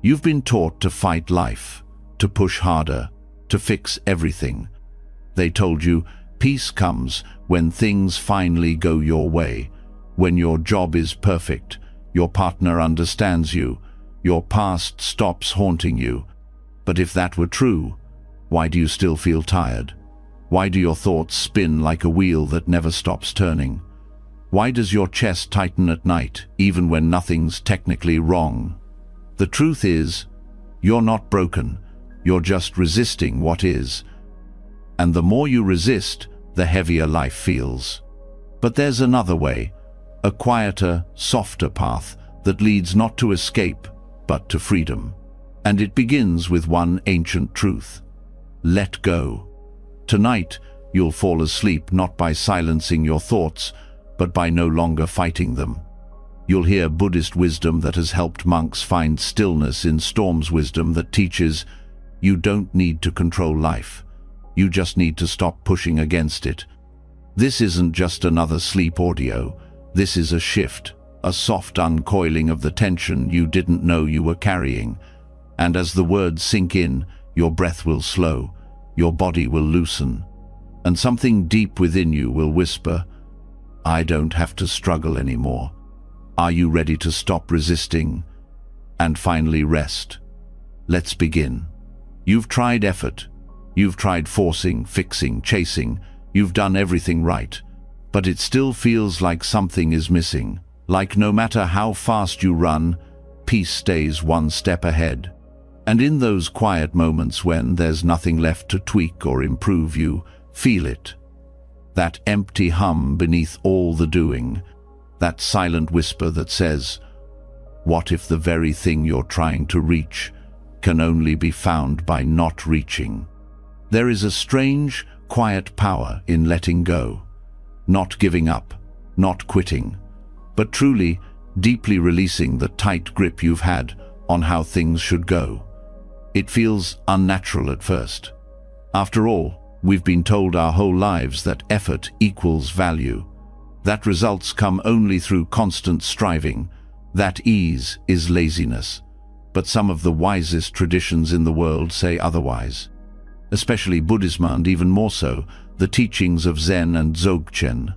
You've been taught to fight life, to push harder, to fix everything. They told you peace comes when things finally go your way, when your job is perfect, your partner understands you, your past stops haunting you. But if that were true, why do you still feel tired? Why do your thoughts spin like a wheel that never stops turning? Why does your chest tighten at night, even when nothing's technically wrong? The truth is, you're not broken, you're just resisting what is. And the more you resist, the heavier life feels. But there's another way, a quieter, softer path that leads not to escape, but to freedom. And it begins with one ancient truth: let go. Tonight, you'll fall asleep not by silencing your thoughts, but by no longer fighting them. You'll hear Buddhist wisdom that has helped monks find stillness in storms, wisdom that teaches you don't need to control life. You just need to stop pushing against it. This isn't just another sleep audio. This is a shift, a soft uncoiling of the tension you didn't know you were carrying. And as the words sink in, your breath will slow, your body will loosen, and something deep within you will whisper, I don't have to struggle anymore. Are you ready to stop resisting and finally rest? Let's begin. You've tried effort. You've tried forcing, fixing, chasing. You've done everything right. But it still feels like something is missing. Like no matter how fast you run, peace stays one step ahead. And in those quiet moments when there's nothing left to tweak or improve, you feel it. That empty hum beneath all the doing. That silent whisper that says, what if the very thing you're trying to reach can only be found by not reaching? There is a strange, quiet power in letting go. Not giving up, not quitting, but truly, deeply releasing the tight grip you've had on how things should go. It feels unnatural at first. After all, we've been told our whole lives that effort equals value, that results come only through constant striving, that ease is laziness. But some of the wisest traditions in the world say otherwise. Especially Buddhism, and even more so, the teachings of Zen and Dzogchen.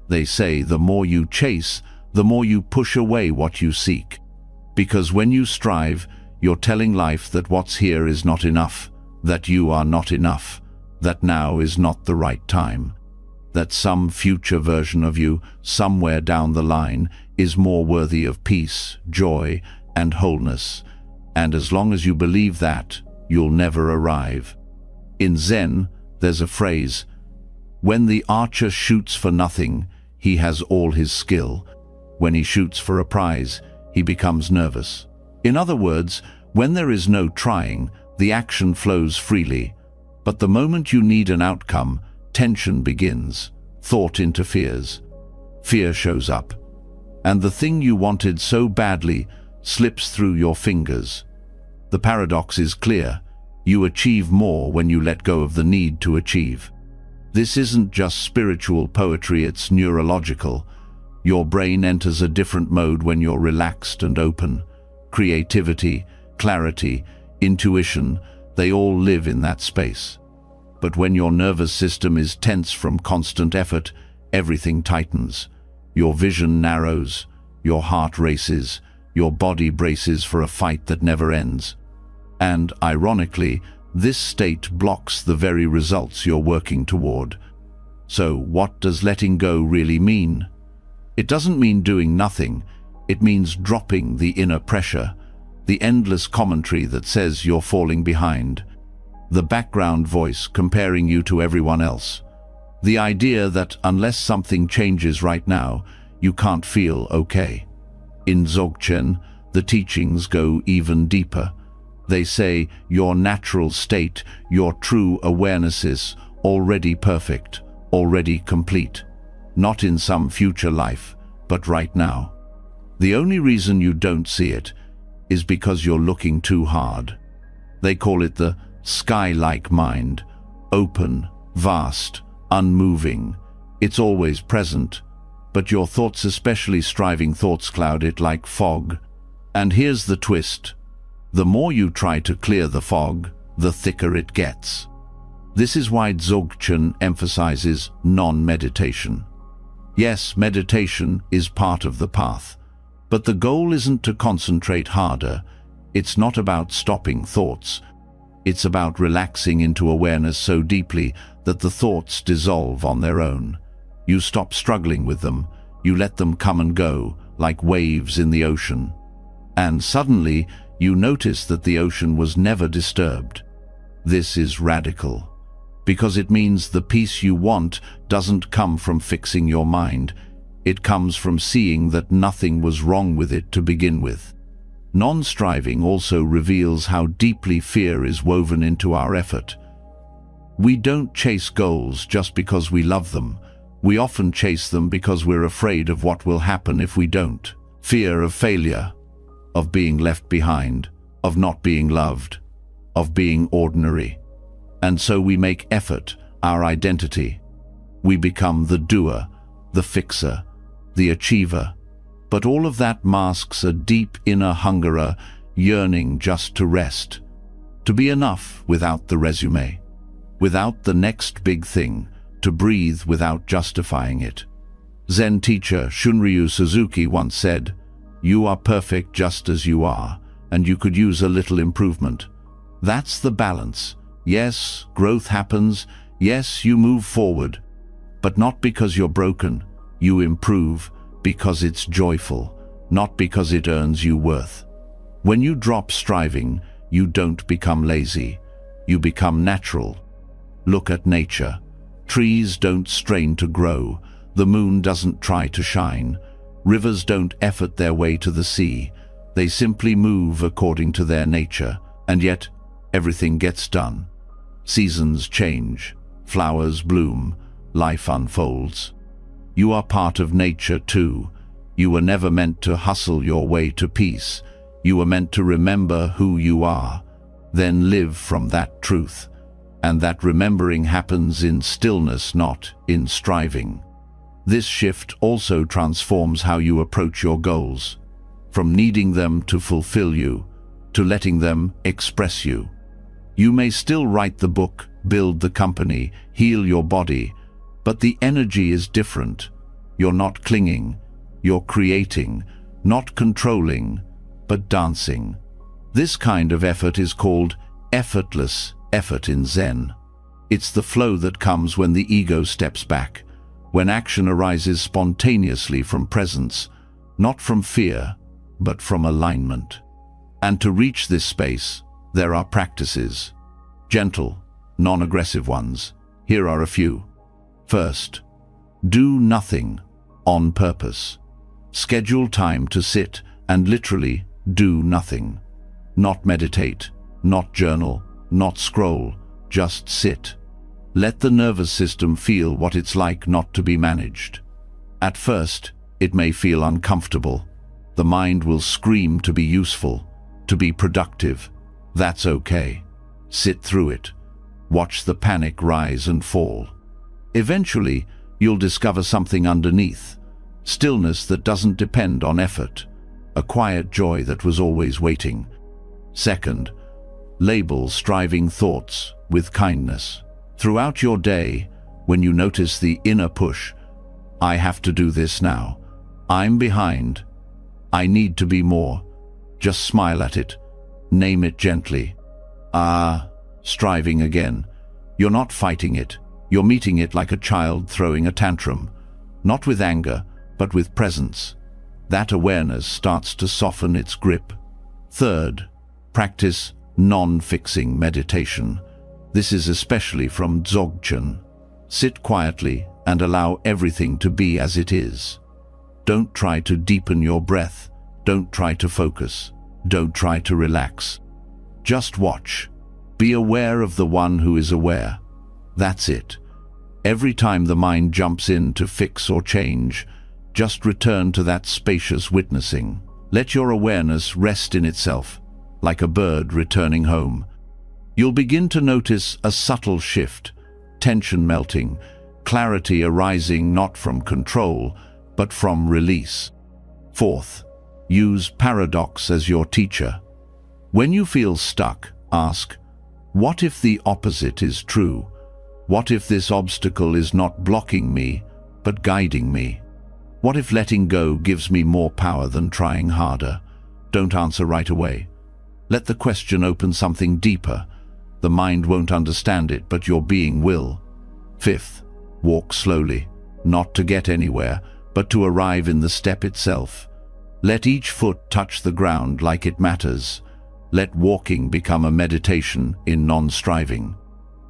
They say the more you chase, the more you push away what you seek. Because when you strive, you're telling life that what's here is not enough, that you are not enough, that now is not the right time, that some future version of you, somewhere down the line, is more worthy of peace, joy, and wholeness. And as long as you believe that, you'll never arrive. In Zen, there's a phrase, when the archer shoots for nothing, he has all his skill. When he shoots for a prize, he becomes nervous. In other words, when there is no trying, the action flows freely. But the moment you need an outcome, tension begins, thought interferes, fear shows up, and the thing you wanted so badly slips through your fingers. The paradox is clear. You achieve more when you let go of the need to achieve. This isn't just spiritual poetry, it's neurological. Your brain enters a different mode when you're relaxed and open. Creativity, clarity, intuition, they all live in that space. But when your nervous system is tense from constant effort, everything tightens. Your vision narrows, your heart races, your body braces for a fight that never ends. And, ironically, this state blocks the very results you're working toward. So, what does letting go really mean? It doesn't mean doing nothing. It means dropping the inner pressure, the endless commentary that says you're falling behind, the background voice comparing you to everyone else, the idea that unless something changes right now, you can't feel okay. In Dzogchen, the teachings go even deeper. They say your natural state, your true awareness is already perfect, already complete, not in some future life, but right now. The only reason you don't see it is because you're looking too hard. They call it the sky-like mind, open, vast, unmoving. It's always present, but your thoughts, especially striving thoughts, cloud it like fog. And here's the twist. The more you try to clear the fog, the thicker it gets. This is why Dzogchen emphasizes non-meditation. Yes, meditation is part of the path, but the goal isn't to concentrate harder. It's not about stopping thoughts. It's about relaxing into awareness so deeply that the thoughts dissolve on their own. You stop struggling with them. You let them come and go, like waves in the ocean. And suddenly, you notice that the ocean was never disturbed. This is radical, because it means the peace you want doesn't come from fixing your mind. It comes from seeing that nothing was wrong with it to begin with. Non-striving also reveals how deeply fear is woven into our effort. We don't chase goals just because we love them. We often chase them because we're afraid of what will happen if we don't. Fear of failure, of being left behind, of not being loved, of being ordinary. And so we make effort our identity. We become the doer, the fixer, the achiever. But all of that masks a deep inner hunger, yearning just to rest, to be enough without the resume, without the next big thing, to breathe without justifying it. Zen teacher Shunryu Suzuki once said, "You are perfect just as you are, and you could use a little improvement." That's the balance. Yes, growth happens. Yes, you move forward. But not because you're broken. You improve because it's joyful, not because it earns you worth. When you drop striving, you don't become lazy. You become natural. Look at nature. Trees don't strain to grow. The moon doesn't try to shine. Rivers don't effort their way to the sea. They simply move according to their nature, and yet everything gets done. Seasons change, flowers bloom, life unfolds. You are part of nature too. You were never meant to hustle your way to peace. You were meant to remember who you are, then live from that truth. And that remembering happens in stillness, not in striving. This shift also transforms how you approach your goals, from needing them to fulfill you, to letting them express you. You may still write the book, build the company, heal your body, but the energy is different. You're not clinging, you're creating, not controlling, but dancing. This kind of effort is called effortless effort in Zen. It's the flow that comes when the ego steps back, when action arises spontaneously from presence, not from fear, but from alignment. And to reach this space, there are practices. Gentle, non-aggressive ones. Here are a few. First, do nothing on purpose. Schedule time to sit and literally do nothing. Not meditate, not journal, not scroll, just sit. Let the nervous system feel what it's like not to be managed. At first, it may feel uncomfortable. The mind will scream to be useful, to be productive. That's okay. Sit through it. Watch the panic rise and fall. Eventually, you'll discover something underneath. Stillness that doesn't depend on effort. A quiet joy that was always waiting. Second, label striving thoughts with kindness. Throughout your day, when you notice the inner push, I have to do this now, I'm behind, I need to be more, just smile at it, name it gently. Striving again. You're not fighting it, you're meeting it like a child throwing a tantrum, not with anger, but with presence. That awareness starts to soften its grip. Third, practice non-fixing meditation. This is especially from Dzogchen. Sit quietly and allow everything to be as it is. Don't try to deepen your breath. Don't try to focus. Don't try to relax. Just watch. Be aware of the one who is aware. That's it. Every time the mind jumps in to fix or change, just return to that spacious witnessing. Let your awareness rest in itself, like a bird returning home. You'll begin to notice a subtle shift, tension melting, clarity arising not from control, but from release. Fourth, use paradox as your teacher. When you feel stuck, ask, what if the opposite is true? What if this obstacle is not blocking me, but guiding me? What if letting go gives me more power than trying harder? Don't answer right away. Let the question open something deeper. The mind won't understand it, but your being will. Fifth, walk slowly, not to get anywhere, but to arrive in the step itself. Let each foot touch the ground like it matters. Let walking become a meditation in non-striving.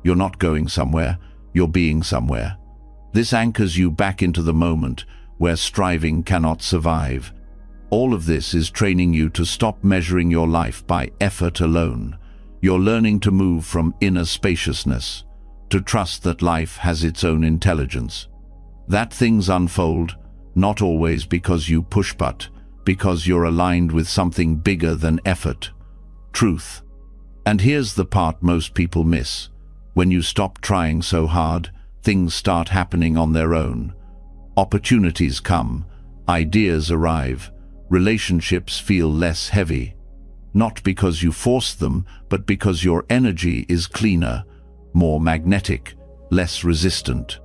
You're not going somewhere, you're being somewhere. This anchors you back into the moment where striving cannot survive. All of this is training you to stop measuring your life by effort alone. You're learning to move from inner spaciousness, to trust that life has its own intelligence. That things unfold, not always because you push but because you're aligned with something bigger than effort. Truth. And here's the part most people miss. When you stop trying so hard, things start happening on their own. Opportunities come, ideas arrive, relationships feel less heavy. Not because you forced them, but because your energy is cleaner, more magnetic, less resistant.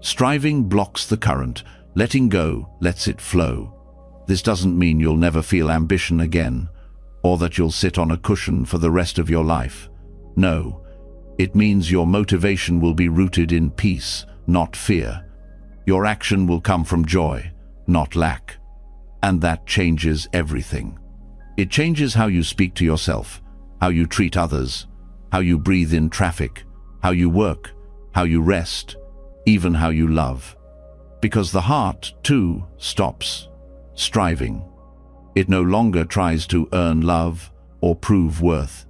Striving blocks the current, letting go lets it flow. This doesn't mean you'll never feel ambition again, or that you'll sit on a cushion for the rest of your life. No, it means your motivation will be rooted in peace, not fear. Your action will come from joy, not lack. And that changes everything. It changes how you speak to yourself, how you treat others, how you breathe in traffic, how you work, how you rest, even how you love. Because the heart, too, stops striving. It no longer tries to earn love or prove worth.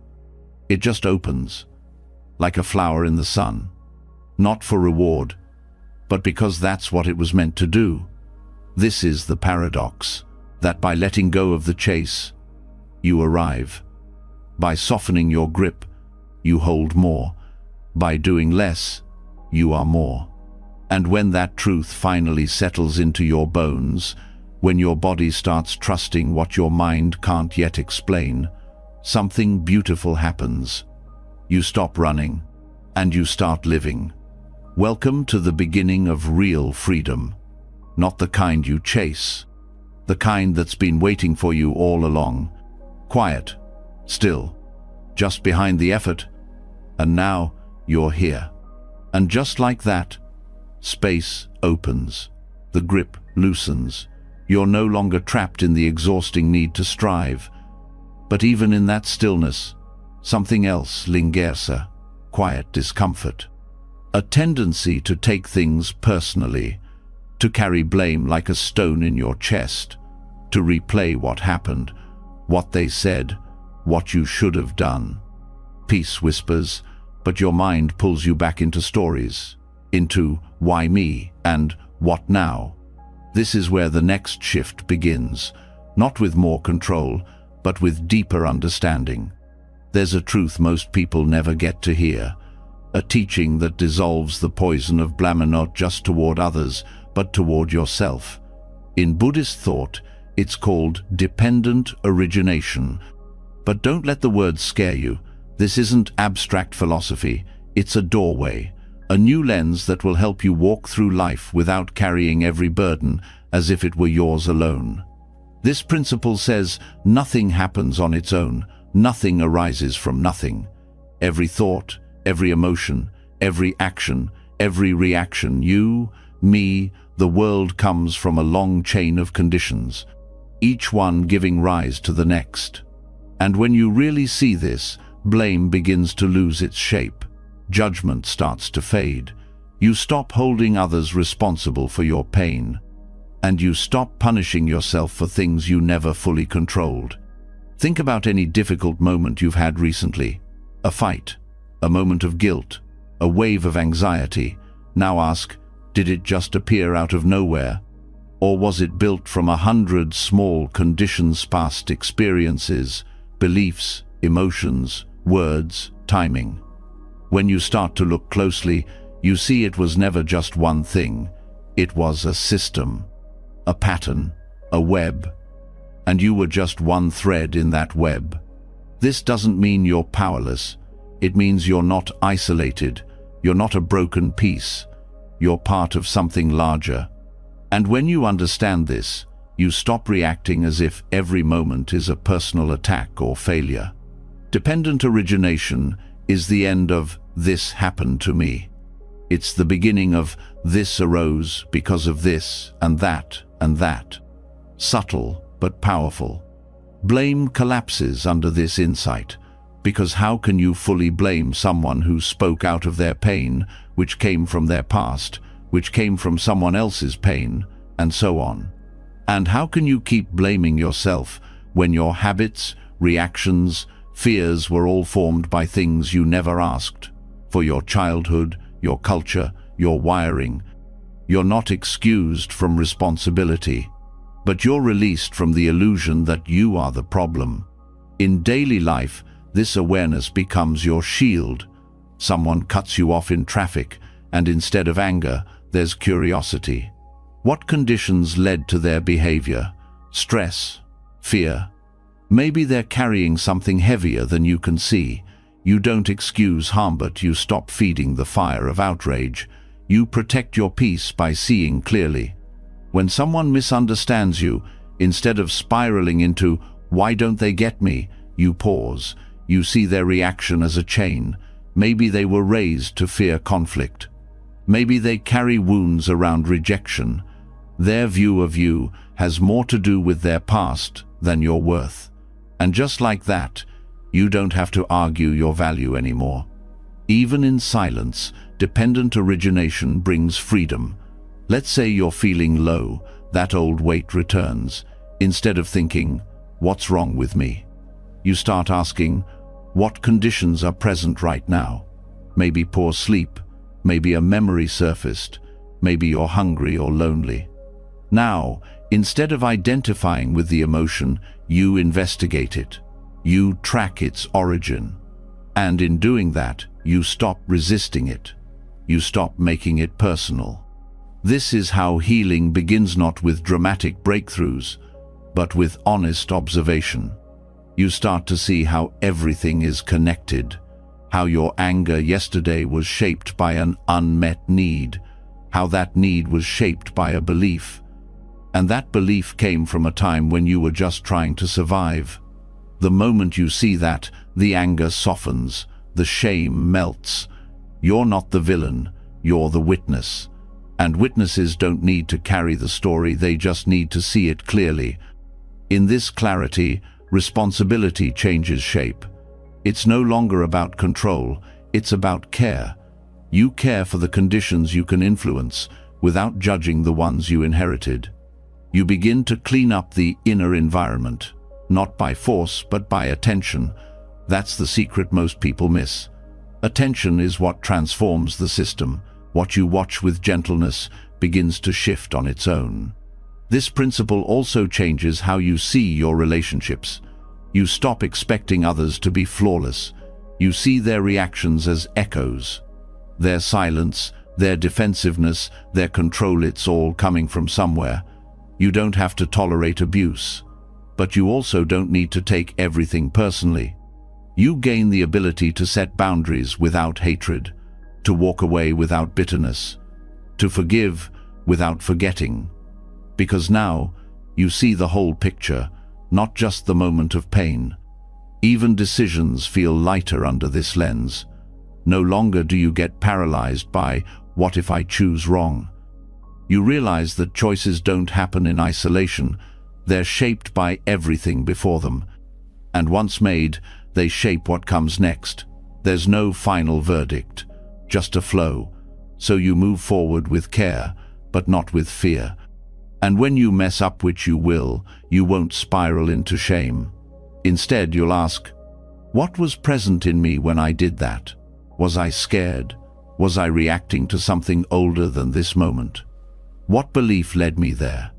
It just opens, like a flower in the sun, not for reward, but because that's what it was meant to do. This is the paradox, that by letting go of the chase, you arrive. By softening your grip, you hold more. By doing less, you are more. And when that truth finally settles into your bones, when your body starts trusting what your mind can't yet explain, something beautiful happens. You stop running, and you start living. Welcome to the beginning of real freedom. Not the kind you chase, the kind that's been waiting for you all along. Quiet, still, just behind the effort, and now you're here. And just like that, space opens, the grip loosens. You're no longer trapped in the exhausting need to strive. But even in that stillness, something else lingers, quiet discomfort. A tendency to take things personally, to carry blame like a stone in your chest, to replay what happened, what they said, what you should have done. Peace whispers, but your mind pulls you back into stories, into why me and what now. This is where the next shift begins, not with more control, but with deeper understanding. There's a truth most people never get to hear, a teaching that dissolves the poison of blame not just toward others, but toward yourself. In Buddhist thought, it's called dependent origination. But don't let the words scare you. This isn't abstract philosophy, it's a doorway, a new lens that will help you walk through life without carrying every burden as if it were yours alone. This principle says nothing happens on its own, nothing arises from nothing. Every thought, every emotion, every action, every reaction, you, me, the world comes from a long chain of conditions, each one giving rise to the next. And when you really see this, blame begins to lose its shape. Judgment starts to fade. You stop holding others responsible for your pain. And you stop punishing yourself for things you never fully controlled. Think about any difficult moment you've had recently. A fight, a moment of guilt, a wave of anxiety. Now ask, did it just appear out of nowhere? Or was it built from 100 small conditions, past experiences, beliefs, emotions, words, timing? When you start to look closely, you see it was never just one thing. It was a system, a pattern, a web, and you were just one thread in that web. This doesn't mean you're powerless. It means you're not isolated. You're not a broken piece. You're part of something larger. And when you understand this, you stop reacting as if every moment is a personal attack or failure. Dependent origination is the end of "this happened to me." It's the beginning of "this arose because of this and that and that." Subtle but powerful. Blame collapses under this insight, because how can you fully blame someone who spoke out of their pain, which came from their past, which came from someone else's pain, and so on? And how can you keep blaming yourself when your habits, reactions, fears were all formed by things you never asked for? Your childhood, your culture, your wiring. You're not excused from responsibility, but you're released from the illusion that you are the problem. In daily life, this awareness becomes your shield. Someone cuts you off in traffic, and instead of anger, there's curiosity. What conditions led to their behavior? Stress? Fear? Maybe they're carrying something heavier than you can see. You don't excuse harm, but you stop feeding the fire of outrage. You protect your peace by seeing clearly. When someone misunderstands you, instead of spiraling into "why don't they get me?" you pause. You see their reaction as a chain. Maybe they were raised to fear conflict. Maybe they carry wounds around rejection. Their view of you has more to do with their past than your worth. And just like that, you don't have to argue your value anymore. Even in silence, dependent origination brings freedom. Let's say you're feeling low, that old weight returns. Instead of thinking, "what's wrong with me?" you start asking, "what conditions are present right now?" Maybe poor sleep, maybe a memory surfaced, maybe you're hungry or lonely. Now, instead of identifying with the emotion, you investigate it. You track its origin. And in doing that, you stop resisting it. You stop making it personal. This is how healing begins, not with dramatic breakthroughs, but with honest observation. You start to see how everything is connected, how your anger yesterday was shaped by an unmet need, how that need was shaped by a belief, and that belief came from a time when you were just trying to survive. The moment you see that, the anger softens, the shame melts. You're not the villain, you're the witness. And witnesses don't need to carry the story, they just need to see it clearly. In this clarity, responsibility changes shape. It's no longer about control, it's about care. You care for the conditions you can influence without judging the ones you inherited. You begin to clean up the inner environment, not by force but by attention. That's the secret most people miss. Attention is what transforms the system. What you watch with gentleness begins to shift on its own. This principle also changes how you see your relationships. You stop expecting others to be flawless. You see their reactions as echoes. Their silence, their defensiveness, their control, it's all coming from somewhere. You don't have to tolerate abuse, but you also don't need to take everything personally. You gain the ability to set boundaries without hatred, to walk away without bitterness, to forgive without forgetting. Because now you see the whole picture, not just the moment of pain. Even decisions feel lighter under this lens. No longer do you get paralyzed by "what if I choose wrong?" You realize that choices don't happen in isolation. They're shaped by everything before them. And once made, they shape what comes next. There's no final verdict, just a flow. So you move forward with care, but not with fear. And when you mess up, which you will, you won't spiral into shame. Instead, you'll ask, what was present in me when I did that? Was I scared? Was I reacting to something older than this moment? What belief led me there?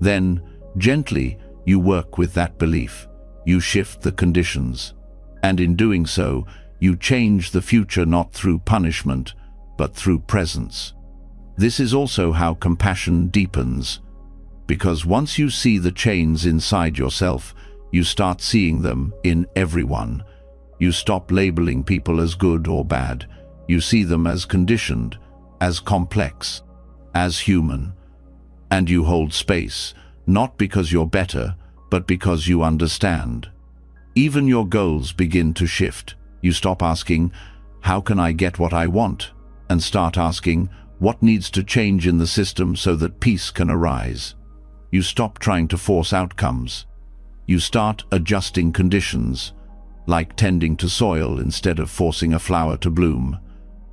Then, gently, you work with that belief. You shift the conditions. And in doing so, you change the future not through punishment, but through presence. This is also how compassion deepens. Because once you see the chains inside yourself, You start seeing them in everyone. You stop labeling people as good or bad. You see them as conditioned, as complex, as human. And you hold space, not because you're better, but because you understand. Even your goals begin to shift. You stop asking, "How can I get what I want?" and start asking, "What needs to change in the system so that peace can arise?" You stop trying to force outcomes. You start adjusting conditions, like tending to soil instead of forcing a flower to bloom.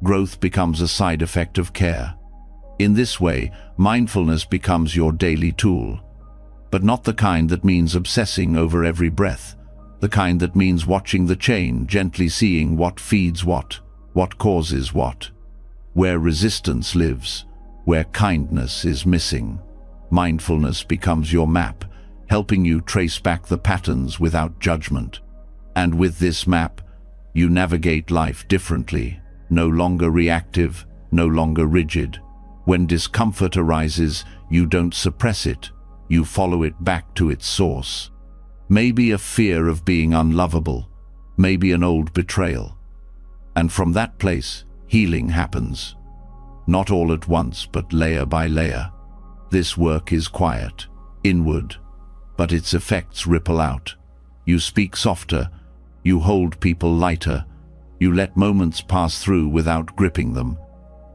Growth becomes a side effect of care. In this way, mindfulness becomes your daily tool. But not the kind that means obsessing over every breath, the kind that means watching the chain, gently seeing what feeds what causes what. Where resistance lives, where kindness is missing, mindfulness becomes your map, helping you trace back the patterns without judgment. And with this map, you navigate life differently, no longer reactive, no longer rigid. When discomfort arises, you don't suppress it, you follow it back to its source. Maybe a fear of being unlovable, maybe an old betrayal. And from that place, healing happens. Not all at once, but layer by layer. This work is quiet, inward, but its effects ripple out. You speak softer, you hold people lighter, you let moments pass through without gripping them.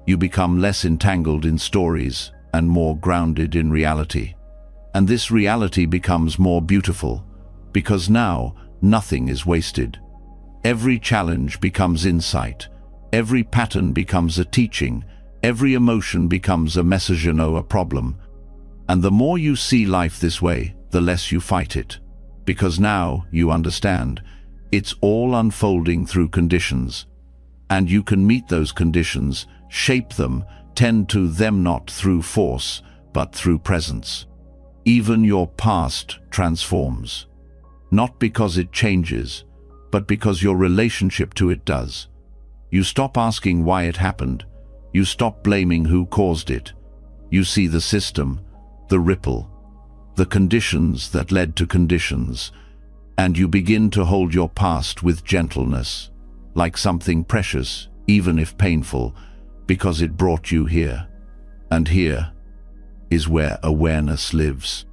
You become less entangled in stories and more grounded in reality. And this reality becomes more beautiful, because now nothing is wasted. Every challenge becomes insight, every pattern becomes a teaching, every emotion becomes a message, a problem. And the more you see life this way, the less you fight it. Because now you understand, it's all unfolding through conditions. And you can meet those conditions, shape them, tend to them not through force, but through presence. Even your past transforms. Not because it changes, but because your relationship to it does. You stop asking why it happened. You stop blaming who caused it. You see the system, the ripple, the conditions that led to conditions, and you begin to hold your past with gentleness, like something precious, even if painful, because it brought you here. And here is where awareness lives.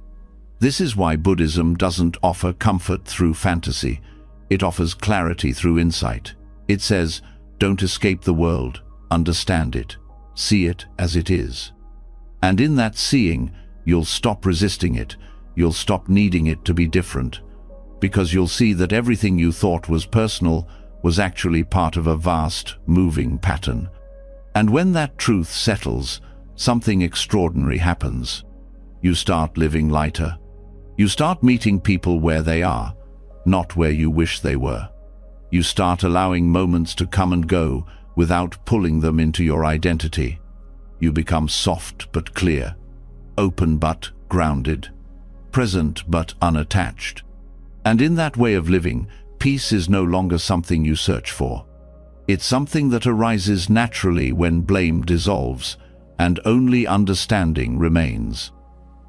This is why Buddhism doesn't offer comfort through fantasy. It offers clarity through insight. It says, don't escape the world, understand it, see it as it is. And in that seeing, you'll stop resisting it, you'll stop needing it to be different, because you'll see that everything you thought was personal was actually part of a vast, moving pattern. And when that truth settles, something extraordinary happens. You start living lighter. You start meeting people where they are, not where you wish they were. You start allowing moments to come and go without pulling them into your identity. You become soft but clear, open but grounded, present but unattached. And in that way of living, peace is no longer something you search for. It's something that arises naturally when blame dissolves, and only understanding remains.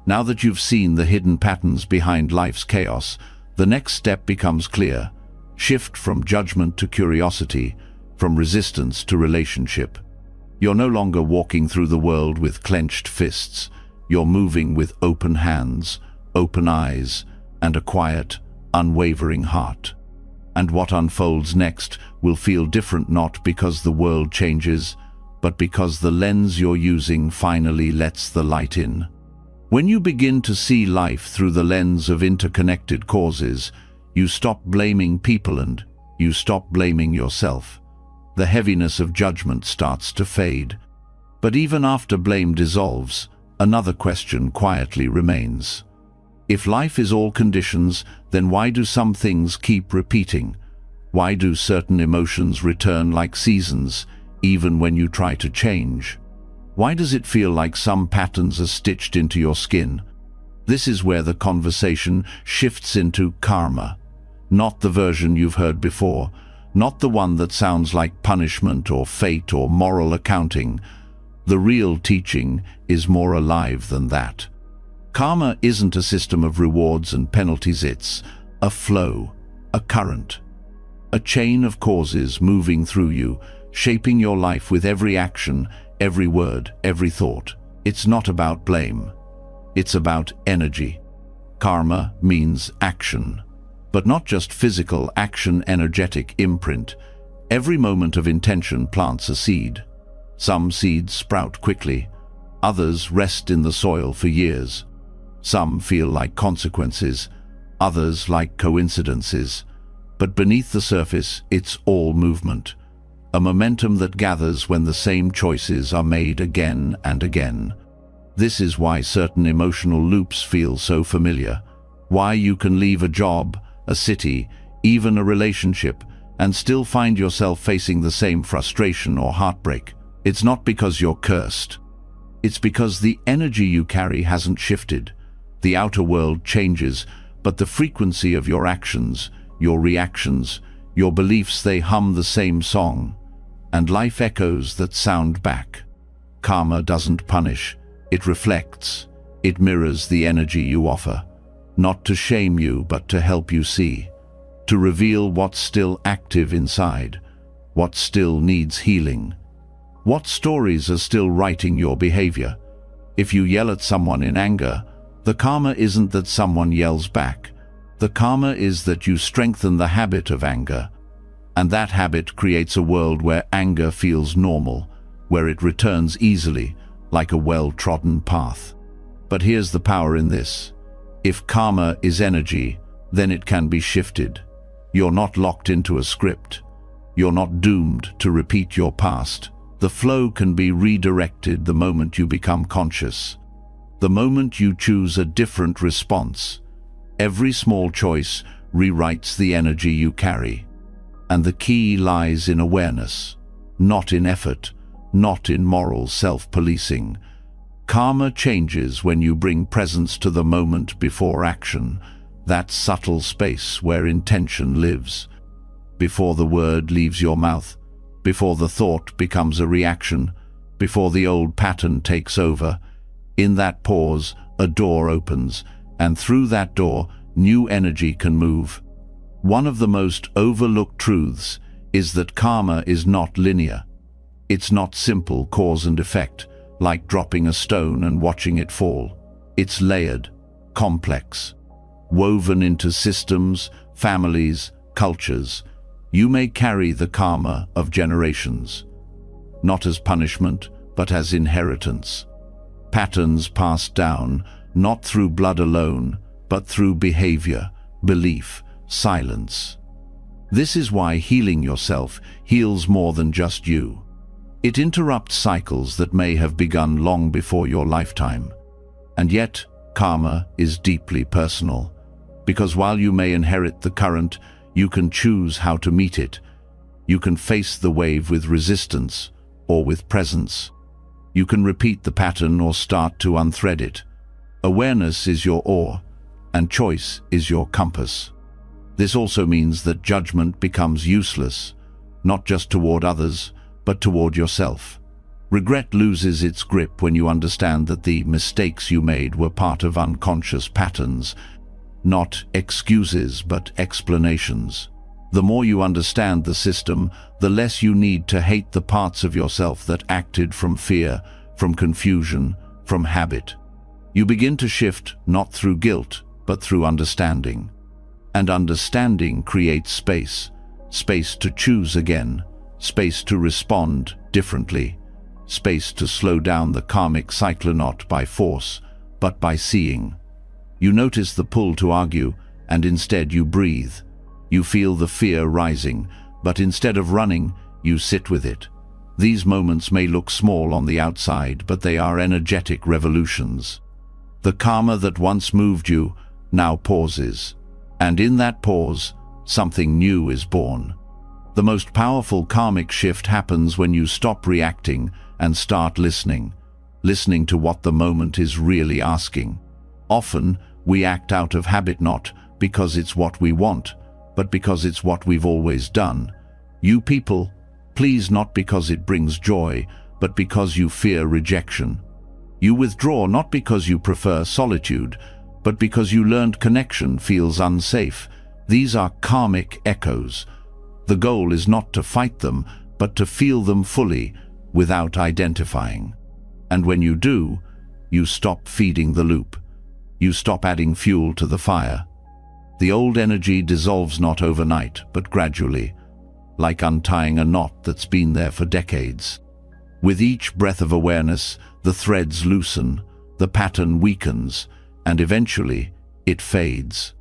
Now that you've seen the hidden patterns behind life's chaos, the next step becomes clear. Shift from judgment to curiosity, from resistance to relationship. You're no longer walking through the world with clenched fists. You're moving with open hands, open eyes, and a quiet, unwavering heart. And what unfolds next will feel different, not because the world changes, but because the lens you're using finally lets the light in. When you begin to see life through the lens of interconnected causes, you stop blaming people and you stop blaming yourself. The heaviness of judgment starts to fade. But even after blame dissolves, another question quietly remains. If life is all conditions, then why do some things keep repeating? Why do certain emotions return like seasons, even when you try to change? Why does it feel like some patterns are stitched into your skin? This is where the conversation shifts into karma. Not the version you've heard before, not the one that sounds like punishment or fate or moral accounting. The real teaching is more alive than that. Karma isn't a system of rewards and penalties, it's a flow, a current, a chain of causes moving through you, shaping your life with every action, every word, every thought. It's not about blame. It's about energy. Karma means action, but not just physical action, energetic imprint. Every moment of intention plants a seed. Some seeds sprout quickly, others rest in the soil for years. Some feel like consequences, others like coincidences. But beneath the surface, it's all movement, a momentum that gathers when the same choices are made again and again. This is why certain emotional loops feel so familiar, why you can leave a job, a city, even a relationship, and still find yourself facing the same frustration or heartbreak. It's not because you're cursed. It's because the energy you carry hasn't shifted. The outer world changes, but the frequency of your actions, your reactions, your beliefs, they hum the same song, and life echoes that sound back. Karma doesn't punish, it reflects, it mirrors the energy you offer, not to shame you but to help you see, to reveal what's still active inside, what still needs healing, what stories are still writing your behavior. If you yell at someone in anger, the karma isn't that someone yells back. The karma is that you strengthen the habit of anger, and that habit creates a world where anger feels normal, where it returns easily, like a well-trodden path. But here's the power in this. If karma is energy, then it can be shifted. You're not locked into a script. You're not doomed to repeat your past. The flow can be redirected the moment you become conscious, the moment you choose a different response. Every small choice rewrites the energy you carry. And the key lies in awareness, not in effort, not in moral self-policing. Karma changes when you bring presence to the moment before action, that subtle space where intention lives. Before the word leaves your mouth, before the thought becomes a reaction, before the old pattern takes over, in that pause, a door opens, and through that door, new energy can move. One of the most overlooked truths is that karma is not linear. It's not simple cause and effect, like dropping a stone and watching it fall. It's layered, complex, woven into systems, families, cultures. You may carry the karma of generations, not as punishment, but as inheritance. Patterns passed down, not through blood alone, but through behavior, belief, silence. This is why healing yourself heals more than just you. It interrupts cycles that may have begun long before your lifetime. And yet, karma is deeply personal, because while you may inherit the current, you can choose how to meet it. You can face the wave with resistance or with presence. You can repeat the pattern or start to unthread it. Awareness is your oar, and choice is your compass. This also means that judgment becomes useless, not just toward others, but toward yourself. Regret loses its grip when you understand that the mistakes you made were part of unconscious patterns, not excuses but explanations. The more you understand the system, the less you need to hate the parts of yourself that acted from fear, from confusion, from habit. You begin to shift not through guilt, but through understanding. And understanding creates space, space to choose again, space to respond differently, space to slow down the karmic cycle not by force, but by seeing. You notice the pull to argue, and instead you breathe. You feel the fear rising, but instead of running, you sit with it. These moments may look small on the outside, but they are energetic revolutions. The karma that once moved you now pauses, and in that pause, something new is born. The most powerful karmic shift happens when you stop reacting and start listening, listening to what the moment is really asking. Often, we act out of habit, not because it's what we want, but because it's what we've always done. You people, please, not because it brings joy, but because you fear rejection. You withdraw not because you prefer solitude, but because you learned connection feels unsafe, These are karmic echoes. The goal is not to fight them, but to feel them fully, without identifying. And when you do, you stop feeding the loop. You stop adding fuel to the fire. The old energy dissolves not overnight, but gradually, like untying a knot that's been there for decades. With each breath of awareness, the threads loosen, the pattern weakens, and eventually, it fades.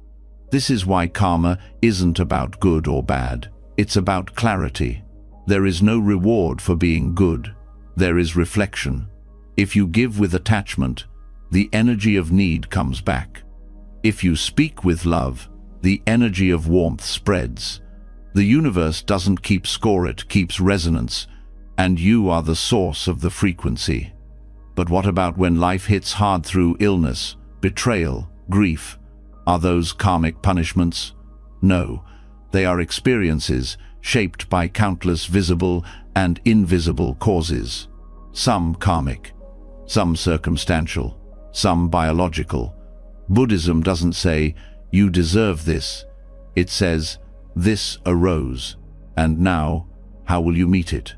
This is why karma isn't about good or bad. It's about clarity. There is no reward for being good. There is reflection. If you give with attachment, the energy of need comes back. If you speak with love, the energy of warmth spreads. The universe doesn't keep score, it keeps resonance, and you are the source of the frequency. But what about when life hits hard through illness, betrayal, grief? Are those karmic punishments? No, they are experiences shaped by countless visible and invisible causes. Some karmic, some circumstantial, some biological. Buddhism doesn't say, "You deserve this." It says, "This arose, and now, how will you meet it?"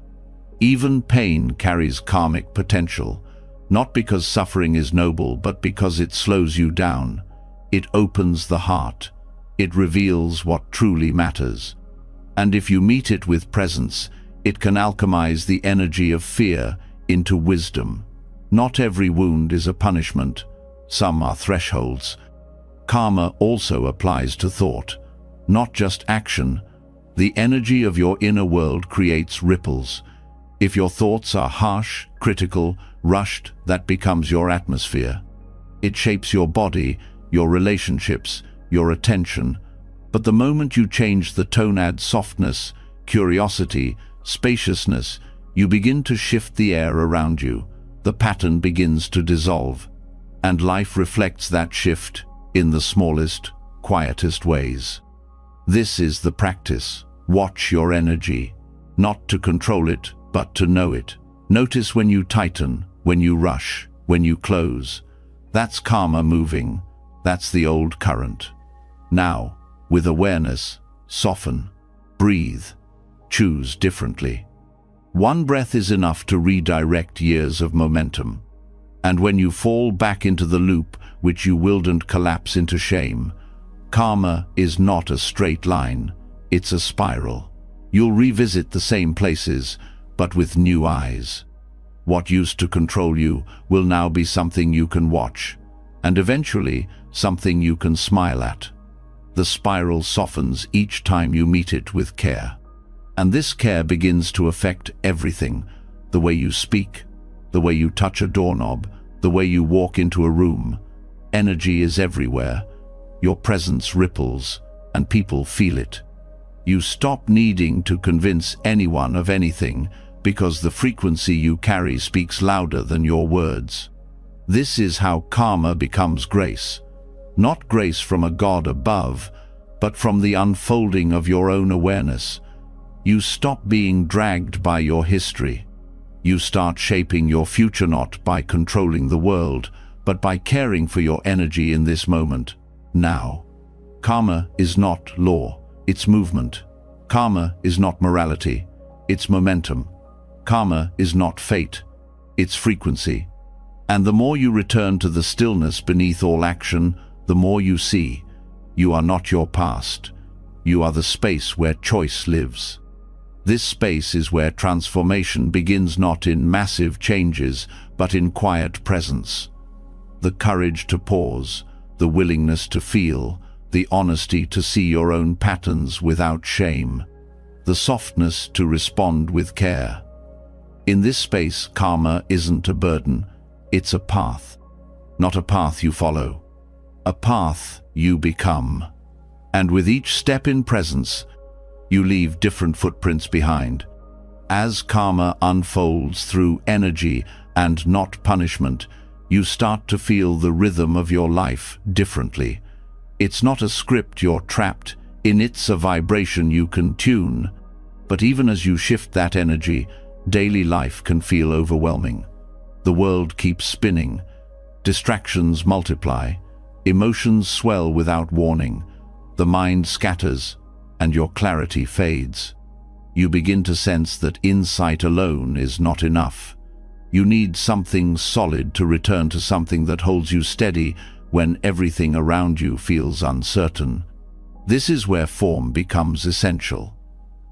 Even pain carries karmic potential, not because suffering is noble, but because it slows you down. It opens the heart. It reveals what truly matters. And if you meet it with presence, it can alchemize the energy of fear into wisdom. Not every wound is a punishment. Some are thresholds. Karma also applies to thought, not just action. The energy of your inner world creates ripples. If your thoughts are harsh, critical, rushed, that becomes your atmosphere. It shapes your body, your relationships, your attention. But the moment you change the tone, add softness, curiosity, spaciousness, you begin to shift the air around you. The pattern begins to dissolve. And life reflects that shift in the smallest, quietest ways. This is the practice. Watch your energy, not to control it, but to know it. Notice when you tighten, when you rush, when you close. That's karma moving. That's the old current. Now, with awareness, soften, breathe, choose differently. One breath is enough to redirect years of momentum. And when you fall back into the loop which you willed and collapse into shame, karma is not a straight line, it's a spiral. You'll revisit the same places, but with new eyes. What used to control you will now be something you can watch, and eventually something you can smile at. The spiral softens each time you meet it with care. And this care begins to affect everything: the way you speak, the way you touch a doorknob, the way you walk into a room. Energy is everywhere. Your presence ripples, and people feel it. You stop needing to convince anyone of anything, because the frequency you carry speaks louder than your words. This is how karma becomes grace. Not grace from a God above, but from the unfolding of your own awareness. You stop being dragged by your history. You start shaping your future, not by controlling the world, but by caring for your energy in this moment, now. Karma is not law, it's movement. Karma is not morality, it's momentum. Karma is not fate, it's frequency. And the more you return to the stillness beneath all action, the more you see, you are not your past. You are the space where choice lives. This space is where transformation begins, not in massive changes, but in quiet presence. The courage to pause, the willingness to feel, the honesty to see your own patterns without shame, the softness to respond with care. In this space, karma isn't a burden, it's a path. Not a path you follow, a path you become. And with each step in presence, you leave different footprints behind. As karma unfolds through energy and not punishment, you start to feel the rhythm of your life differently. It's not a script you're trapped in, it's a vibration you can tune. But even as you shift that energy, daily life can feel overwhelming. The world keeps spinning, distractions multiply, emotions swell without warning. the mind scatters and your clarity fades. You begin to sense that insight alone is not enough. You need something solid to return to, something that holds you steady when everything around you feels uncertain. This is where form becomes essential.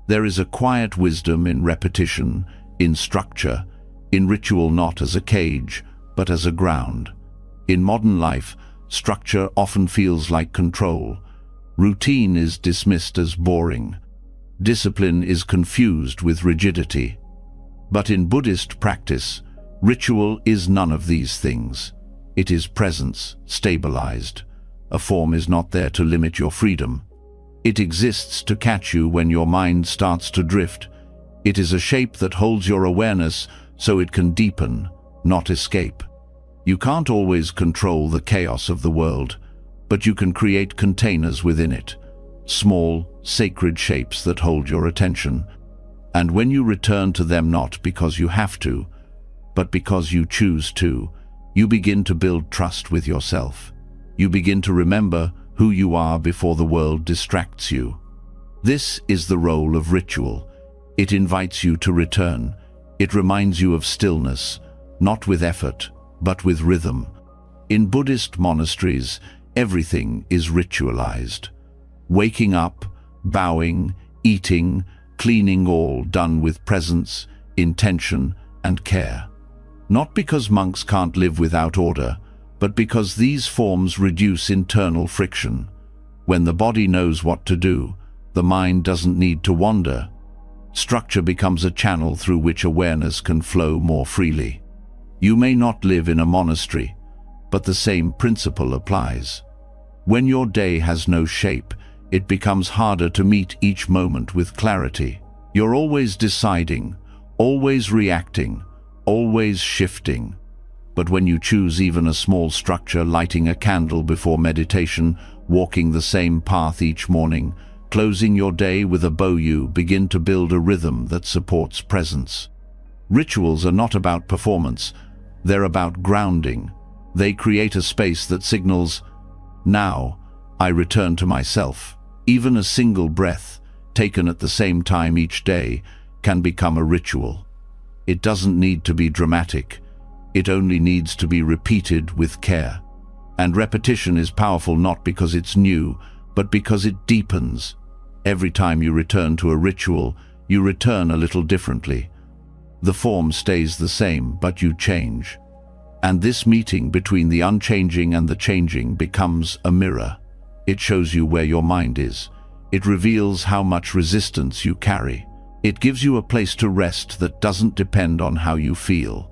There is a quiet wisdom in repetition, in structure, in ritual, not as a cage, but as a ground. In modern life, structure often feels like control. Routine is dismissed as boring. Discipline is confused with rigidity. But in Buddhist practice, ritual is none of these things. It is presence, stabilized. A form is not there to limit your freedom. It exists to catch you when your mind starts to drift. It is a shape that holds your awareness so it can deepen, not escape. You can't always control the chaos of the world, but you can create containers within it, small, sacred shapes that hold your attention. And when you return to them, not because you have to, but because you choose to, you begin to build trust with yourself. You begin to remember who you are before the world distracts you. This is the role of ritual. It invites you to return. It reminds you of stillness, not with effort, but with rhythm. In Buddhist monasteries, everything is ritualized. Waking up, bowing, eating, cleaning, all done with presence, intention, and care. Not because monks can't live without order, but because these forms reduce internal friction. When the body knows what to do, the mind doesn't need to wander. Structure becomes a channel through which awareness can flow more freely. You may not live in a monastery, but the same principle applies. When your day has no shape, it becomes harder to meet each moment with clarity. You're always deciding, always reacting, always shifting. But when you choose even a small structure, lighting a candle before meditation, walking the same path each morning, closing your day with a bow, you begin to build a rhythm that supports presence. Rituals are not about performance, they're about grounding. They create a space that signals, now, I return to myself. Even a single breath, taken at the same time each day, can become a ritual. It doesn't need to be dramatic. It only needs to be repeated with care. And repetition is powerful not because it's new, but because it deepens. Every time you return to a ritual, you return a little differently. The form stays the same, but you change. And this meeting between the unchanging and the changing becomes a mirror. It shows you where your mind is. It reveals how much resistance you carry. It gives you a place to rest that doesn't depend on how you feel.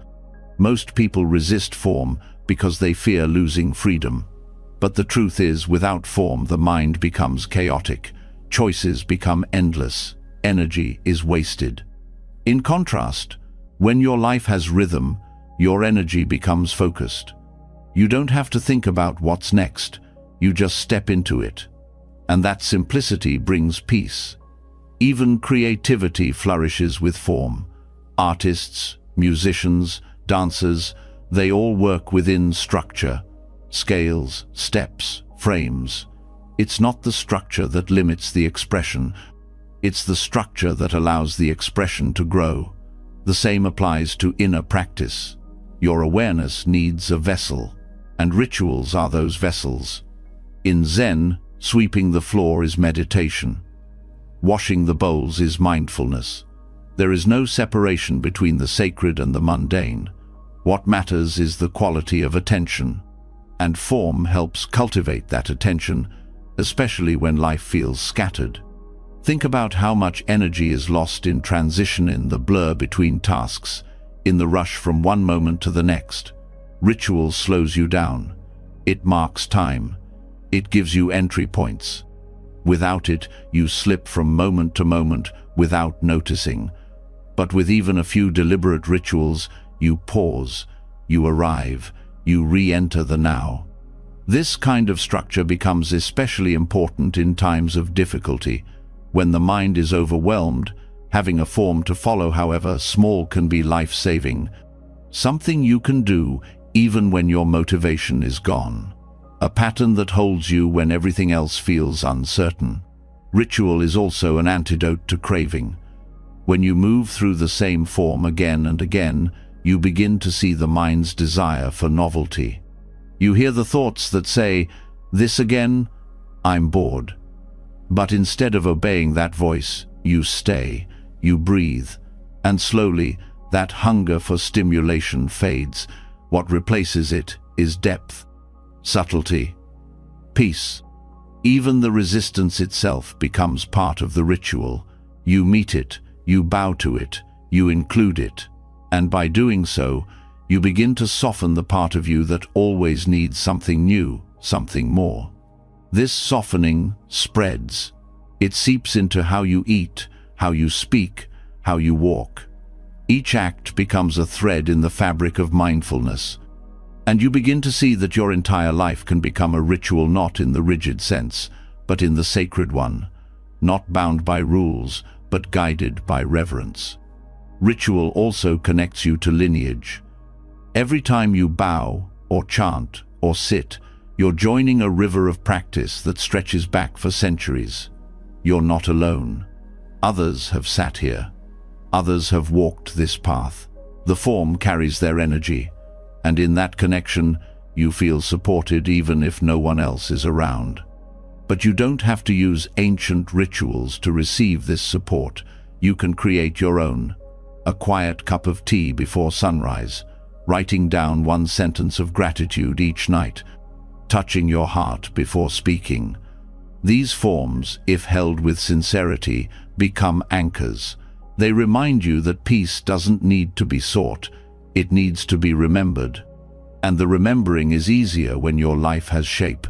Most people resist form because they fear losing freedom. But the truth is, without form, the mind becomes chaotic. Choices become endless. Energy is wasted. In contrast, when your life has rhythm, your energy becomes focused. You don't have to think about what's next. You just step into it. And that simplicity brings peace. Even creativity flourishes with form. Artists, musicians, dancers, they all work within structure, scales, steps, frames. It's not the structure that limits the expression. It's the structure that allows the expression to grow. The same applies to inner practice. Your awareness needs a vessel, and rituals are those vessels. In Zen, sweeping the floor is meditation. Washing the bowls is mindfulness. There is no separation between the sacred and the mundane. What matters is the quality of attention. And form helps cultivate that attention, especially when life feels scattered. Think about how much energy is lost in transition, in the blur between tasks, in the rush from one moment to the next. Ritual slows you down. It marks time. It gives you entry points. Without it, you slip from moment to moment without noticing. But with even a few deliberate rituals, you pause, you arrive, you re-enter the now. This kind of structure becomes especially important in times of difficulty. When the mind is overwhelmed, having a form to follow, however small, can be life-saving. Something you can do even when your motivation is gone. a pattern that holds you when everything else feels uncertain. Ritual is also an antidote to craving. When you move through the same form again and again, you begin to see the mind's desire for novelty. You hear the thoughts that say, "This again? I'm bored." But instead of obeying that voice, you stay, you breathe, and slowly that hunger for stimulation fades. What replaces it is depth, subtlety, peace. Even the resistance itself becomes part of the ritual. You meet it, you bow to it, you include it, and by doing so, you begin to soften the part of you that always needs something new, something more. This softening spreads. It seeps into how you eat, how you speak, how you walk. Each act becomes a thread in the fabric of mindfulness, and you begin to see that your entire life can become a ritual, not in the rigid sense, but in the sacred one, not bound by rules, but guided by reverence. Ritual also connects you to lineage. Every time you bow, or chant, or sit, you're joining a river of practice that stretches back for centuries. You're not alone. Others have sat here. Others have walked this path. The form carries their energy, and in that connection, you feel supported even if no one else is around. But you don't have to use ancient rituals to receive this support. You can create your own. A quiet cup of tea before sunrise, writing down one sentence of gratitude each night, touching your heart before speaking. These forms, if held with sincerity, become anchors. They remind you that peace doesn't need to be sought, it needs to be remembered. And the remembering is easier when your life has shape.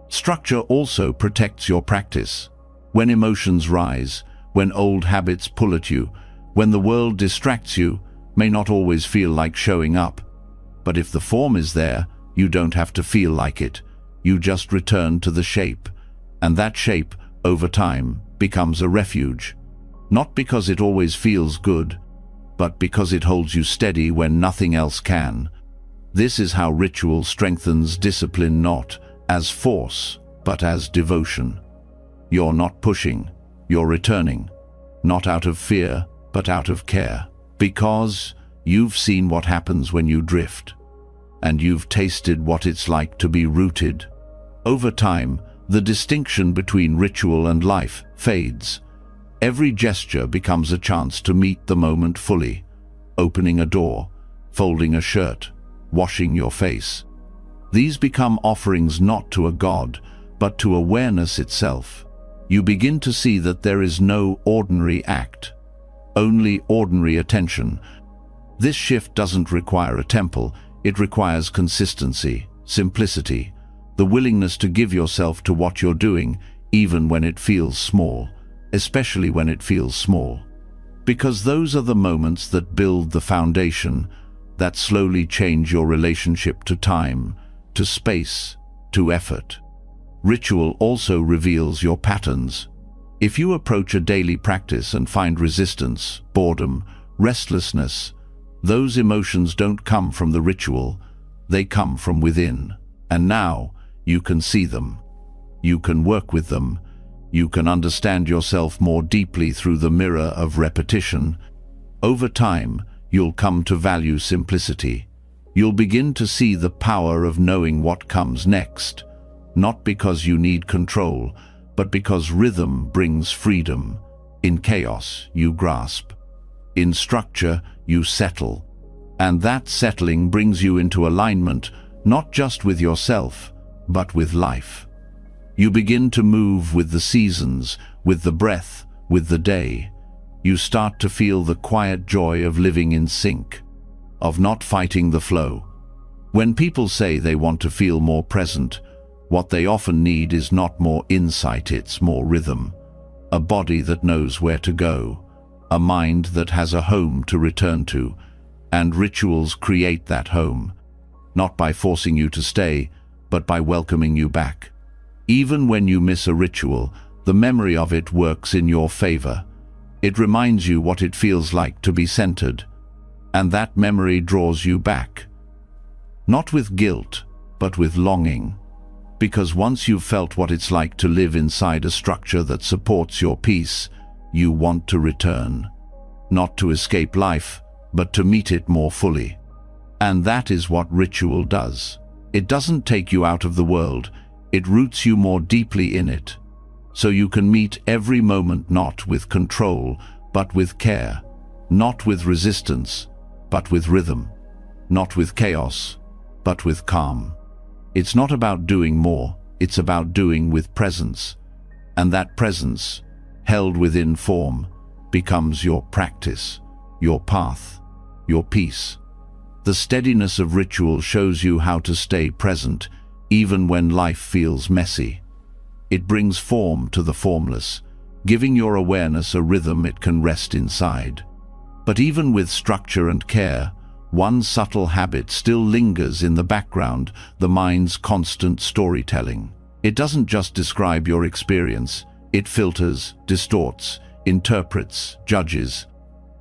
Structure also protects your practice. When emotions rise, when old habits pull at you, when the world distracts you, may not always feel like showing up. But if the form is there, you don't have to feel like it. You just return to the shape. And that shape, over time, becomes a refuge. Not because it always feels good, but because it holds you steady when nothing else can. This is how ritual strengthens discipline, not as force, but as devotion. You're not pushing, you're returning, not out of fear, but out of care. Because you've seen what happens when you drift, and you've tasted what it's like to be rooted. Over time, the distinction between ritual and life fades. Every gesture becomes a chance to meet the moment fully. Opening a door, folding a shirt, washing your face. These become offerings not to a god, but to awareness itself. You begin to see that there is no ordinary act, only ordinary attention. This shift doesn't require a temple, it requires consistency, simplicity, the willingness to give yourself to what you're doing, even when it feels small, especially when it feels small. Because those are the moments that build the foundation, that slowly change your relationship to time, to space, to effort. Ritual also reveals your patterns. If you approach a daily practice and find resistance, boredom, restlessness, those emotions don't come from the ritual, they come from within. And now you can see them. You can work with them. You can understand yourself more deeply through the mirror of repetition. Over time, you'll come to value simplicity. You'll begin to see the power of knowing what comes next, not because you need control, but because rhythm brings freedom. In chaos, you grasp. In structure, you settle. And that settling brings you into alignment, not just with yourself, but with life. You begin to move with the seasons, with the breath, with the day. You start to feel the quiet joy of living in sync, of not fighting the flow. When people say they want to feel more present, what they often need is not more insight, it's more rhythm. A body that knows where to go, a mind that has a home to return to, and rituals create that home, not by forcing you to stay, but by welcoming you back. Even when you miss a ritual, the memory of it works in your favor. It reminds you what it feels like to be centered, and that memory draws you back. Not with guilt, but with longing. Because once you've felt what it's like to live inside a structure that supports your peace, you want to return. Not to escape life, but to meet it more fully. And that is what ritual does. It doesn't take you out of the world, it roots you more deeply in it. So you can meet every moment not with control, but with care. Not with resistance, but with rhythm. Not with chaos, but with calm. It's not about doing more, it's about doing with presence. And that presence, held within form, becomes your practice, your path, your peace. The steadiness of ritual shows you how to stay present, even when life feels messy. It brings form to the formless, giving your awareness a rhythm it can rest inside. But even with structure and care, one subtle habit still lingers in the background, the mind's constant storytelling. It doesn't just describe your experience, it filters, distorts, interprets, judges.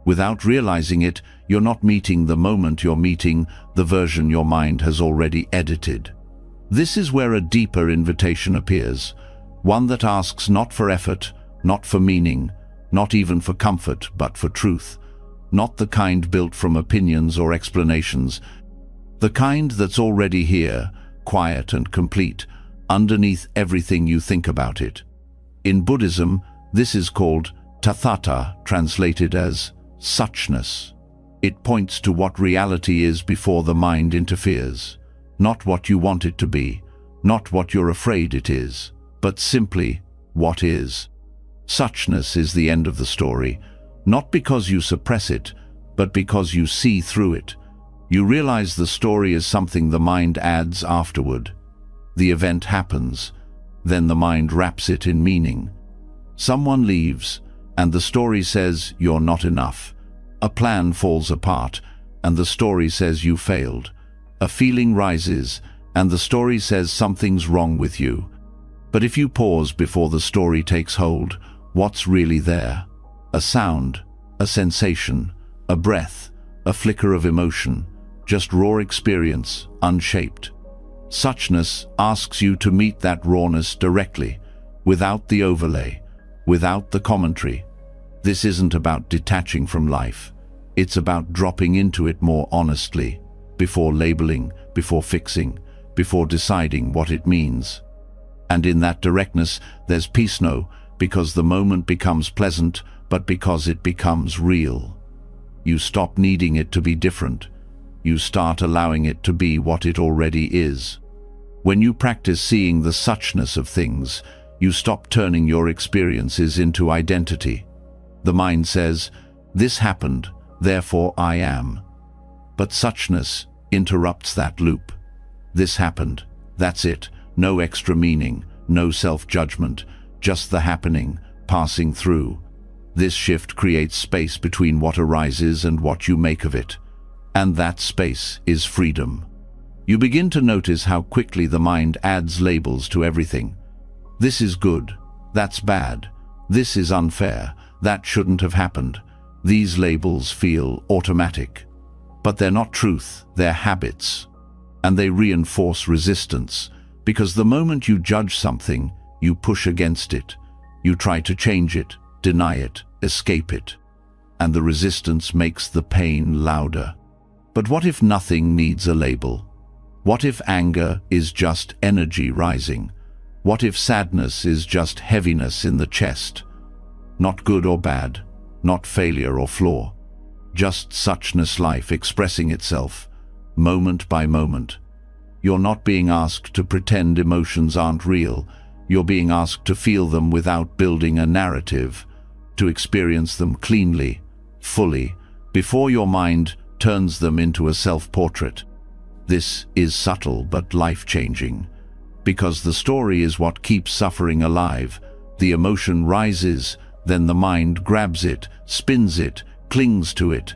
Without realizing it, you're not meeting the moment, you're meeting the version your mind has already edited. This is where a deeper invitation appears, one that asks not for effort, not for meaning, not even for comfort, but for truth. Not the kind built from opinions or explanations, the kind that's already here, quiet and complete, underneath everything you think about it. In Buddhism, this is called tathata, translated as suchness. It points to what reality is before the mind interferes. Not what you want it to be, not what you're afraid it is, but simply what is. Suchness is the end of the story, not because you suppress it, but because you see through it. You realize the story is something the mind adds afterward. The event happens, then the mind wraps it in meaning. Someone leaves, and the story says you're not enough. A plan falls apart, and the story says you failed. A feeling rises, and the story says something's wrong with you. But if you pause before the story takes hold, what's really there? A sound, a sensation, a breath, a flicker of emotion, just raw experience, unshaped. Suchness asks you to meet that rawness directly, without the overlay, without the commentary. This isn't about detaching from life. It's about dropping into it more honestly, before labeling, before fixing, before deciding what it means. And in that directness, there's peace, no, because the moment becomes pleasant, but because it becomes real. You stop needing it to be different. You start allowing it to be what it already is. When you practice seeing the suchness of things, you stop turning your experiences into identity. The mind says, "This happened, therefore I am." But suchness interrupts that loop. This happened, that's it, no extra meaning, no self-judgment, just the happening, passing through. This shift creates space between what arises and what you make of it. And that space is freedom. You begin to notice how quickly the mind adds labels to everything. This is good, that's bad, this is unfair, that shouldn't have happened. These labels feel automatic. But they're not truth, they're habits. And they reinforce resistance, because the moment you judge something, you push against it. You try to change it, deny it, escape it. And the resistance makes the pain louder. But what if nothing needs a label? What if anger is just energy rising? What if sadness is just heaviness in the chest? Not good or bad, not failure or flaw. Just suchness, life expressing itself, moment by moment. You're not being asked to pretend emotions aren't real. You're being asked to feel them without building a narrative, to experience them cleanly, fully, before your mind turns them into a self-portrait. This is subtle but life-changing, because the story is what keeps suffering alive. The emotion rises, then the mind grabs it, spins it, clings to it.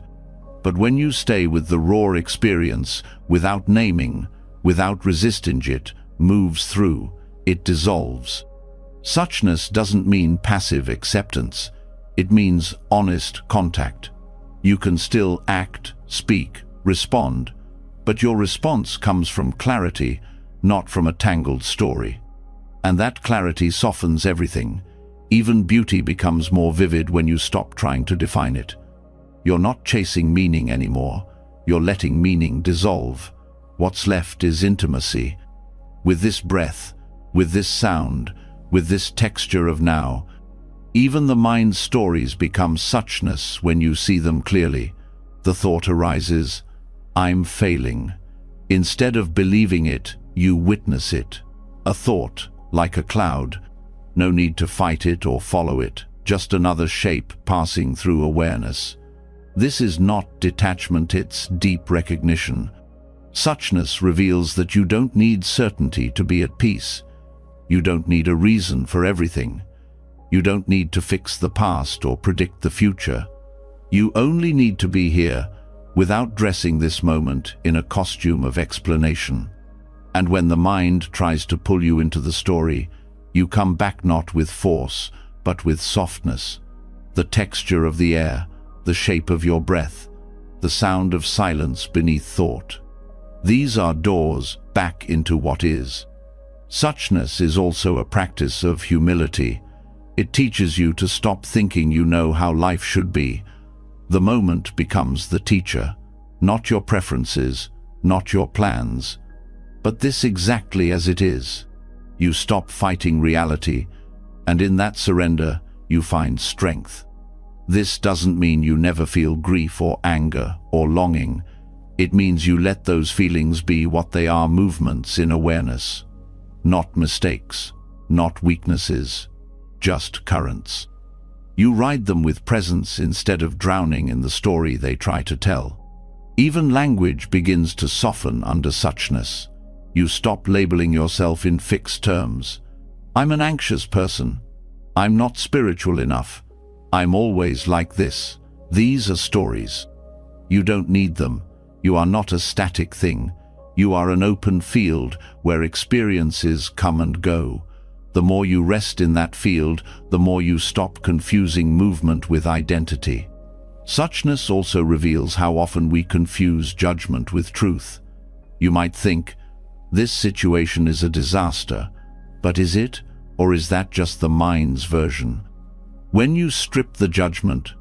But when you stay with the raw experience, without naming, without resisting it, moves through, it dissolves. Suchness doesn't mean passive acceptance. It means honest contact. You can still act, speak, respond, but your response comes from clarity, not from a tangled story. And that clarity softens everything. Even beauty becomes more vivid when you stop trying to define it. You're not chasing meaning anymore. You're letting meaning dissolve. What's left is intimacy. With this breath, with this sound, with this texture of now. Even the mind's stories become suchness when you see them clearly. The thought arises, I'm failing. Instead of believing it, you witness it. A thought, like a cloud. No need to fight it or follow it, just another shape passing through awareness. This is not detachment, it's deep recognition. Suchness reveals that you don't need certainty to be at peace. You don't need a reason for everything. You don't need to fix the past or predict the future. You only need to be here, without dressing this moment in a costume of explanation. And when the mind tries to pull you into the story, you come back not with force, but with softness. The texture of the air, the shape of your breath, the sound of silence beneath thought. These are doors back into what is. Suchness is also a practice of humility. It teaches you to stop thinking you know how life should be. The moment becomes the teacher, not your preferences, not your plans, but this exactly as it is. You stop fighting reality, and in that surrender, you find strength. This doesn't mean you never feel grief or anger or longing. It means you let those feelings be what they are, movements in awareness. Not mistakes, not weaknesses, just currents. You ride them with presence instead of drowning in the story they try to tell. Even language begins to soften under suchness. You stop labeling yourself in fixed terms. I'm an anxious person. I'm not spiritual enough. I'm always like this. These are stories. You don't need them. You are not a static thing. You are an open field where experiences come and go. The more you rest in that field, the more you stop confusing movement with identity. Suchness also reveals how often we confuse judgment with truth. You might think, this situation is a disaster, but is it, or is that just the mind's version? When you strip the judgment,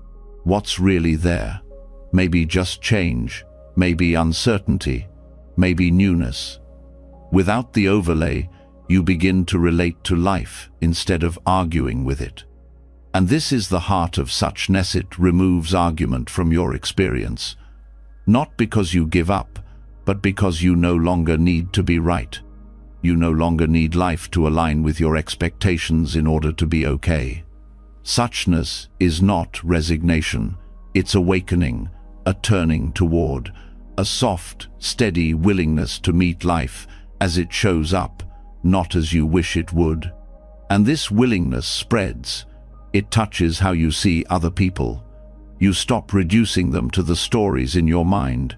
what's really there? Maybe just change, maybe uncertainty, maybe newness. Without the overlay, you begin to relate to life instead of arguing with it. And this is the heart of suchness. It removes argument from your experience. Not because you give up, but because you no longer need to be right. You no longer need life to align with your expectations in order to be okay. Suchness is not resignation. It's awakening, a turning toward, a soft, steady willingness to meet life as it shows up, not as you wish it would. And this willingness spreads. It touches how you see other people. You stop reducing them to the stories in your mind.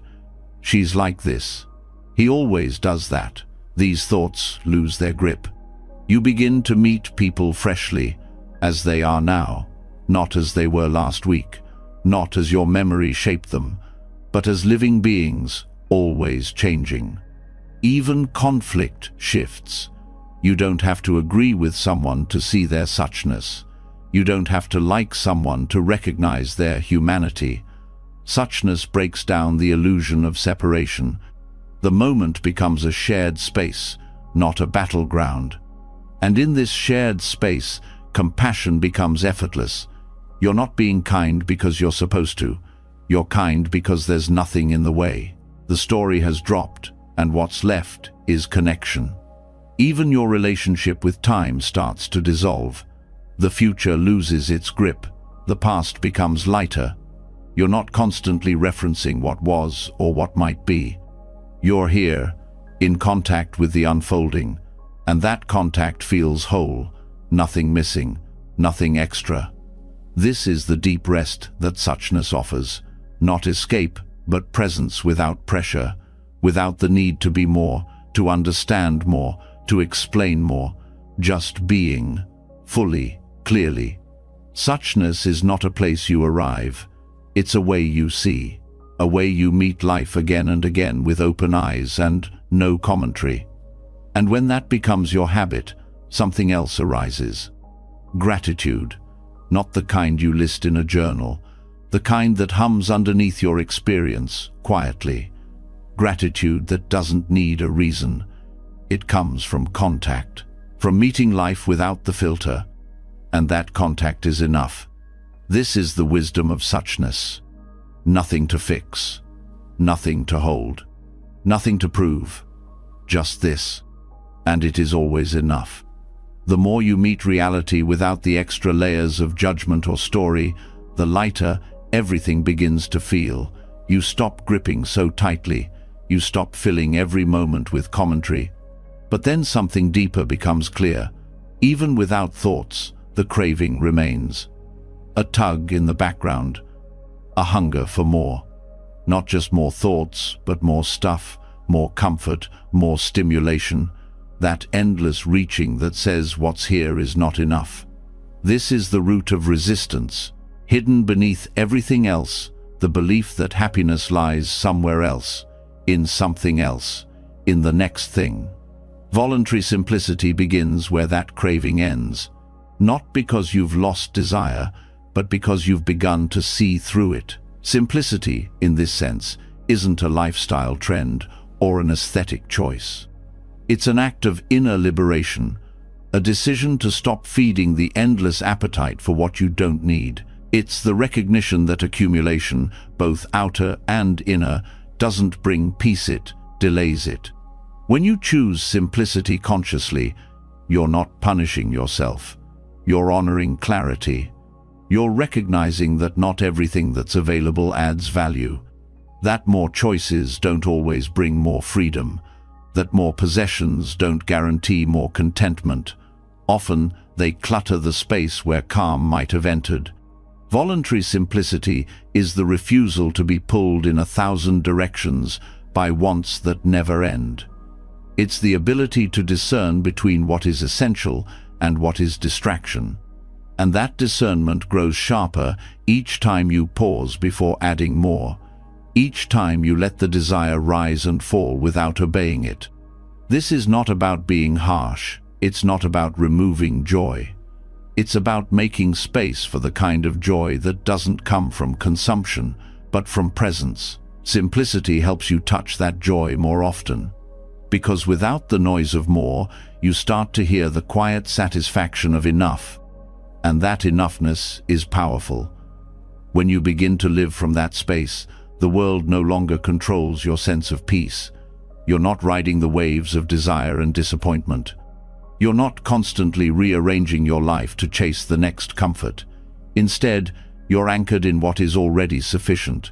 She's like this. He always does that. These thoughts lose their grip. You begin to meet people freshly, as they are now, not as they were last week, not as your memory shaped them, but as living beings, always changing. Even conflict shifts. You don't have to agree with someone to see their suchness. You don't have to like someone to recognize their humanity. Suchness breaks down the illusion of separation. The moment becomes a shared space, not a battleground. And in this shared space, compassion becomes effortless. You're not being kind because you're supposed to. You're kind because there's nothing in the way. The story has dropped, and what's left is connection. Even your relationship with time starts to dissolve. The future loses its grip. The past becomes lighter. You're not constantly referencing what was or what might be. You're here, in contact with the unfolding, and that contact feels whole, nothing missing, nothing extra. This is the deep rest that suchness offers, not escape, but presence without pressure, without the need to be more, to understand more, to explain more, just being, fully, clearly. Suchness is not a place you arrive. It's a way you see, a way you meet life again and again with open eyes and no commentary. And when that becomes your habit, something else arises. Gratitude, not the kind you list in a journal, the kind that hums underneath your experience, quietly. Gratitude that doesn't need a reason. It comes from contact, from meeting life without the filter, and that contact is enough. This is the wisdom of suchness. Nothing to fix, nothing to hold, nothing to prove, just this, and it is always enough. The more you meet reality without the extra layers of judgment or story, the lighter everything begins to feel. You stop gripping so tightly, you stop filling every moment with commentary. But then something deeper becomes clear. Even without thoughts, the craving remains. A tug in the background, a hunger for more. Not just more thoughts, but more stuff, more comfort, more stimulation. That endless reaching that says what's here is not enough. This is the root of resistance. Hidden beneath everything else, the belief that happiness lies somewhere else, in something else, in the next thing. Voluntary simplicity begins where that craving ends. Not because you've lost desire, but because you've begun to see through it. Simplicity, in this sense, isn't a lifestyle trend or an aesthetic choice. It's an act of inner liberation, a decision to stop feeding the endless appetite for what you don't need. It's the recognition that accumulation, both outer and inner, doesn't bring peace, it delays it. When you choose simplicity consciously, you're not punishing yourself. You're honoring clarity. You're recognizing that not everything that's available adds value. That more choices don't always bring more freedom. That more possessions don't guarantee more contentment. Often, they clutter the space where calm might have entered. Voluntary simplicity is the refusal to be pulled in 1,000 directions by wants that never end. It's the ability to discern between what is essential and what is distraction. And that discernment grows sharper each time you pause before adding more. Each time you let the desire rise and fall without obeying it. This is not about being harsh. It's not about removing joy. It's about making space for the kind of joy that doesn't come from consumption, but from presence. Simplicity helps you touch that joy more often. Because without the noise of more, you start to hear the quiet satisfaction of enough. And that enoughness is powerful. When you begin to live from that space, the world no longer controls your sense of peace. You're not riding the waves of desire and disappointment. You're not constantly rearranging your life to chase the next comfort. Instead, you're anchored in what is already sufficient,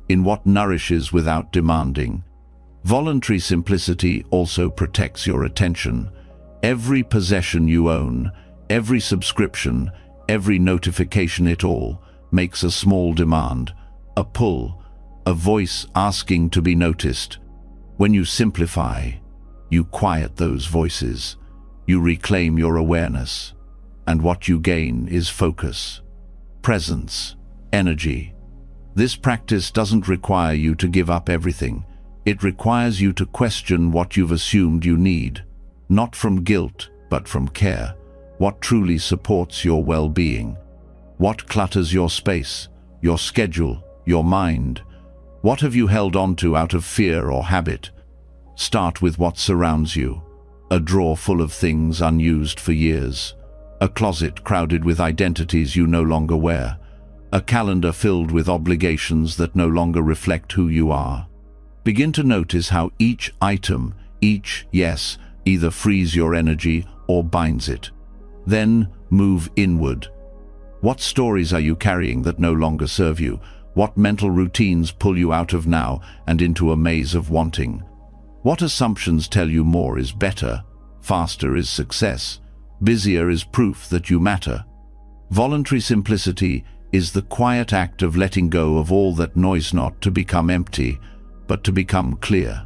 in what nourishes without demanding. Voluntary simplicity also protects your attention. Every possession you own, every subscription, every notification, it all makes a small demand, a pull, a voice asking to be noticed. When you simplify, you quiet those voices. You reclaim your awareness, and what you gain is focus, presence, energy. This practice doesn't require you to give up everything. It requires you to question what you've assumed you need, not from guilt, but from care. What truly supports your well-being? What clutters your space, your schedule, your mind? What have you held on to out of fear or habit? Start with what surrounds you. A drawer full of things unused for years. A closet crowded with identities you no longer wear. A calendar filled with obligations that no longer reflect who you are. Begin to notice how each item, each yes, either frees your energy or binds it. Then move inward. What stories are you carrying that no longer serve you? What mental routines pull you out of now and into a maze of wanting? What assumptions tell you more is better, faster is success, busier is proof that you matter? Voluntary simplicity is the quiet act of letting go of all that noise, not to become empty, but to become clear.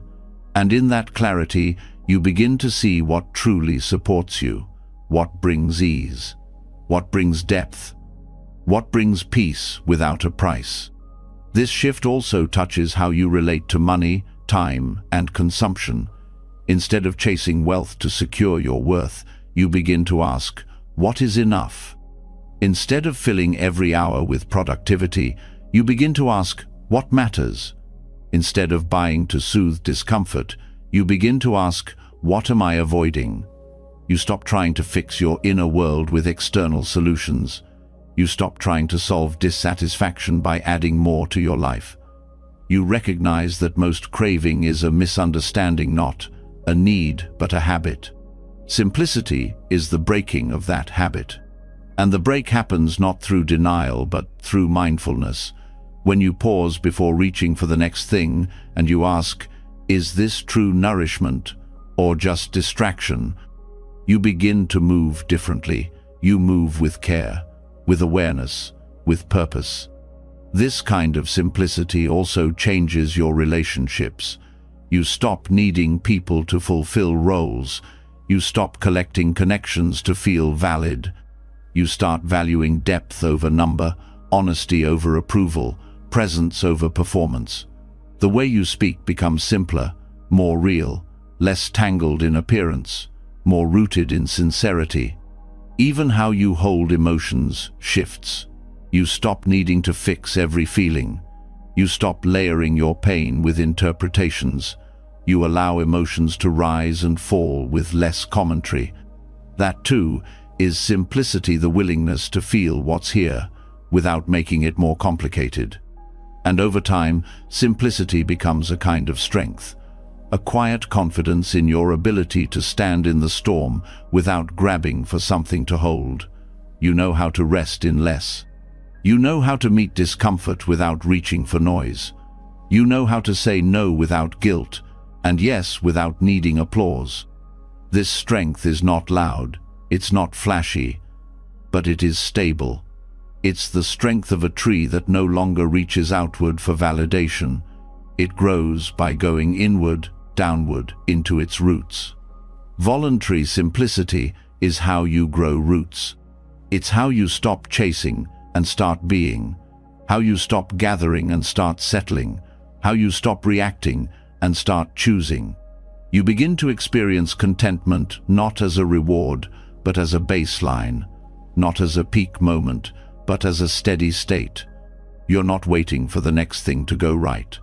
And in that clarity, you begin to see what truly supports you, what brings ease, what brings depth, what brings peace without a price. This shift also touches how you relate to money, time, and consumption. Instead of chasing wealth to secure your worth, you begin to ask, what is enough? Instead of filling every hour with productivity, you begin to ask, what matters? Instead of buying to soothe discomfort, you begin to ask, what am I avoiding? You stop trying to fix your inner world with external solutions. You stop trying to solve dissatisfaction by adding more to your life. You recognize that most craving is a misunderstanding, not a need, but a habit. Simplicity is the breaking of that habit. And the break happens not through denial, but through mindfulness. When you pause before reaching for the next thing and you ask, is this true nourishment or just distraction? You begin to move differently. You move with care, with awareness, with purpose. This kind of simplicity also changes your relationships. You stop needing people to fulfill roles. You stop collecting connections to feel valid. You start valuing depth over number, honesty over approval, presence over performance. The way you speak becomes simpler, more real, less tangled in appearance, more rooted in sincerity. Even how you hold emotions shifts. You stop needing to fix every feeling. You stop layering your pain with interpretations. You allow emotions to rise and fall with less commentary. That too is simplicity, the willingness to feel what's here without making it more complicated. And over time, simplicity becomes a kind of strength, a quiet confidence in your ability to stand in the storm without grabbing for something to hold. You know how to rest in less. You know how to meet discomfort without reaching for noise. You know how to say no without guilt, and yes without needing applause. This strength is not loud, it's not flashy, but it is stable. It's the strength of a tree that no longer reaches outward for validation. It grows by going inward, downward, into its roots. Voluntary simplicity is how you grow roots. It's how you stop chasing and start being, how you stop gathering and start settling, how you stop reacting and start choosing. You begin to experience contentment not as a reward, but as a baseline, not as a peak moment, but as a steady state. You're not waiting for the next thing to go right.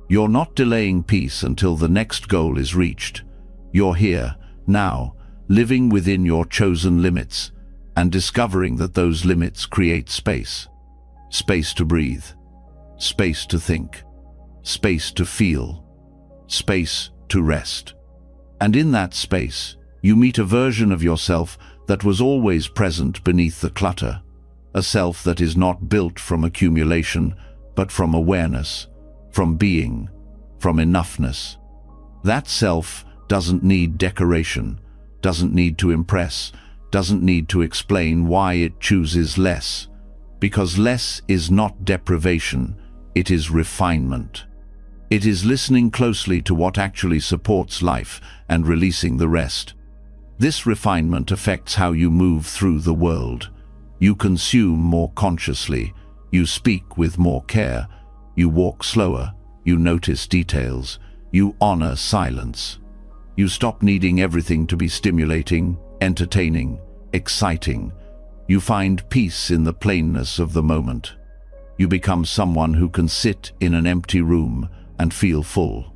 You're not delaying peace until the next goal is reached. You're here, now, living within your chosen limits, and discovering that those limits create space. Space to breathe, space to think, space to feel, space to rest. And in that space, you meet a version of yourself that was always present beneath the clutter, a self that is not built from accumulation, but from awareness, from being, from enoughness. That self doesn't need decoration, doesn't need to impress, doesn't need to explain why it chooses less, because less is not deprivation, it is refinement. It is listening closely to what actually supports life and releasing the rest. This refinement affects how you move through the world. You consume more consciously, you speak with more care, you walk slower, you notice details, you honor silence. You stop needing everything to be stimulating, entertaining, exciting. You find peace in the plainness of the moment. You become someone who can sit in an empty room and feel full.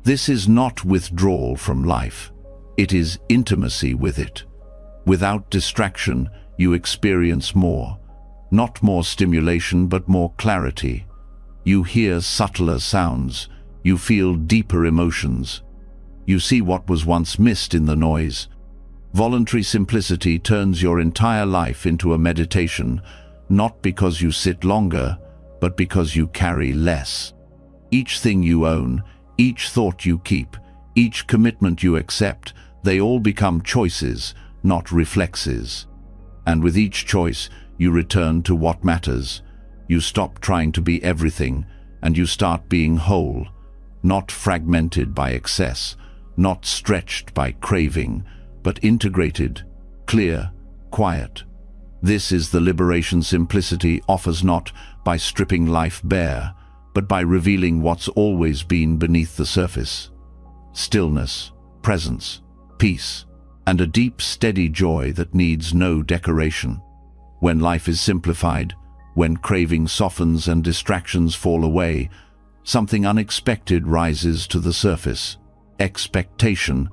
This is not withdrawal from life. It is intimacy with it. Without distraction, you experience more. Not more stimulation, but more clarity. You hear subtler sounds. You feel deeper emotions. You see what was once missed in the noise. Voluntary simplicity turns your entire life into a meditation, not because you sit longer, but because you carry less. Each thing you own, each thought you keep, each commitment you accept, they all become choices, not reflexes. And with each choice, you return to what matters. You stop trying to be everything, and you start being whole, not fragmented by excess, not stretched by craving, but integrated, clear, quiet. This is the liberation simplicity offers, not by stripping life bare, but by revealing what's always been beneath the surface. Stillness, presence, peace, and a deep, steady joy that needs no decoration. When life is simplified, when craving softens and distractions fall away, something unexpected rises to the surface. Expectation,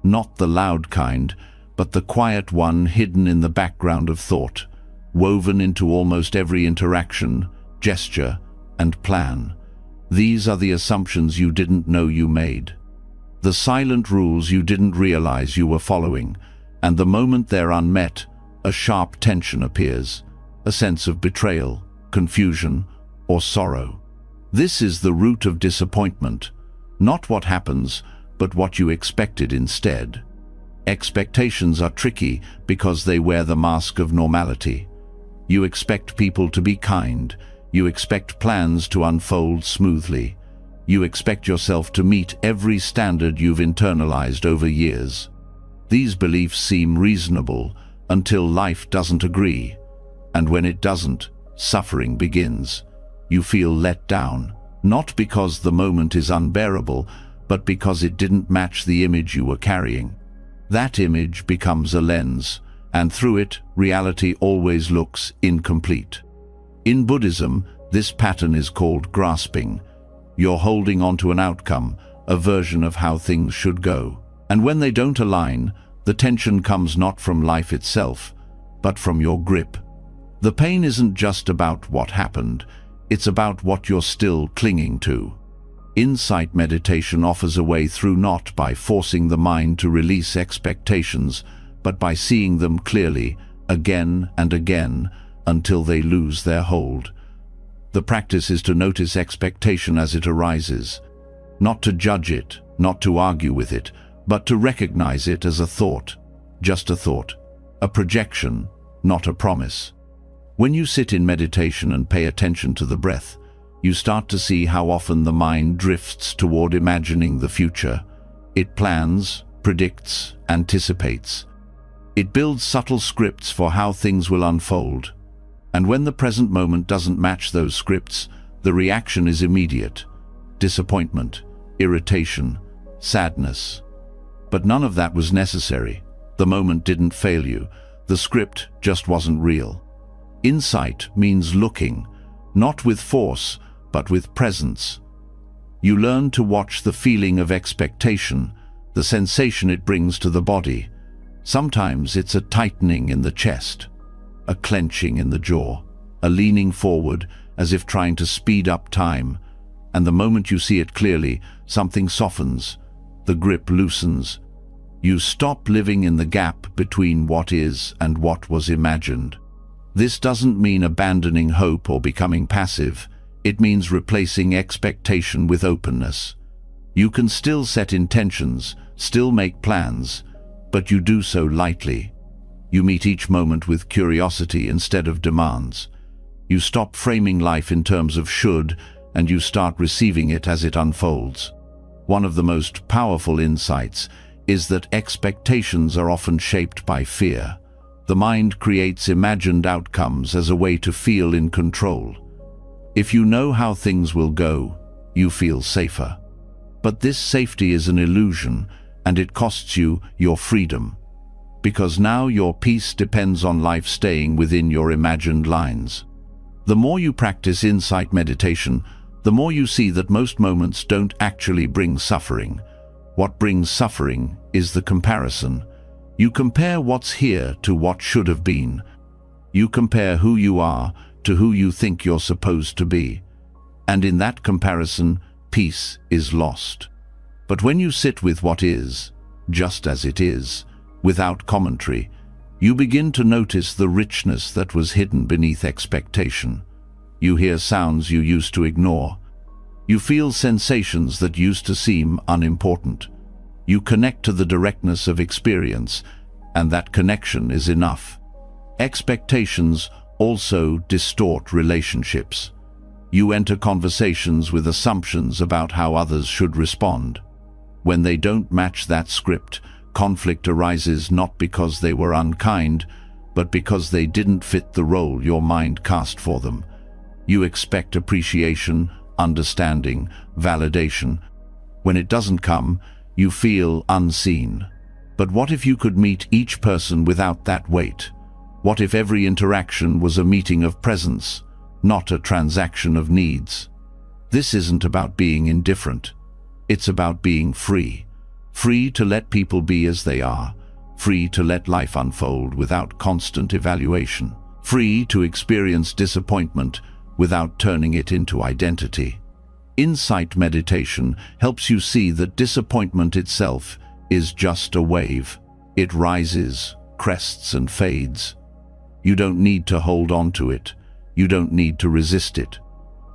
not the loud kind, but the quiet one hidden in the background of thought, woven into almost every interaction, gesture, and plan. These are the assumptions you didn't know you made. The silent rules you didn't realize you were following, and the moment they're unmet, a sharp tension appears, a sense of betrayal, confusion, or sorrow. This is the root of disappointment, not what happens, but what you expected instead. Expectations are tricky because they wear the mask of normality. You expect people to be kind, you expect plans to unfold smoothly, you expect yourself to meet every standard you've internalized over years. These beliefs seem reasonable until life doesn't agree, and when it doesn't, suffering begins. You feel let down, not because the moment is unbearable, but because it didn't match the image you were carrying. That image becomes a lens, and through it, reality always looks incomplete. In Buddhism, this pattern is called grasping. You're holding on to an outcome, a version of how things should go. And when they don't align, the tension comes not from life itself, but from your grip. The pain isn't just about what happened, it's about what you're still clinging to. Insight meditation offers a way through, not by forcing the mind to release expectations, but by seeing them clearly, again and again, until they lose their hold. The practice is to notice expectation as it arises, not to judge it, not to argue with it, but to recognize it as a thought, just a thought, a projection, not a promise. When you sit in meditation and pay attention to the breath, you start to see how often the mind drifts toward imagining the future. It plans, predicts, anticipates. It builds subtle scripts for how things will unfold. And when the present moment doesn't match those scripts, the reaction is immediate. Disappointment, irritation, sadness. But none of that was necessary. The moment didn't fail you. The script just wasn't real. Insight means looking, not with force, but with presence. You learn to watch the feeling of expectation, the sensation it brings to the body. Sometimes it's a tightening in the chest, a clenching in the jaw, a leaning forward as if trying to speed up time. And the moment you see it clearly, something softens, the grip loosens. You stop living in the gap between what is and what was imagined. This doesn't mean abandoning hope or becoming passive. It means replacing expectation with openness. You can still set intentions, still make plans, but you do so lightly. You meet each moment with curiosity instead of demands. You stop framing life in terms of should, and you start receiving it as it unfolds. One of the most powerful insights is that expectations are often shaped by fear. The mind creates imagined outcomes as a way to feel in control. If you know how things will go, you feel safer. But this safety is an illusion, and it costs you your freedom. Because now your peace depends on life staying within your imagined lines. The more you practice insight meditation, the more you see that most moments don't actually bring suffering. What brings suffering is the comparison. You compare what's here to what should have been. You compare who you are to who you think you're supposed to be. And in that comparison, peace is lost. But when you sit with what is, just as it is, without commentary, you begin to notice the richness that was hidden beneath expectation. You hear sounds you used to ignore. You feel sensations that used to seem unimportant. You connect to the directness of experience, and that connection is enough. Expectations also distort relationships. You enter conversations with assumptions about how others should respond. When they don't match that script, conflict arises not because they were unkind, but because they didn't fit the role your mind cast for them. You expect appreciation, understanding, validation. When it doesn't come, You feel unseen. But what if you could meet each person without that weight? What if every interaction was a meeting of presence, not a transaction of needs? This isn't about being indifferent. It's about being free. Free to let people be as they are. Free to let life unfold without constant evaluation. Free to experience disappointment without turning it into identity. Insight meditation helps you see that disappointment itself is just a wave. It rises, crests, and fades. You don't need to hold on to it. You don't need to resist it.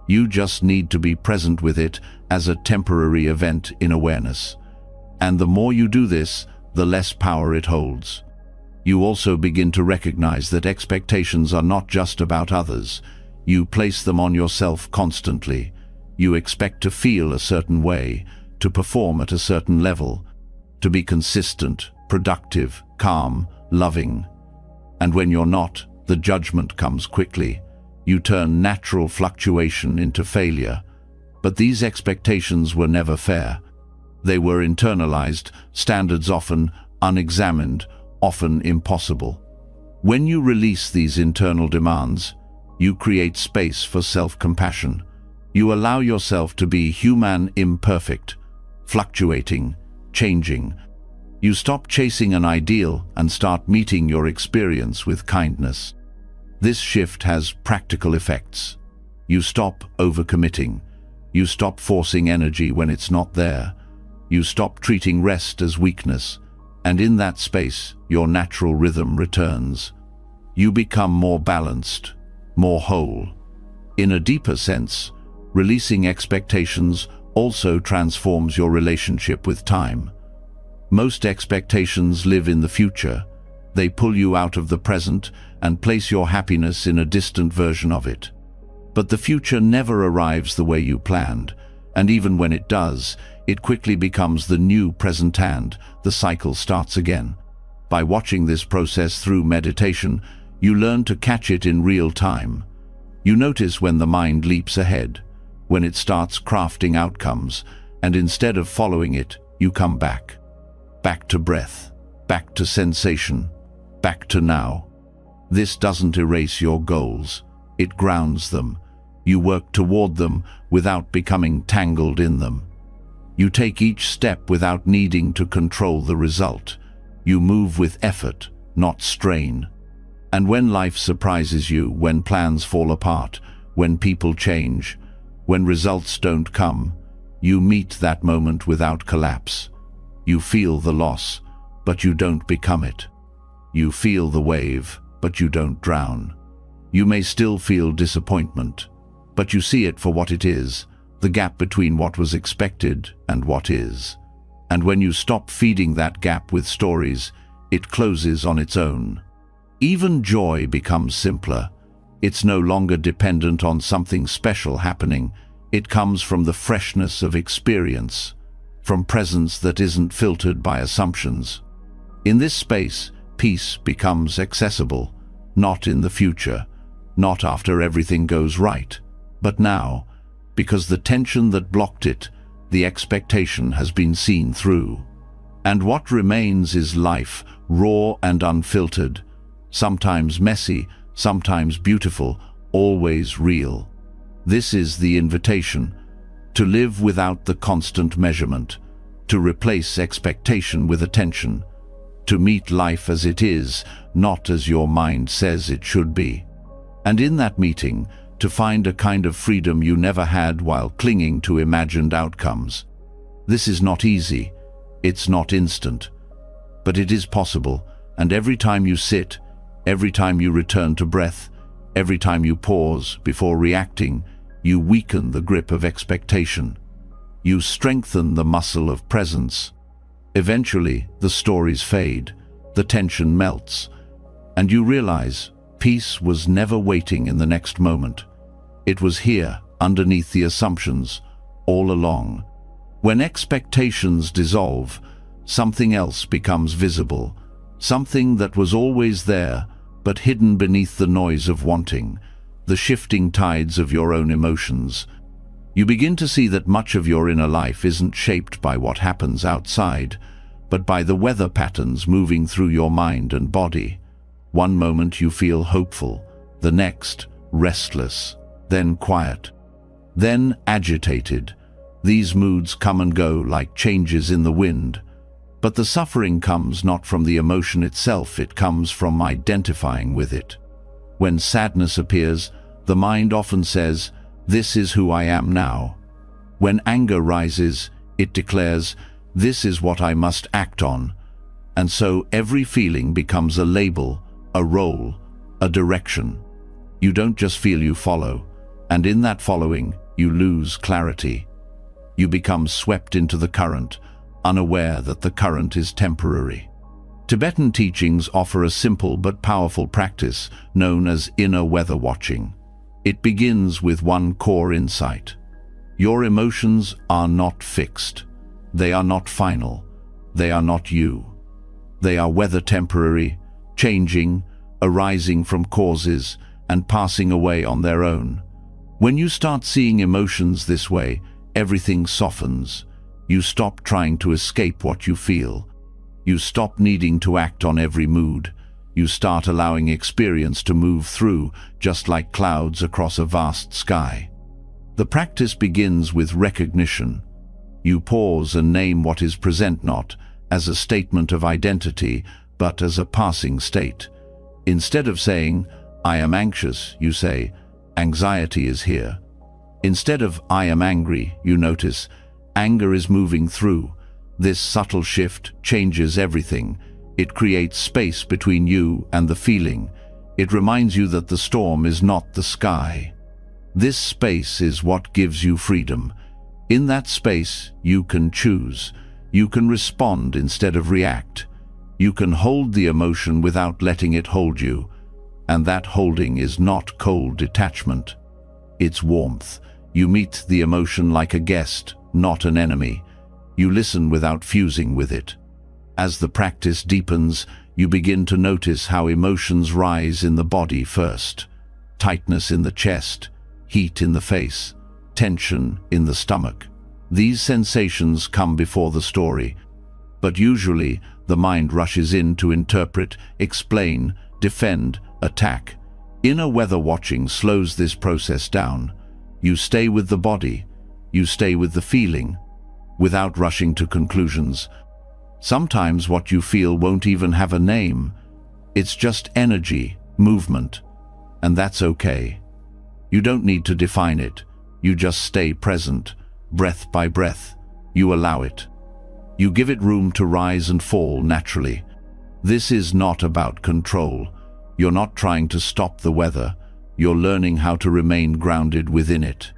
You just need to be present with it as a temporary event in awareness. And the more you do this, the less power it holds. You also begin to recognize that expectations are not just about others. You place them on yourself constantly. You expect to feel a certain way, to perform at a certain level, to be consistent, productive, calm, loving. And when you're not, the judgment comes quickly. You turn natural fluctuation into failure. But these expectations were never fair. They were internalized, standards often unexamined, often impossible. When you release these internal demands, you create space for self-compassion. You allow yourself to be human, imperfect, fluctuating, changing. You stop chasing an ideal and start meeting your experience with kindness. This shift has practical effects. You stop overcommitting. You stop forcing energy when it's not there. You stop treating rest as weakness. And in that space, your natural rhythm returns. You become more balanced, more whole. In a deeper sense, releasing expectations also transforms your relationship with time. Most expectations live in the future. They pull you out of the present and place your happiness in a distant version of it. But the future never arrives the way you planned, and even when it does, it quickly becomes the new present and the cycle starts again. By watching this process through meditation, you learn to catch it in real time. You notice when the mind leaps ahead, when it starts crafting outcomes, and instead of following it, you come back. Back to breath, back to sensation, back to now. This doesn't erase your goals, it grounds them. You work toward them without becoming tangled in them. You take each step without needing to control the result. You move with effort, not strain. And when life surprises you, when plans fall apart, when people change, when results don't come, you meet that moment without collapse. You feel the loss, but you don't become it. You feel the wave, but you don't drown. You may still feel disappointment, but you see it for what it is, the gap between what was expected and what is. And when you stop feeding that gap with stories, it closes on its own. Even joy becomes simpler. It's no longer dependent on something special happening. It comes from the freshness of experience, from presence that isn't filtered by assumptions. In this space, peace becomes accessible, not in the future, not after everything goes right, but now, because the tension that blocked it, the expectation has been seen through. And what remains is life, raw and unfiltered, sometimes messy, sometimes beautiful, always real. This is the invitation, to live without the constant measurement, to replace expectation with attention, to meet life as it is, not as your mind says it should be. And in that meeting, to find a kind of freedom you never had while clinging to imagined outcomes. This is not easy, it's not instant, but it is possible, and every time you sit, every time you return to breath, every time you pause before reacting, you weaken the grip of expectation. You strengthen the muscle of presence. Eventually, the stories fade, the tension melts, and you realize peace was never waiting in the next moment. It was here, underneath the assumptions, all along. When expectations dissolve, something else becomes visible, something that was always there, but hidden beneath the noise of wanting, the shifting tides of your own emotions. You begin to see that much of your inner life isn't shaped by what happens outside, but by the weather patterns moving through your mind and body. One moment you feel hopeful, the next restless, then quiet, then agitated. These moods come and go like changes in the wind. But the suffering comes not from the emotion itself, it comes from identifying with it. When sadness appears, the mind often says, "This is who I am now." When anger rises, it declares, "This is what I must act on." And so every feeling becomes a label, a role, a direction. You don't just feel, you follow, and in that following, you lose clarity. You become swept into the current, unaware that the current is temporary. Tibetan teachings offer a simple but powerful practice known as inner weather watching. It begins with one core insight. Your emotions are not fixed. They are not final. They are not you. They are whether temporary, changing, arising from causes, and passing away on their own. When you start seeing emotions this way, everything softens. You stop trying to escape what you feel. You stop needing to act on every mood. You start allowing experience to move through, just like clouds across a vast sky. The practice begins with recognition. You pause and name what is present, not as a statement of identity, but as a passing state. Instead of saying, "I am anxious," you say, "Anxiety is here." Instead of "I am angry," you notice, anger is moving through. This subtle shift changes everything. It creates space between you and the feeling. It reminds you that the storm is not the sky. This space is what gives you freedom. In that space, you can choose. You can respond instead of react. You can hold the emotion without letting it hold you. And that holding is not cold detachment. It's warmth. You meet the emotion like a guest, not an enemy. You listen without fusing with it. As the practice deepens, you begin to notice how emotions rise in the body first. Tightness in the chest, heat in the face, tension in the stomach. These sensations come before the story, but usually the mind rushes in to interpret, explain, defend, attack. Inner weather watching slows this process down. You stay with the body, you stay with the feeling, without rushing to conclusions. Sometimes what you feel won't even have a name. It's just energy, movement, and that's okay. You don't need to define it. You just stay present, breath by breath. You allow it. You give it room to rise and fall naturally. This is not about control. You're not trying to stop the weather. You're learning how to remain grounded within it.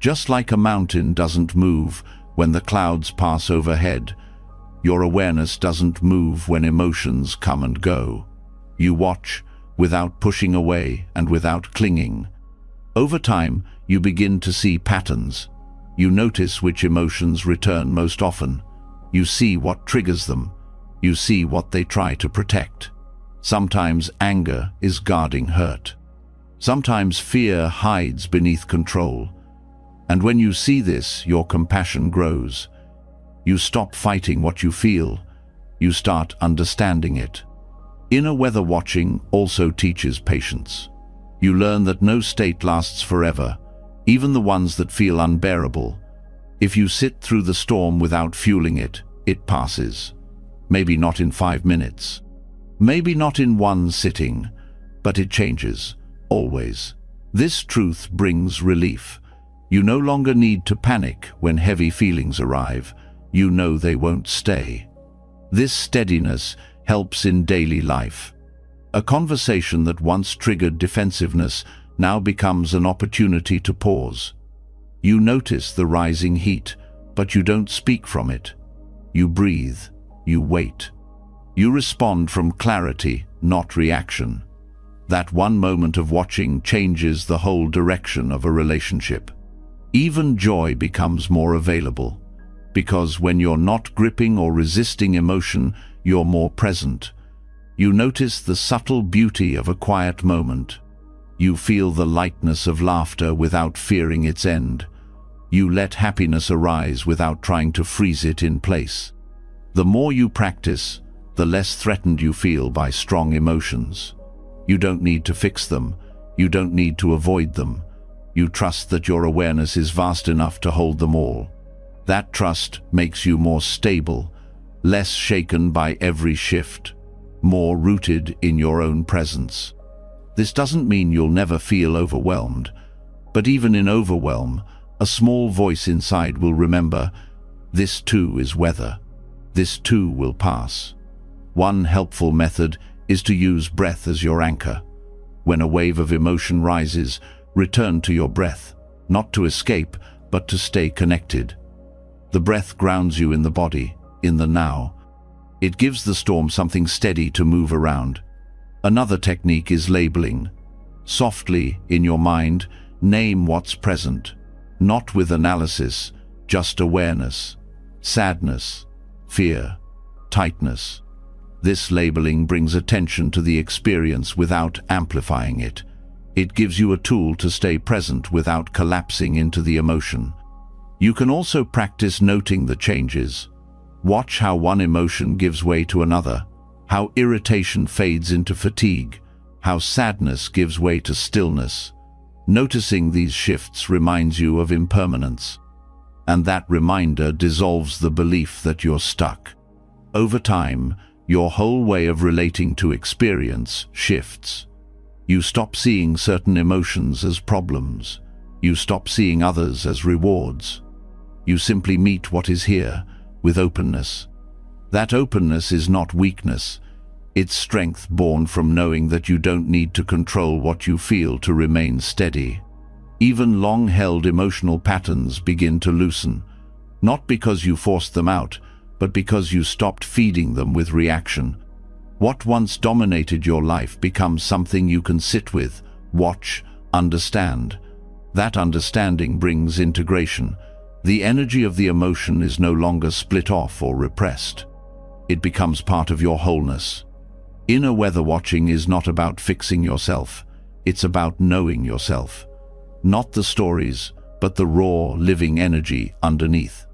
Just like a mountain doesn't move when the clouds pass overhead, your awareness doesn't move when emotions come and go. You watch without pushing away and without clinging. Over time, you begin to see patterns. You notice which emotions return most often. You see what triggers them. You see what they try to protect. Sometimes anger is guarding hurt. Sometimes fear hides beneath control. And when you see this, your compassion grows. You stop fighting what you feel. You start understanding it. Inner weather watching also teaches patience. You learn that no state lasts forever, even the ones that feel unbearable. If you sit through the storm without fueling it, it passes. Maybe not in 5 minutes. Maybe not in one sitting, but it changes, always. This truth brings relief. You no longer need to panic when heavy feelings arrive. You know they won't stay. This steadiness helps in daily life. A conversation that once triggered defensiveness now becomes an opportunity to pause. You notice the rising heat, but you don't speak from it. You breathe. You wait. You respond from clarity, not reaction. That one moment of watching changes the whole direction of a relationship. Even joy becomes more available, because when you're not gripping or resisting emotion, you're more present. You notice the subtle beauty of a quiet moment. You feel the lightness of laughter without fearing its end. You let happiness arise without trying to freeze it in place. The more you practice, the less threatened you feel by strong emotions. You don't need to fix them. You don't need to avoid them. You trust that your awareness is vast enough to hold them all. That trust makes you more stable, less shaken by every shift, more rooted in your own presence. This doesn't mean you'll never feel overwhelmed, but even in overwhelm, a small voice inside will remember, this too is weather. This too will pass. One helpful method is to use breath as your anchor. When a wave of emotion rises, return to your breath, not to escape, but to stay connected. The breath grounds you in the body, in the now. It gives the storm something steady to move around. Another technique is labeling. Softly, in your mind, name what's present, not with analysis, just awareness, sadness, fear, tightness. This labeling brings attention to the experience without amplifying it. It gives you a tool to stay present without collapsing into the emotion. You can also practice noting the changes. Watch how one emotion gives way to another, how irritation fades into fatigue, how sadness gives way to stillness. Noticing these shifts reminds you of impermanence, and that reminder dissolves the belief that you're stuck. Over time, your whole way of relating to experience shifts. You stop seeing certain emotions as problems. You stop seeing others as rewards. You simply meet what is here with openness. That openness is not weakness. It's strength born from knowing that you don't need to control what you feel to remain steady. Even long-held emotional patterns begin to loosen, not because you forced them out, but because you stopped feeding them with reaction. What once dominated your life becomes something you can sit with, watch, understand. That understanding brings integration. The energy of the emotion is no longer split off or repressed. It becomes part of your wholeness. Inner weather watching is not about fixing yourself. It's about knowing yourself. Not the stories, but the raw, living energy underneath.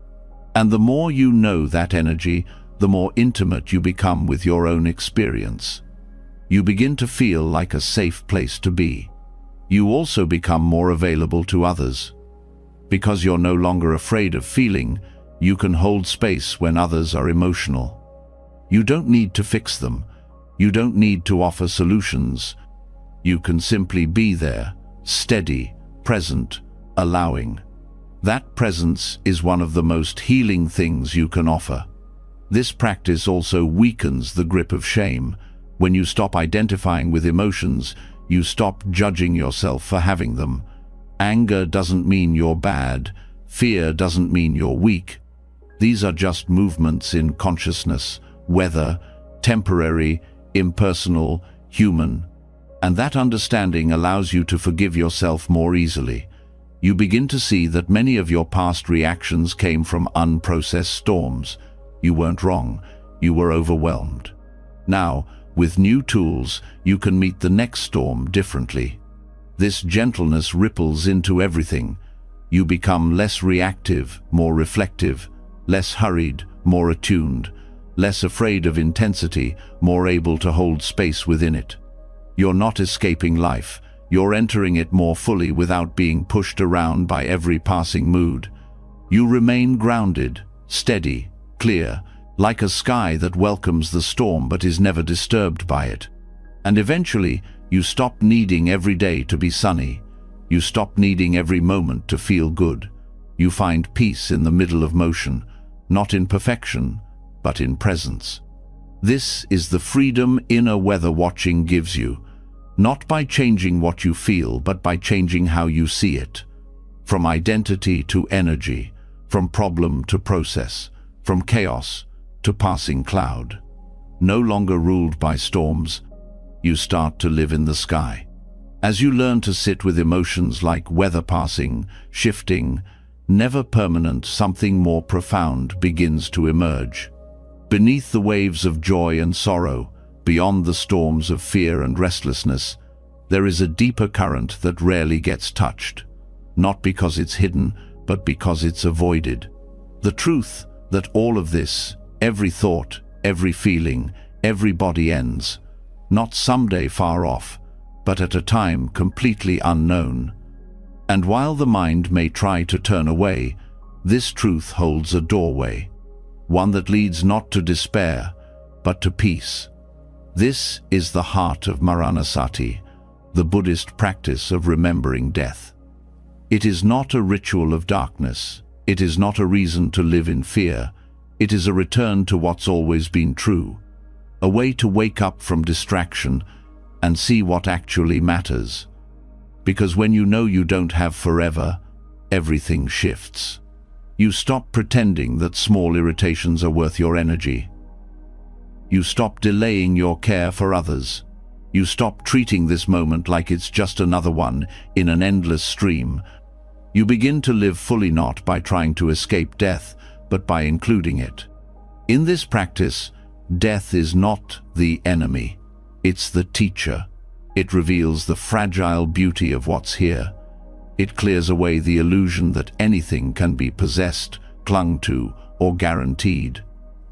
And the more you know that energy, the more intimate you become with your own experience. You begin to feel like a safe place to be. You also become more available to others. Because you're no longer afraid of feeling, you can hold space when others are emotional. You don't need to fix them. You don't need to offer solutions. You can simply be there, steady, present, allowing. That presence is one of the most healing things you can offer. This practice also weakens the grip of shame. When you stop identifying with emotions, you stop judging yourself for having them. Anger doesn't mean you're bad. Fear doesn't mean you're weak. These are just movements in consciousness, whether temporary, impersonal, human. And that understanding allows you to forgive yourself more easily. You begin to see that many of your past reactions came from unprocessed storms. You weren't wrong. You were overwhelmed. Now, with new tools, you can meet the next storm differently. This gentleness ripples into everything. You become less reactive, more reflective, less hurried, more attuned, less afraid of intensity, more able to hold space within it. You're not escaping life. You're entering it more fully without being pushed around by every passing mood. You remain grounded, steady, clear, like a sky that welcomes the storm but is never disturbed by it. And eventually, you stop needing every day to be sunny. You stop needing every moment to feel good. You find peace in the middle of motion, not in perfection, but in presence. This is the freedom inner weather watching gives you. Not by changing what you feel, but by changing how you see it. From identity to energy, from problem to process, from chaos to passing cloud. No longer ruled by storms, you start to live in the sky. As you learn to sit with emotions like weather passing, shifting, never permanent, something more profound begins to emerge. Beneath the waves of joy and sorrow, beyond the storms of fear and restlessness, there is a deeper current that rarely gets touched. Not because it's hidden, but because it's avoided. The truth that all of this, every thought, every feeling, every body ends, not someday far off, but at a time completely unknown. And while the mind may try to turn away, this truth holds a doorway, one that leads not to despair, but to peace. This is the heart of Maranasati, the Buddhist practice of remembering death. It is not a ritual of darkness. It is not a reason to live in fear. It is a return to what's always been true, a way to wake up from distraction and see what actually matters. Because when you know you don't have forever, everything shifts. You stop pretending that small irritations are worth your energy. You stop delaying your care for others. You stop treating this moment like it's just another one in an endless stream. You begin to live fully, not by trying to escape death, but by including it. In this practice, death is not the enemy. It's the teacher. It reveals the fragile beauty of what's here. It clears away the illusion that anything can be possessed, clung to, or guaranteed.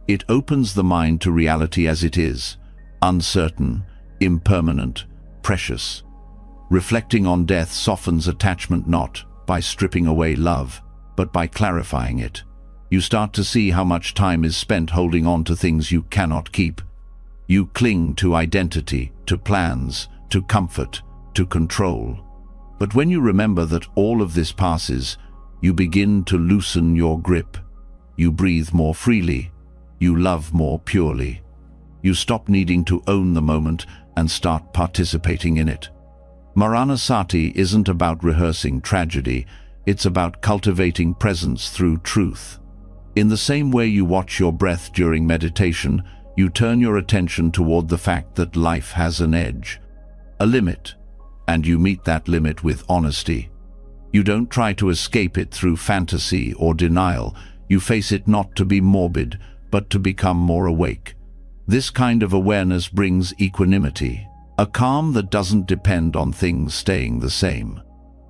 It opens the mind to reality as it is, uncertain, impermanent, precious. Reflecting on death softens attachment not by stripping away love, but by clarifying it. You start to see how much time is spent holding on to things you cannot keep. You cling to identity, to plans, to comfort, to control. But when you remember that all of this passes, you begin to loosen your grip. You breathe more freely. You love more purely. You stop needing to own the moment and start participating in it. Maranasati isn't about rehearsing tragedy, it's about cultivating presence through truth. In the same way you watch your breath during meditation, you turn your attention toward the fact that life has an edge, a limit, and you meet that limit with honesty. You don't try to escape it through fantasy or denial. You face it not to be morbid, but to become more awake. This kind of awareness brings equanimity, a calm that doesn't depend on things staying the same,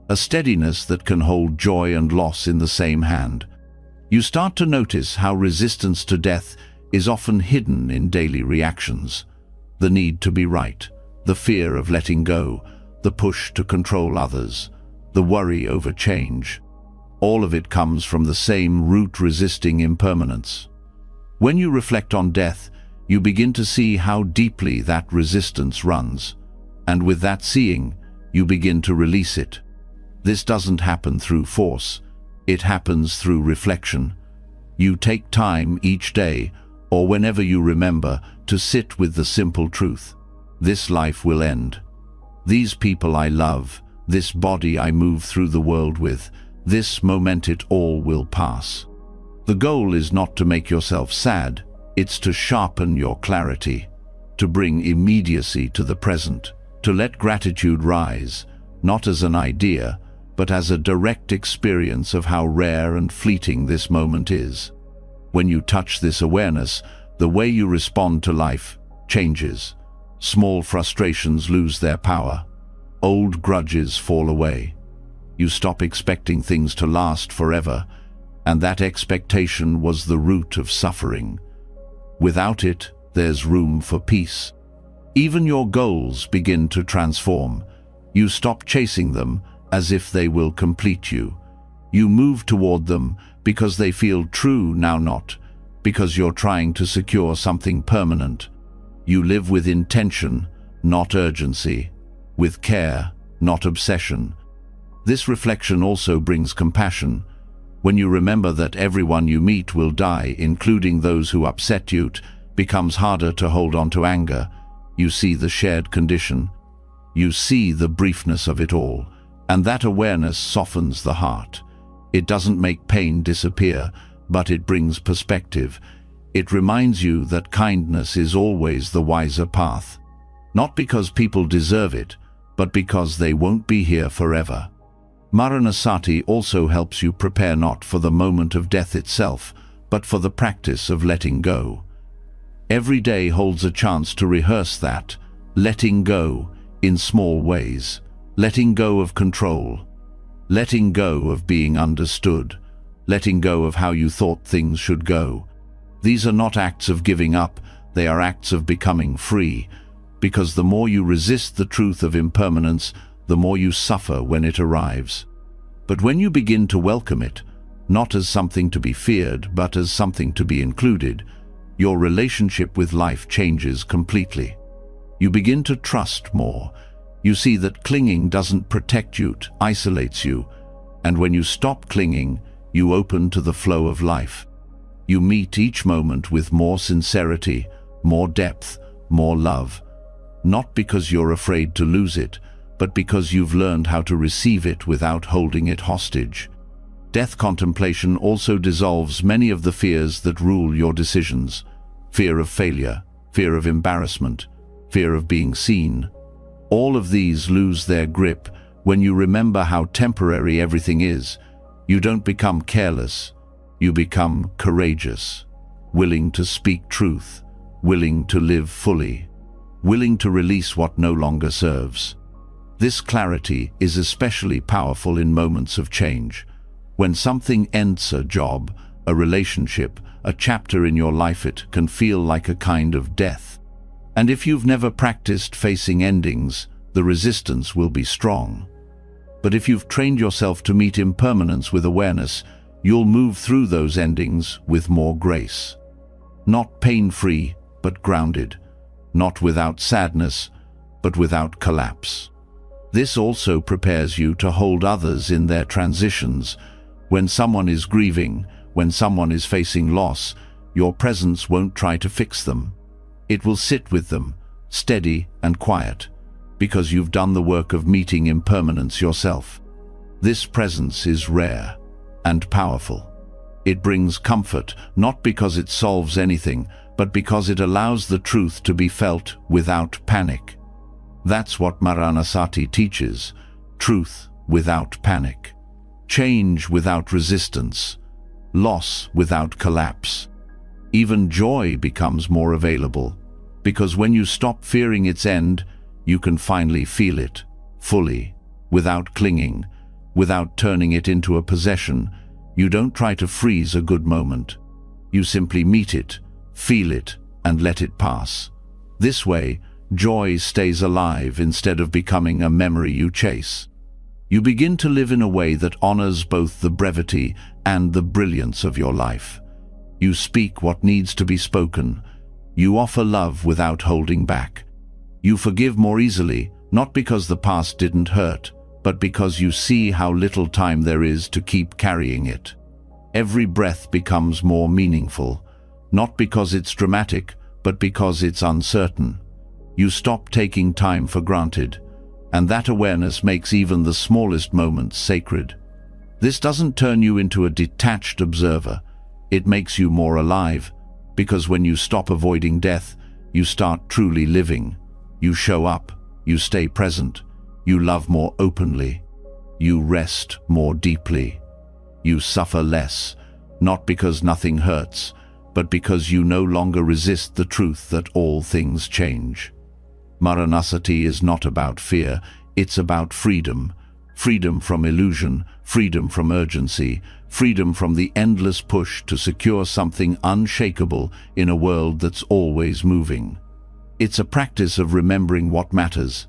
a steadiness that can hold joy and loss in the same hand. You start to notice how resistance to death is often hidden in daily reactions. The need to be right, the fear of letting go, the push to control others, the worry over change. All of it comes from the same root: resisting impermanence. When you reflect on death, you begin to see how deeply that resistance runs, and with that seeing, you begin to release it. This doesn't happen through force, it happens through reflection. You take time each day, or whenever you remember, to sit with the simple truth: this life will end. These people I love, this body I move through the world with, this moment, it all will pass. The goal is not to make yourself sad, it's to sharpen your clarity, to bring immediacy to the present, to let gratitude rise, not as an idea, but as a direct experience of how rare and fleeting this moment is. When you touch this awareness, the way you respond to life changes. Small frustrations lose their power. Old grudges fall away. You stop expecting things to last forever, and that expectation was the root of suffering. Without it, there's room for peace. Even your goals begin to transform. You stop chasing them as if they will complete you. You move toward them because they feel true now, not because you're trying to secure something permanent. You live with intention, not urgency, with care, not obsession. This reflection also brings compassion. When you remember that everyone you meet will die, including those who upset you, it becomes harder to hold on to anger. You see the shared condition. You see the briefness of it all, and that awareness softens the heart. It doesn't make pain disappear, but it brings perspective. It reminds you that kindness is always the wiser path, not because people deserve it, but because they won't be here forever. Maranasati also helps you prepare not for the moment of death itself, but for the practice of letting go. Every day holds a chance to rehearse that, letting go in small ways, letting go of control, letting go of being understood, letting go of how you thought things should go. These are not acts of giving up, they are acts of becoming free, because the more you resist the truth of impermanence, the more you suffer when it arrives. But when you begin to welcome it, not as something to be feared, but as something to be included, your relationship with life changes completely. You begin to trust more. You see that clinging doesn't protect you, it isolates you. And when you stop clinging, you open to the flow of life. You meet each moment with more sincerity, more depth, more love. Not because you're afraid to lose it, but because you've learned how to receive it without holding it hostage. Death contemplation also dissolves many of the fears that rule your decisions. Fear of failure, fear of embarrassment, fear of being seen. All of these lose their grip when you remember how temporary everything is. You don't become careless, you become courageous, willing to speak truth, willing to live fully, willing to release what no longer serves. This clarity is especially powerful in moments of change. When something ends, a job, a relationship, a chapter in your life, it can feel like a kind of death. And if you've never practiced facing endings, the resistance will be strong. But if you've trained yourself to meet impermanence with awareness, you'll move through those endings with more grace. Not pain-free, but grounded. Not without sadness, but without collapse. This also prepares you to hold others in their transitions. When someone is grieving, when someone is facing loss, your presence won't try to fix them. It will sit with them, steady and quiet, because you've done the work of meeting impermanence yourself. This presence is rare and powerful. It brings comfort, not because it solves anything, but because it allows the truth to be felt without panic. That's what Maranasati teaches: truth without panic, change without resistance, loss without collapse. Even joy becomes more available, because when you stop fearing its end, you can finally feel it, fully, without clinging, without turning it into a possession. You don't try to freeze a good moment. You simply meet it, feel it, and let it pass. This way, joy stays alive instead of becoming a memory you chase. You begin to live in a way that honors both the brevity and the brilliance of your life. You speak what needs to be spoken. You offer love without holding back. You forgive more easily, not because the past didn't hurt, but because you see how little time there is to keep carrying it. Every breath becomes more meaningful, not because it's dramatic, but because it's uncertain. You stop taking time for granted, and that awareness makes even the smallest moments sacred. This doesn't turn you into a detached observer. It makes you more alive, because when you stop avoiding death, you start truly living. You show up, you stay present, you love more openly, you rest more deeply, you suffer less, not because nothing hurts, but because you no longer resist the truth that all things change. Maranasati is not about fear, it's about freedom. Freedom from illusion, freedom from urgency, freedom from the endless push to secure something unshakable in a world that's always moving. It's a practice of remembering what matters,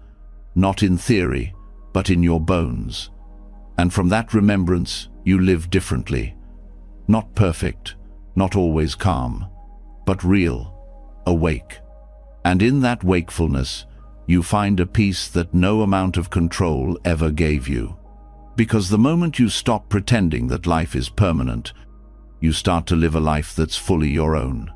not in theory, but in your bones. And from that remembrance, you live differently. Not perfect, not always calm, but real, awake. And in that wakefulness, you find a peace that no amount of control ever gave you. Because the moment you stop pretending that life is permanent, you start to live a life that's fully your own.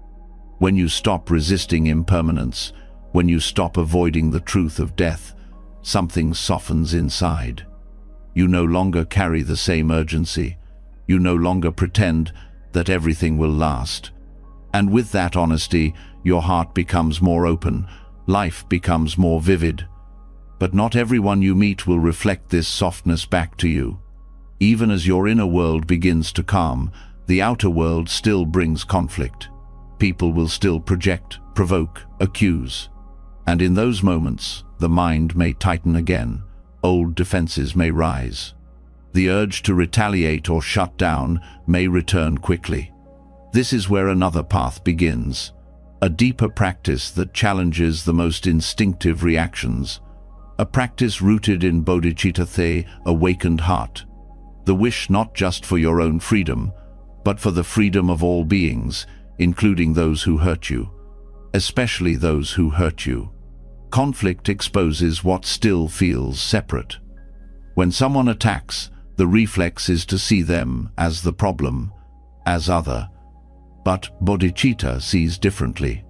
When you stop resisting impermanence, when you stop avoiding the truth of death, something softens inside. You no longer carry the same urgency. You no longer pretend that everything will last. And with that honesty, your heart becomes more open, life becomes more vivid. But not everyone you meet will reflect this softness back to you. Even as your inner world begins to calm, the outer world still brings conflict. People will still project, provoke, accuse. And in those moments, the mind may tighten again, old defenses may rise. The urge to retaliate or shut down may return quickly. This is where another path begins, a deeper practice that challenges the most instinctive reactions, a practice rooted in bodhicitta, the awakened heart, the wish not just for your own freedom, but for the freedom of all beings, including those who hurt you, especially those who hurt you. Conflict exposes what still feels separate. When someone attacks, the reflex is to see them as the problem, as other. But bodhicitta sees differently.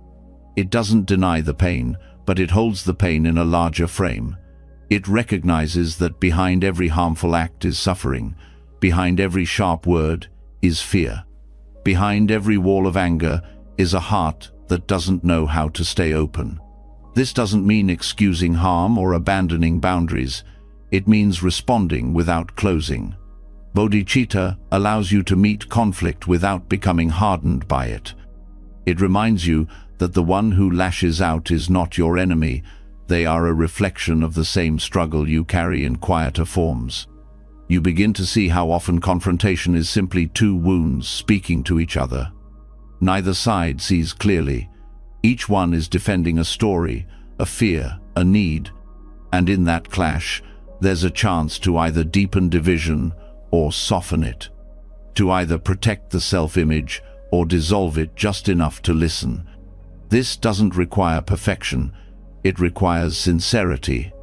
It doesn't deny the pain, but it holds the pain in a larger frame. It recognizes that behind every harmful act is suffering, behind every sharp word is fear. Behind every wall of anger is a heart that doesn't know how to stay open. This doesn't mean excusing harm or abandoning boundaries. It means responding without closing. Bodhicitta allows you to meet conflict without becoming hardened by it. It reminds you that the one who lashes out is not your enemy. They are a reflection of the same struggle you carry in quieter forms. You begin to see how often confrontation is simply two wounds speaking to each other. Neither side sees clearly. Each one is defending a story, a fear, a need, and in that clash, there's a chance to either deepen division or soften it, to either protect the self-image or dissolve it just enough to listen. This doesn't require perfection, it requires sincerity.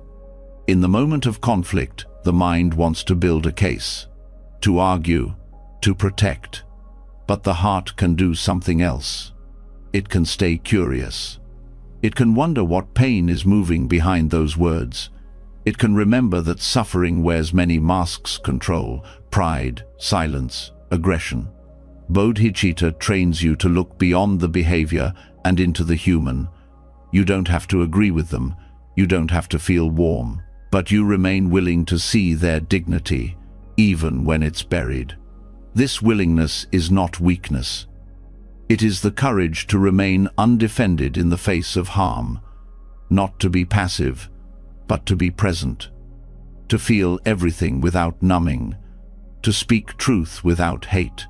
In the moment of conflict, the mind wants to build a case, to argue, to protect. But the heart can do something else. It can stay curious. It can wonder what pain is moving behind those words. It can remember that suffering wears many masks: control, pride, silence, aggression. Bodhicitta trains you to look beyond the behavior and into the human. You don't have to agree with them. You don't have to feel warm. But you remain willing to see their dignity, even when it's buried. This willingness is not weakness. It is the courage to remain undefended in the face of harm, not to be passive, but to be present, to feel everything without numbing, to speak truth without hate,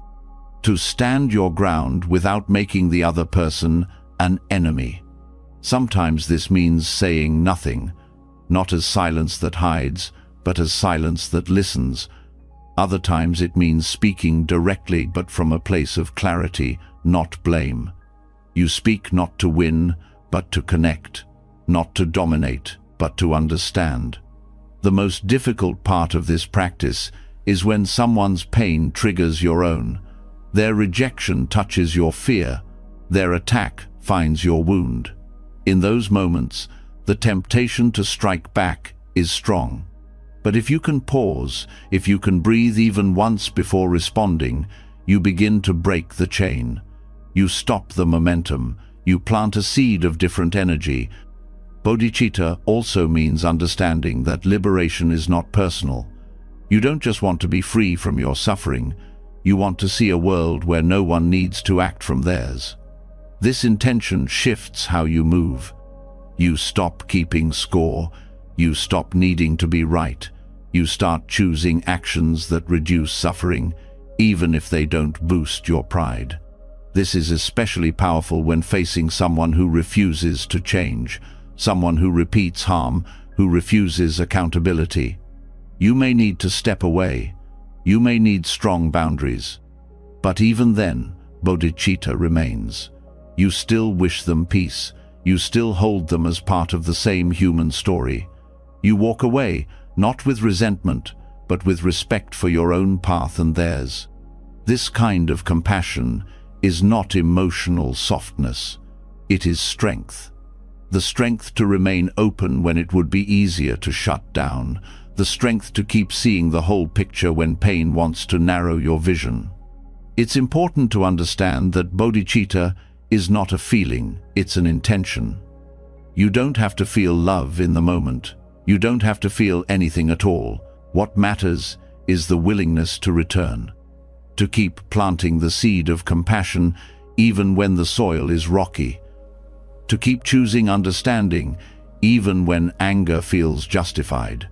to stand your ground without making the other person an enemy. Sometimes this means saying nothing, not as silence that hides, but as silence that listens. Other times it means speaking directly but from a place of clarity, not blame. You speak not to win, but to connect, not to dominate, but to understand. The most difficult part of this practice is when someone's pain triggers your own. Their rejection touches your fear. Their attack finds your wound. In those moments, the temptation to strike back is strong. But if you can pause, if you can breathe even once before responding, you begin to break the chain. You stop the momentum. You plant a seed of different energy. Bodhicitta also means understanding that liberation is not personal. You don't just want to be free from your suffering. You want to see a world where no one needs to act from theirs. This intention shifts how you move. You stop keeping score. You stop needing to be right. You start choosing actions that reduce suffering, even if they don't boost your pride. This is especially powerful when facing someone who refuses to change, someone who repeats harm, who refuses accountability. You may need to step away. You may need strong boundaries. But even then, bodhicitta remains. You still wish them peace. You still hold them as part of the same human story. You walk away, not with resentment, but with respect for your own path and theirs. This kind of compassion is not emotional softness. It is strength. The strength to remain open when it would be easier to shut down. The strength to keep seeing the whole picture when pain wants to narrow your vision. It's important to understand that bodhicitta is not a feeling, it's an intention. You don't have to feel love in the moment. You don't have to feel anything at all. What matters is the willingness to return, to keep planting the seed of compassion even when the soil is rocky, to keep choosing understanding even when anger feels justified.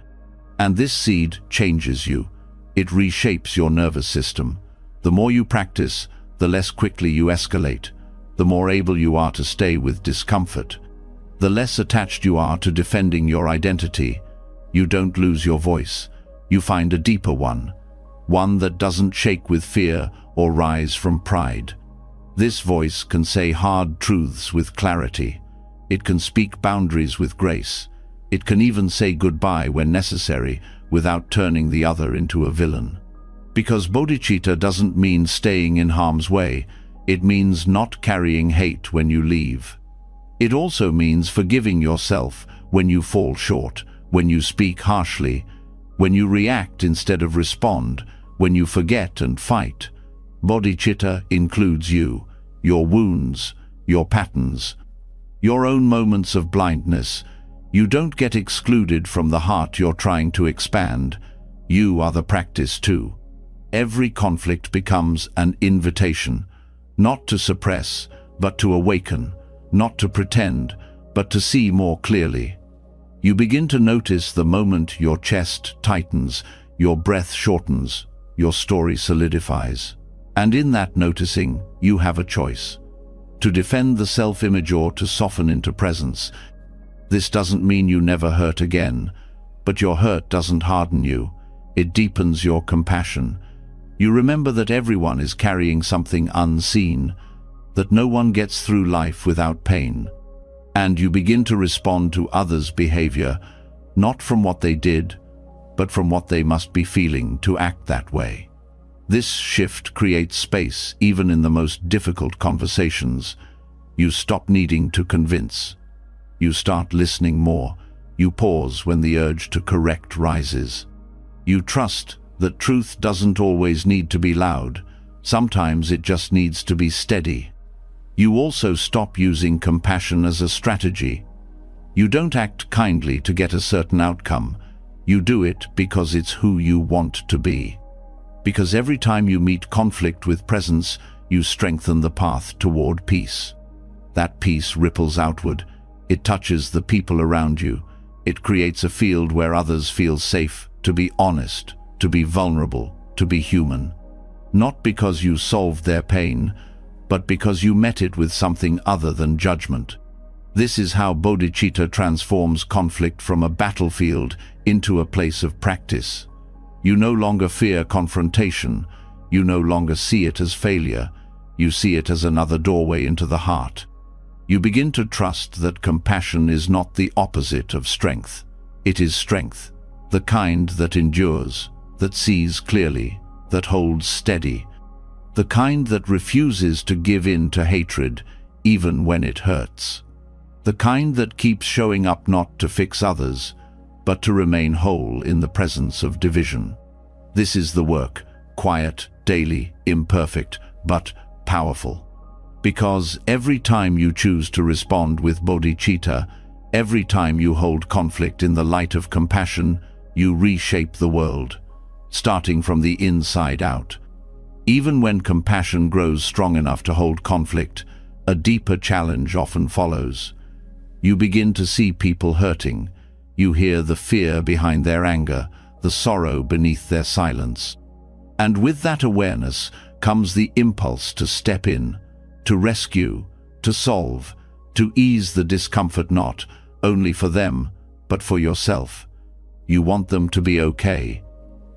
And this seed changes you. It reshapes your nervous system. The more you practice, the less quickly you escalate. The more able you are to stay with discomfort. The less attached you are to defending your identity. You don't lose your voice. You find a deeper one. One that doesn't shake with fear or rise from pride. This voice can say hard truths with clarity. It can speak boundaries with grace. It can even say goodbye when necessary without turning the other into a villain. Because bodhicitta doesn't mean staying in harm's way. It means not carrying hate when you leave. It also means forgiving yourself when you fall short, when you speak harshly, when you react instead of respond, when you forget and fight. Bodhicitta includes you, your wounds, your patterns, your own moments of blindness. You don't get excluded from the heart you're trying to expand. You are the practice too. Every conflict becomes an invitation, not to suppress, but to awaken, not to pretend, but to see more clearly. You begin to notice the moment your chest tightens, your breath shortens, your story solidifies. And in that noticing, you have a choice. To defend the self-image or to soften into presence. This doesn't mean you never hurt again, but your hurt doesn't harden you. It deepens your compassion. You remember that everyone is carrying something unseen, that no one gets through life without pain. And you begin to respond to others' behavior, not from what they did, but from what they must be feeling to act that way. This shift creates space even in the most difficult conversations. You stop needing to convince. You start listening more. You pause when the urge to correct rises. You trust that truth doesn't always need to be loud. Sometimes it just needs to be steady. You also stop using compassion as a strategy. You don't act kindly to get a certain outcome. You do it because it's who you want to be. Because every time you meet conflict with presence, you strengthen the path toward peace. That peace ripples outward. It touches the people around you. It creates a field where others feel safe to be honest, to be vulnerable, to be human. Not because you solved their pain, but because you met it with something other than judgment. This is how bodhicitta transforms conflict from a battlefield into a place of practice. You no longer fear confrontation. You no longer see it as failure. You see it as another doorway into the heart. You begin to trust that compassion is not the opposite of strength. It is strength, the kind that endures, that sees clearly, that holds steady, the kind that refuses to give in to hatred even when it hurts, the kind that keeps showing up not to fix others, but to remain whole in the presence of division. This is the work, quiet, daily, imperfect, but powerful. Because every time you choose to respond with bodhicitta, every time you hold conflict in the light of compassion, you reshape the world, starting from the inside out. Even when compassion grows strong enough to hold conflict, a deeper challenge often follows. You begin to see people hurting. You hear the fear behind their anger, the sorrow beneath their silence. And with that awareness comes the impulse to step in, to rescue, to solve, to ease the discomfort not only for them, but for yourself. You want them to be okay.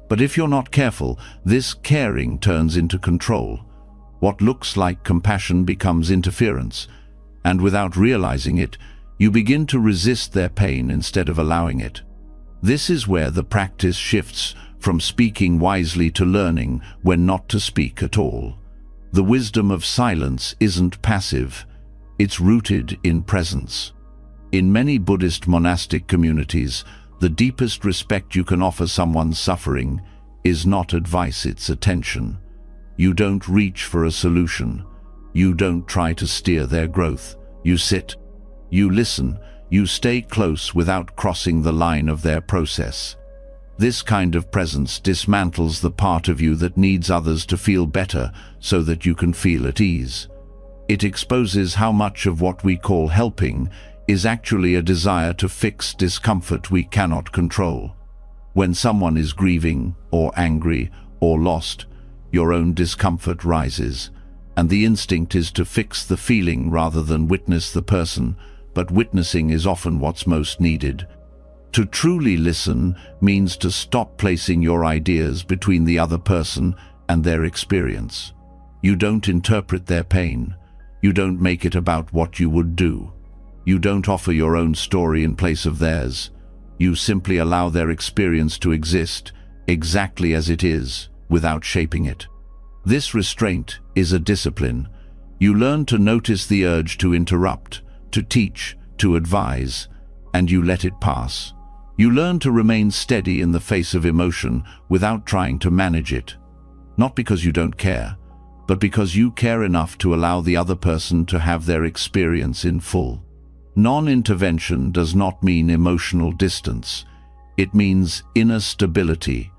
But if you're not careful, this caring turns into control. What looks like compassion becomes interference, and without realizing it, you begin to resist their pain instead of allowing it. This is where the practice shifts from speaking wisely to learning when not to speak at all. The wisdom of silence isn't passive, it's rooted in presence. In many Buddhist monastic communities, the deepest respect you can offer someone suffering is not advice, it's attention. You don't reach for a solution. You don't try to steer their growth. You sit, you listen, you stay close without crossing the line of their process. This kind of presence dismantles the part of you that needs others to feel better so that you can feel at ease. It exposes how much of what we call helping is actually a desire to fix discomfort we cannot control. When someone is grieving or angry or lost, your own discomfort rises, and the instinct is to fix the feeling rather than witness the person, but witnessing is often what's most needed. To truly listen means to stop placing your ideas between the other person and their experience. You don't interpret their pain. You don't make it about what you would do. You don't offer your own story in place of theirs. You simply allow their experience to exist exactly as it is, without shaping it. This restraint is a discipline. You learn to notice the urge to interrupt, to teach, to advise, and you let it pass. You learn to remain steady in the face of emotion without trying to manage it. Not because you don't care, but because you care enough to allow the other person to have their experience in full. Non-intervention does not mean emotional distance. It means inner stability.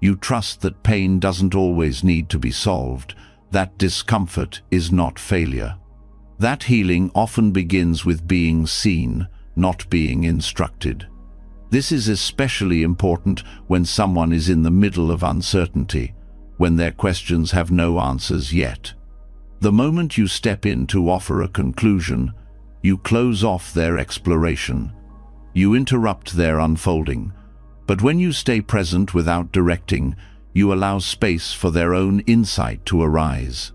You trust that pain doesn't always need to be solved, that discomfort is not failure. That healing often begins with being seen, not being instructed. This is especially important when someone is in the middle of uncertainty, when their questions have no answers yet. The moment you step in to offer a conclusion, you close off their exploration. You interrupt their unfolding. But when you stay present without directing, you allow space for their own insight to arise.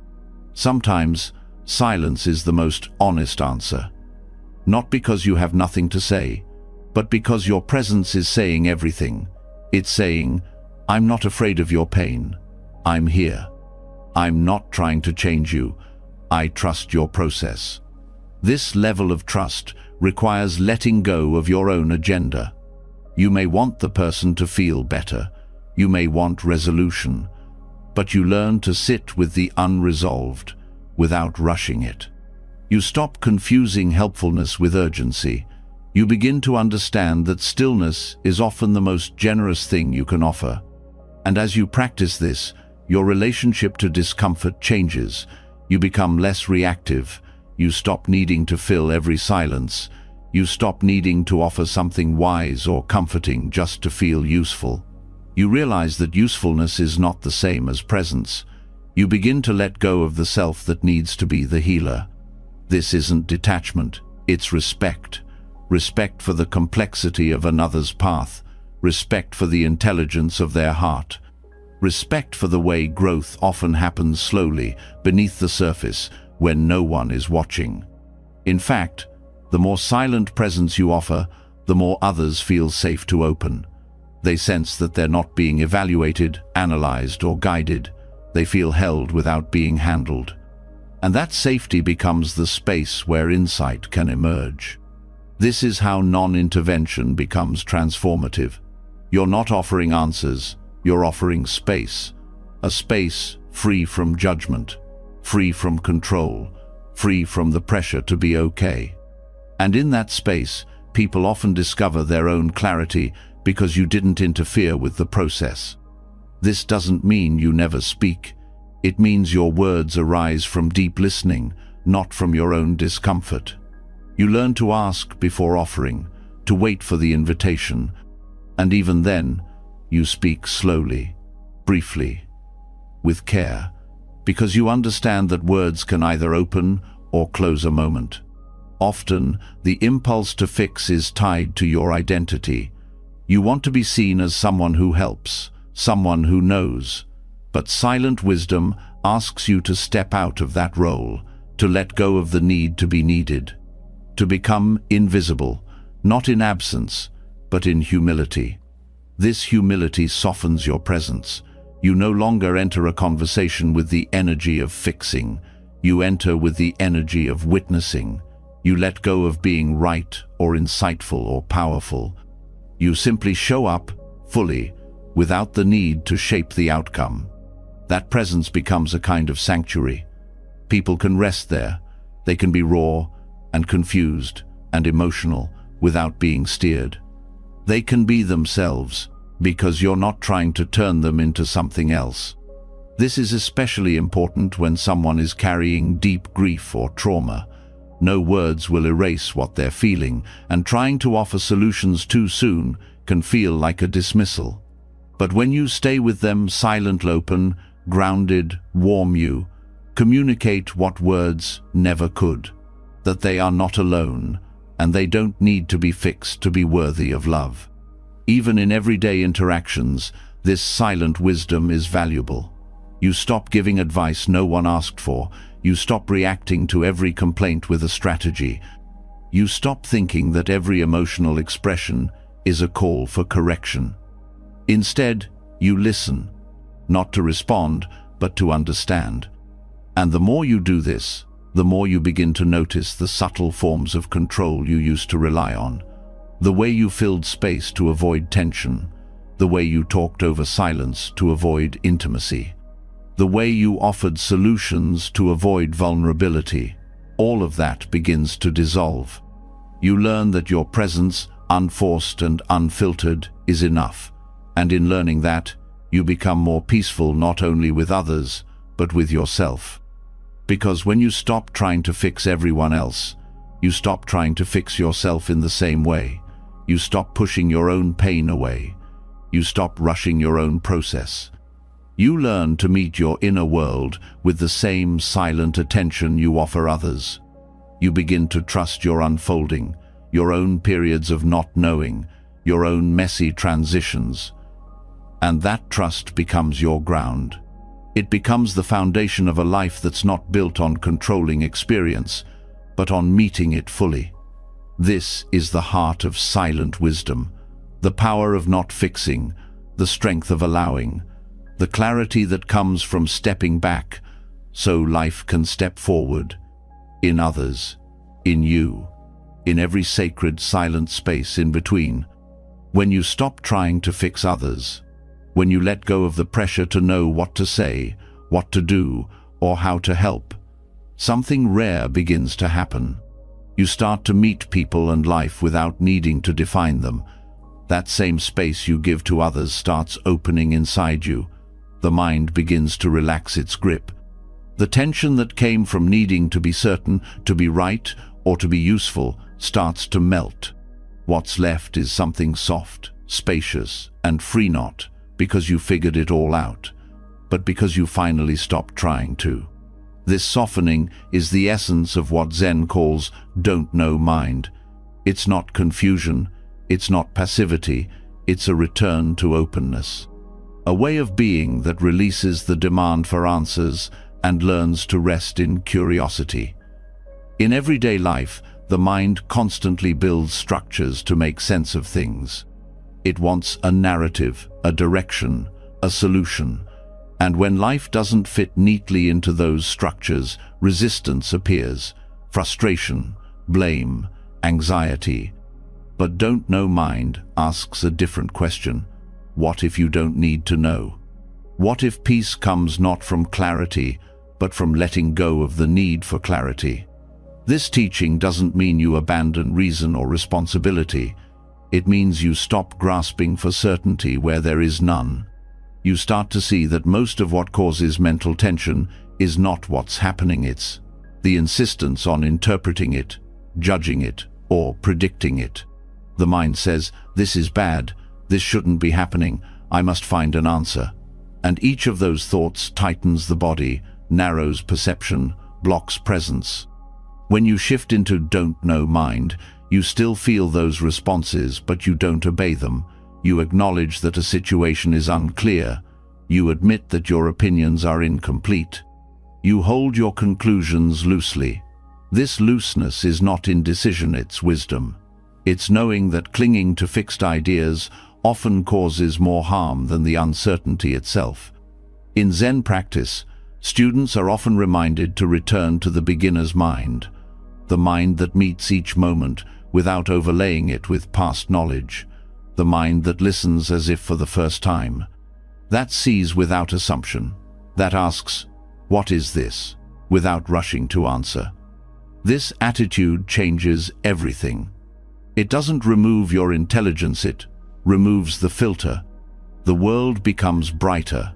Sometimes, silence is the most honest answer. Not because you have nothing to say, but because your presence is saying everything. It's saying, I'm not afraid of your pain. I'm here. I'm not trying to change you. I trust your process. This level of trust requires letting go of your own agenda. You may want the person to feel better. You may want resolution. But you learn to sit with the unresolved without rushing it. You stop confusing helpfulness with urgency. You begin to understand that stillness is often the most generous thing you can offer. And as you practice this, your relationship to discomfort changes. You become less reactive. You stop needing to fill every silence. You stop needing to offer something wise or comforting just to feel useful. You realize that usefulness is not the same as presence. You begin to let go of the self that needs to be the healer. This isn't detachment, it's respect. Respect for the complexity of another's path. Respect for the intelligence of their heart. Respect for the way growth often happens slowly, beneath the surface, when no one is watching. In fact, the more silent presence you offer, the more others feel safe to open. They sense that they're not being evaluated, analyzed, or guided. They feel held without being handled. And that safety becomes the space where insight can emerge. This is how non-intervention becomes transformative. You're not offering answers, you're offering space. A space free from judgment, free from control, free from the pressure to be okay. And in that space, people often discover their own clarity because you didn't interfere with the process. This doesn't mean you never speak. It means your words arise from deep listening, not from your own discomfort. You learn to ask before offering, to wait for the invitation, and even then, you speak slowly, briefly, with care, because you understand that words can either open or close a moment. Often, the impulse to fix is tied to your identity. You want to be seen as someone who helps, someone who knows. But silent wisdom asks you to step out of that role, to let go of the need to be needed, to become invisible, not in absence, but in humility. This humility softens your presence. You no longer enter a conversation with the energy of fixing. You enter with the energy of witnessing. You let go of being right or insightful or powerful. You simply show up fully, without the need to shape the outcome. That presence becomes a kind of sanctuary. People can rest there. They can be raw and confused and emotional without being steered. They can be themselves because you're not trying to turn them into something else. This is especially important when someone is carrying deep grief or trauma. No words will erase what they're feeling, and trying to offer solutions too soon can feel like a dismissal. But when you stay with them, silent, open, grounded, warm, you communicate what words never could, that they are not alone, and they don't need to be fixed to be worthy of love. Even in everyday interactions, this silent wisdom is valuable. You stop giving advice no one asked for. You stop reacting to every complaint with a strategy. You stop thinking that every emotional expression is a call for correction. Instead, you listen, not to respond, but to understand. And the more you do this, the more you begin to notice the subtle forms of control you used to rely on. The way you filled space to avoid tension, the way you talked over silence to avoid intimacy, the way you offered solutions to avoid vulnerability. All of that begins to dissolve. You learn that your presence, unforced and unfiltered, is enough. And in learning that, you become more peaceful not only with others, but with yourself. Because when you stop trying to fix everyone else, you stop trying to fix yourself in the same way. You stop pushing your own pain away. You stop rushing your own process. You learn to meet your inner world with the same silent attention you offer others. You begin to trust your unfolding, your own periods of not knowing, your own messy transitions. And that trust becomes your ground. It becomes the foundation of a life that's not built on controlling experience, but on meeting it fully. This is the heart of silent wisdom, the power of not fixing, the strength of allowing, the clarity that comes from stepping back so life can step forward, in others, in you, in every sacred silent space in between. When you stop trying to fix others, when you let go of the pressure to know what to say, what to do, or how to help, something rare begins to happen. You start to meet people and life without needing to define them. That same space you give to others starts opening inside you. The mind begins to relax its grip. The tension that came from needing to be certain, to be right, or to be useful starts to melt. What's left is something soft, spacious, and free, not because you figured it all out, but because you finally stopped trying to. This softening is the essence of what Zen calls don't know mind. It's not confusion, it's not passivity, it's a return to openness. A way of being that releases the demand for answers and learns to rest in curiosity. In everyday life, the mind constantly builds structures to make sense of things. It wants a narrative, a direction, a solution. And when life doesn't fit neatly into those structures, resistance appears, frustration, blame, anxiety. But don't know mind asks a different question. What if you don't need to know? What if peace comes not from clarity, but from letting go of the need for clarity? This teaching doesn't mean you abandon reason or responsibility. It means you stop grasping for certainty where there is none. You start to see that most of what causes mental tension is not what's happening, it's the insistence on interpreting it, judging it, or predicting it. The mind says, this is bad, this shouldn't be happening, I must find an answer. And each of those thoughts tightens the body, narrows perception, blocks presence. When you shift into don't know mind, you still feel those responses, but you don't obey them. You acknowledge that a situation is unclear. You admit that your opinions are incomplete. You hold your conclusions loosely. This looseness is not indecision, it's wisdom. It's knowing that clinging to fixed ideas often causes more harm than the uncertainty itself. In Zen practice, students are often reminded to return to the beginner's mind, the mind that meets each moment without overlaying it with past knowledge, the mind that listens as if for the first time, that sees without assumption, that asks, what is this, without rushing to answer. This attitude changes everything. It doesn't remove your intelligence, it removes the filter. The world becomes brighter,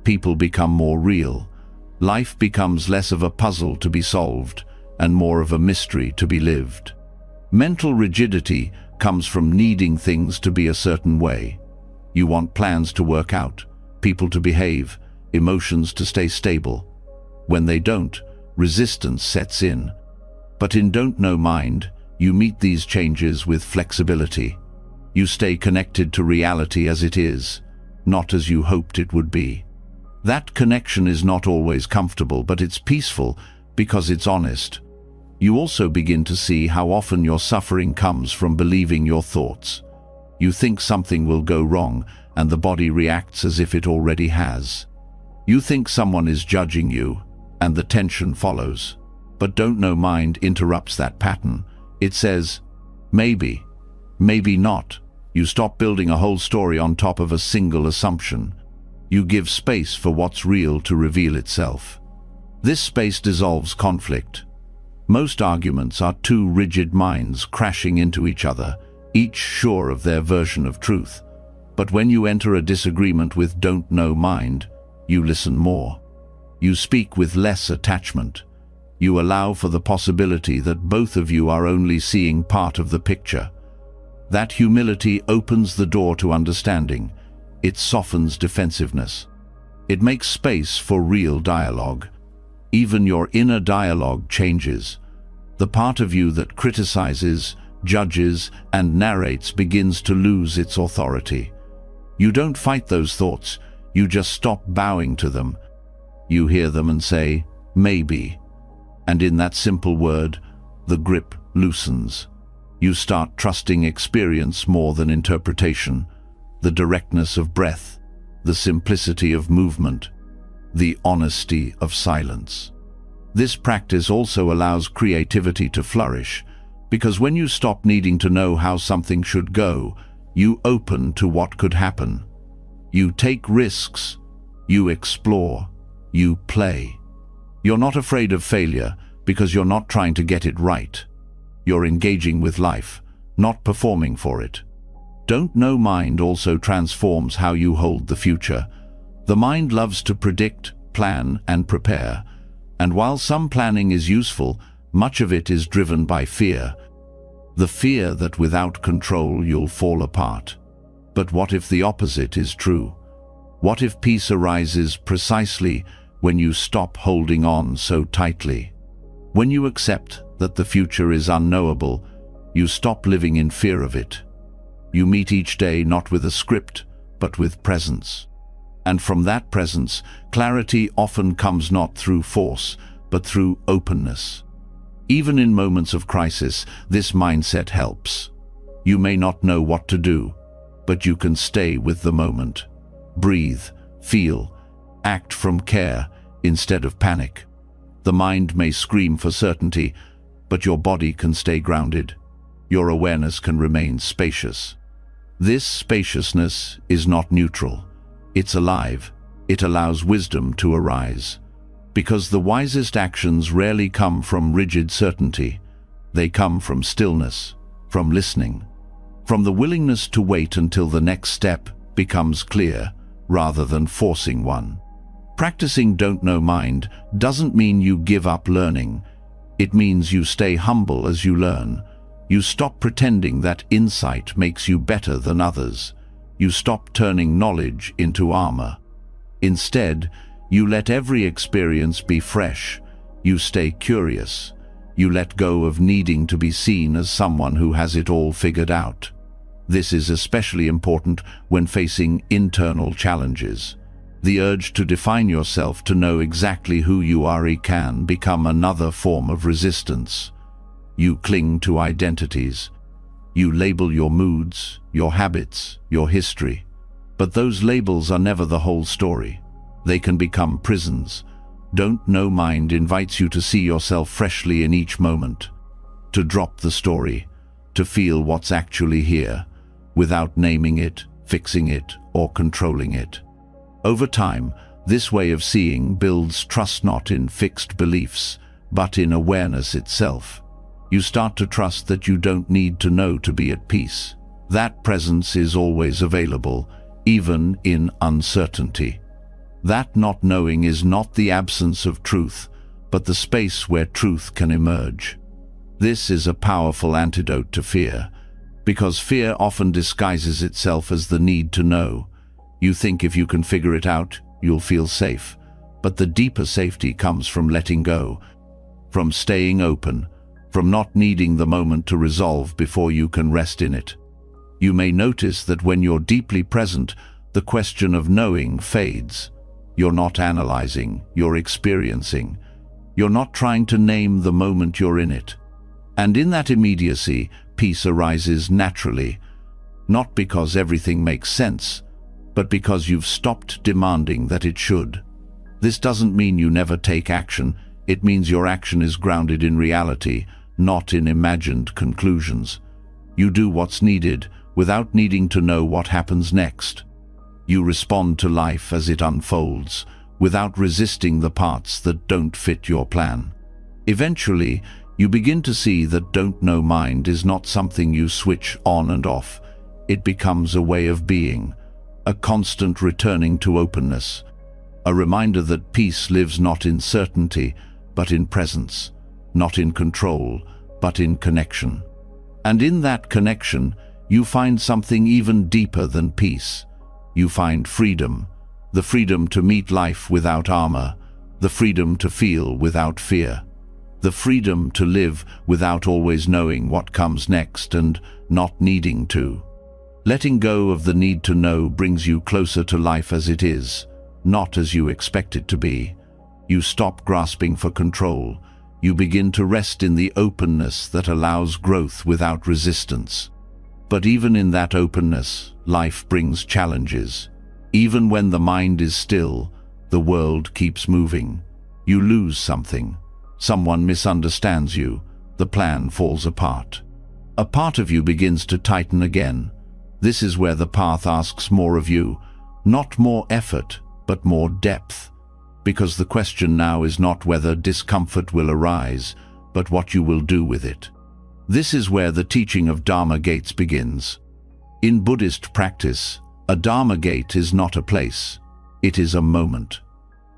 people become more real, life becomes less of a puzzle to be solved and more of a mystery to be lived. Mental rigidity comes from needing things to be a certain way. You want plans to work out, people to behave, emotions to stay stable. When they don't, resistance sets in. But in Don't Know Mind, you meet these changes with flexibility. You stay connected to reality as it is, not as you hoped it would be. That connection is not always comfortable, but it's peaceful because it's honest. You also begin to see how often your suffering comes from believing your thoughts. You think something will go wrong, and the body reacts as if it already has. You think someone is judging you, and the tension follows. But Don't Know Mind interrupts that pattern. It says, maybe, maybe not. You stop building a whole story on top of a single assumption. You give space for what's real to reveal itself. This space dissolves conflict. Most arguments are two rigid minds crashing into each other, each sure of their version of truth. But when you enter a disagreement with Don't Know Mind, you listen more. You speak with less attachment. You allow for the possibility that both of you are only seeing part of the picture. That humility opens the door to understanding. It softens defensiveness. It makes space for real dialogue. Even your inner dialogue changes. The part of you that criticizes, judges, and narrates begins to lose its authority. You don't fight those thoughts, you just stop bowing to them. You hear them and say, maybe. And in that simple word, the grip loosens. You start trusting experience more than interpretation, the directness of breath, the simplicity of movement, the honesty of silence. This practice also allows creativity to flourish, because when you stop needing to know how something should go, you open to what could happen. You take risks, you explore, you play. You're not afraid of failure because you're not trying to get it right. You're engaging with life, not performing for it. Don't Know Mind also transforms how you hold the future. The mind loves to predict, plan, and prepare. And while some planning is useful, much of it is driven by fear. The fear that without control you'll fall apart. But what if the opposite is true? What if peace arises precisely when you stop holding on so tightly? When you accept that the future is unknowable, you stop living in fear of it. You meet each day not with a script, but with presence. And from that presence, clarity often comes not through force, but through openness. Even in moments of crisis, this mindset helps. You may not know what to do, but you can stay with the moment. Breathe, feel, act from care instead of panic. The mind may scream for certainty, but your body can stay grounded. Your awareness can remain spacious. This spaciousness is not neutral. It's alive. It allows wisdom to arise. Because the wisest actions rarely come from rigid certainty. They come from stillness, from listening, from the willingness to wait until the next step becomes clear, rather than forcing one. Practicing Don't Know Mind doesn't mean you give up learning. It means you stay humble as you learn. You stop pretending that insight makes you better than others. You stop turning knowledge into armor. Instead, you let every experience be fresh. You stay curious. You let go of needing to be seen as someone who has it all figured out. This is especially important when facing internal challenges. The urge to define yourself, to know exactly who you are, can become another form of resistance. You cling to identities. You label your moods, your habits, your history. But those labels are never the whole story. They can become prisons. Don't Know Mind invites you to see yourself freshly in each moment, to drop the story, to feel what's actually here, without naming it, fixing it, or controlling it. Over time, this way of seeing builds trust not in fixed beliefs, but in awareness itself. You start to trust that you don't need to know to be at peace. That presence is always available, even in uncertainty. That not knowing is not the absence of truth, but the space where truth can emerge. This is a powerful antidote to fear, Because fear often disguises itself as the need to know. You think if you can figure it out, you'll feel safe. But the deeper safety comes from letting go, from staying open, from not needing the moment to resolve before you can rest in it. You may notice that when you're deeply present, the question of knowing fades. You're not analyzing, you're experiencing. You're not trying to name the moment you're in it. And in that immediacy, peace arises naturally, not because everything makes sense, but because you've stopped demanding that it should. This doesn't mean you never take action. It means your action is grounded in reality, not in imagined conclusions. You do what's needed without needing to know what happens next. You respond to life as it unfolds, without resisting the parts that don't fit your plan. Eventually, you begin to see that don't know mind is not something you switch on and off. It becomes a way of being, a constant returning to openness, a reminder that peace lives not in certainty, but in presence, not in control, but in connection. And in that connection, you find something even deeper than peace. You find freedom, the freedom to meet life without armor, the freedom to feel without fear, the freedom to live without always knowing what comes next and not needing to. Letting go of the need to know brings you closer to life as it is, not as you expect it to be. You stop grasping for control. You begin to rest in the openness that allows growth without resistance. But even in that openness, life brings challenges. Even when the mind is still, the world keeps moving. You lose something. Someone misunderstands you. The plan falls apart. A part of you begins to tighten again. This is where the path asks more of you, not more effort, but more depth. Because the question now is not whether discomfort will arise, but what you will do with it. This is where the teaching of Dharma gates begins. In Buddhist practice, a Dharma gate is not a place. It is a moment,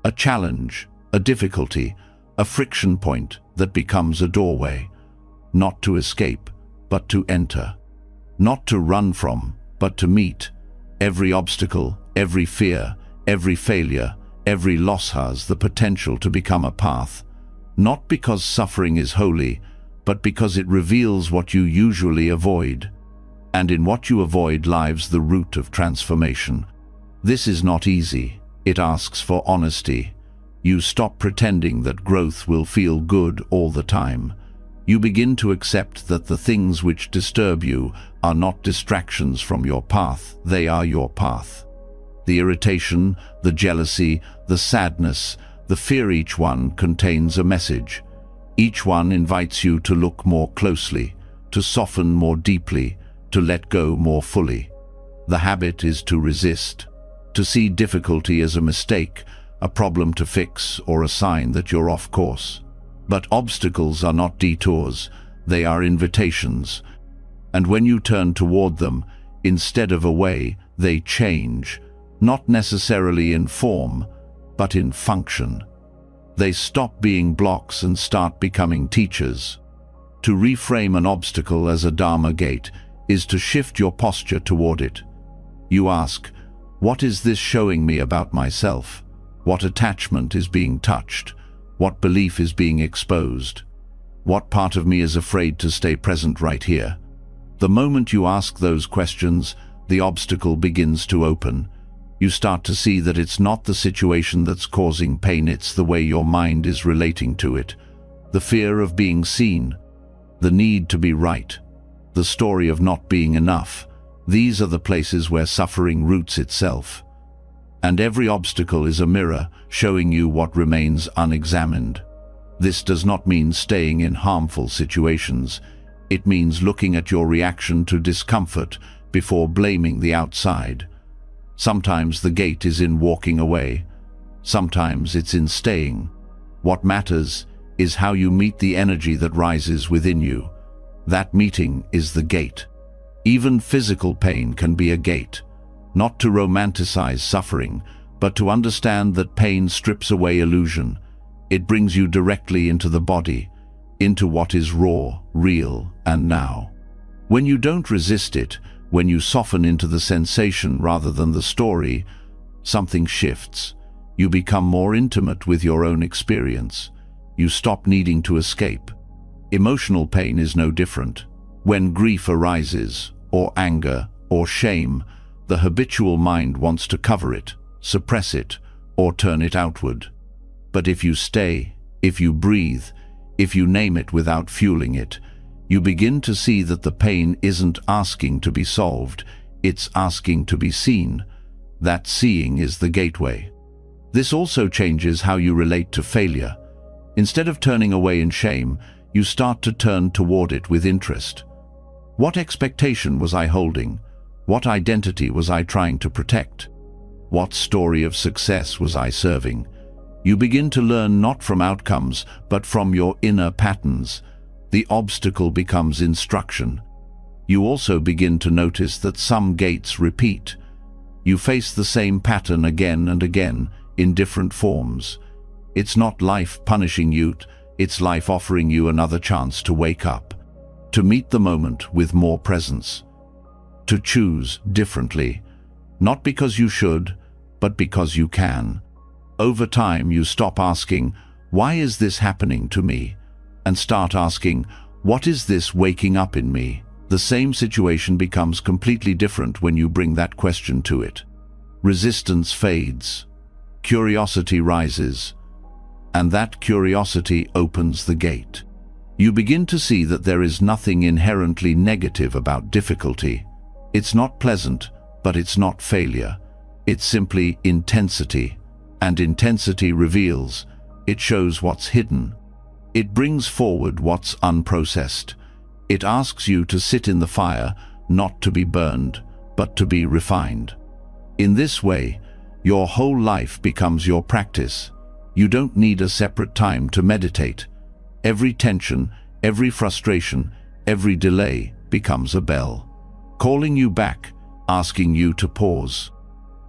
a challenge, a difficulty, a friction point that becomes a doorway, not to escape, but to enter, not to run from, but to meet. Every obstacle, every fear, every failure, every loss has the potential to become a path, not because suffering is holy, but because it reveals what you usually avoid. And in what you avoid lies the root of transformation. This is not easy. It asks for honesty. You stop pretending that growth will feel good all the time. You begin to accept that the things which disturb you are not distractions from your path, they are your path. The irritation, the jealousy, the sadness, the fear, each one contains a message. Each one invites you to look more closely, to soften more deeply, to let go more fully. The habit is to resist, to see difficulty as a mistake, a problem to fix, or a sign that you're off course. But obstacles are not detours, they are invitations. And when you turn toward them, instead of away, they change, not necessarily in form, but in function. They stop being blocks and start becoming teachers. To reframe an obstacle as a Dharma gate is to shift your posture toward it. You ask, what is this showing me about myself? What attachment is being touched? What belief is being exposed? What part of me is afraid to stay present right here? The moment you ask those questions, the obstacle begins to open. You start to see that it's not the situation that's causing pain, it's the way your mind is relating to it. The fear of being seen, the need to be right, the story of not being enough. These are the places where suffering roots itself. And every obstacle is a mirror showing you what remains unexamined. This does not mean staying in harmful situations. It means looking at your reaction to discomfort before blaming the outside. Sometimes the gate is in walking away. Sometimes it's in staying. What matters is how you meet the energy that rises within you. That meeting is the gate. Even physical pain can be a gate. Not to romanticize suffering, but to understand that pain strips away illusion. It brings you directly into the body, into what is raw, real, and now. When you don't resist it, when you soften into the sensation rather than the story, something shifts. You become more intimate with your own experience. You stop needing to escape. Emotional pain is no different. When grief arises, or anger, or shame, the habitual mind wants to cover it, suppress it, or turn it outward. But if you stay, if you breathe, if you name it without fueling it, you begin to see that the pain isn't asking to be solved, it's asking to be seen. That seeing is the gateway. This also changes how you relate to failure. Instead of turning away in shame, you start to turn toward it with interest. What expectation was I holding? What identity was I trying to protect? What story of success was I serving? You begin to learn not from outcomes, but from your inner patterns. The obstacle becomes instruction. You also begin to notice that some gates repeat. You face the same pattern again and again, in different forms. It's not life punishing you, it's life offering you another chance to wake up, to meet the moment with more presence, to choose differently, not because you should, but because you can. Over time, you stop asking, "Why is this happening to me?" and start asking, "What is this waking up in me?" The same situation becomes completely different when you bring that question to it. Resistance fades. Curiosity rises. And that curiosity opens the gate. You begin to see that there is nothing inherently negative about difficulty. It's not pleasant, but it's not failure. It's simply intensity. And intensity reveals. It shows what's hidden. It brings forward what's unprocessed. It asks you to sit in the fire, not to be burned, but to be refined. In this way, your whole life becomes your practice. You don't need a separate time to meditate. Every tension, every frustration, every delay becomes a bell, calling you back, asking you to pause,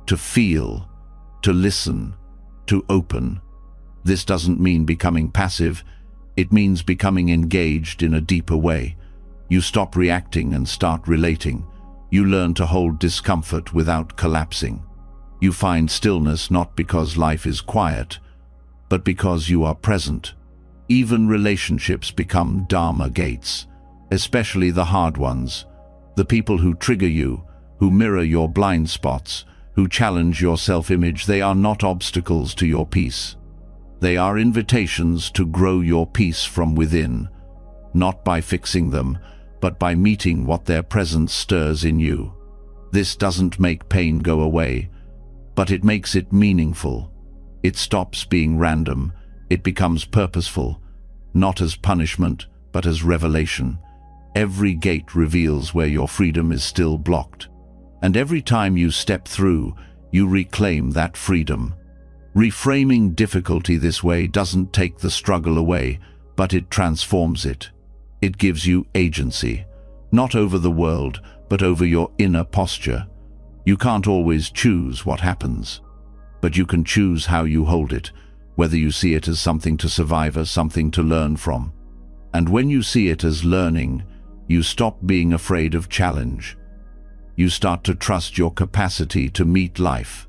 to feel, to listen, to open. This doesn't mean becoming passive. It means becoming engaged in a deeper way. You stop reacting and start relating. You learn to hold discomfort without collapsing. You find stillness not because life is quiet, but because you are present. Even relationships become Dharma gates, especially the hard ones. The people who trigger you, who mirror your blind spots, who challenge your self-image, they are not obstacles to your peace. They are invitations to grow your peace from within, not by fixing them, but by meeting what their presence stirs in you. This doesn't make pain go away, but it makes it meaningful. It stops being random. It becomes purposeful, not as punishment, but as revelation. Every gate reveals where your freedom is still blocked. And every time you step through, you reclaim that freedom. Reframing difficulty this way doesn't take the struggle away, but it transforms it. It gives you agency, not over the world, but over your inner posture. You can't always choose what happens, but you can choose how you hold it, whether you see it as something to survive or something to learn from. And when you see it as learning, you stop being afraid of challenge. You start to trust your capacity to meet life.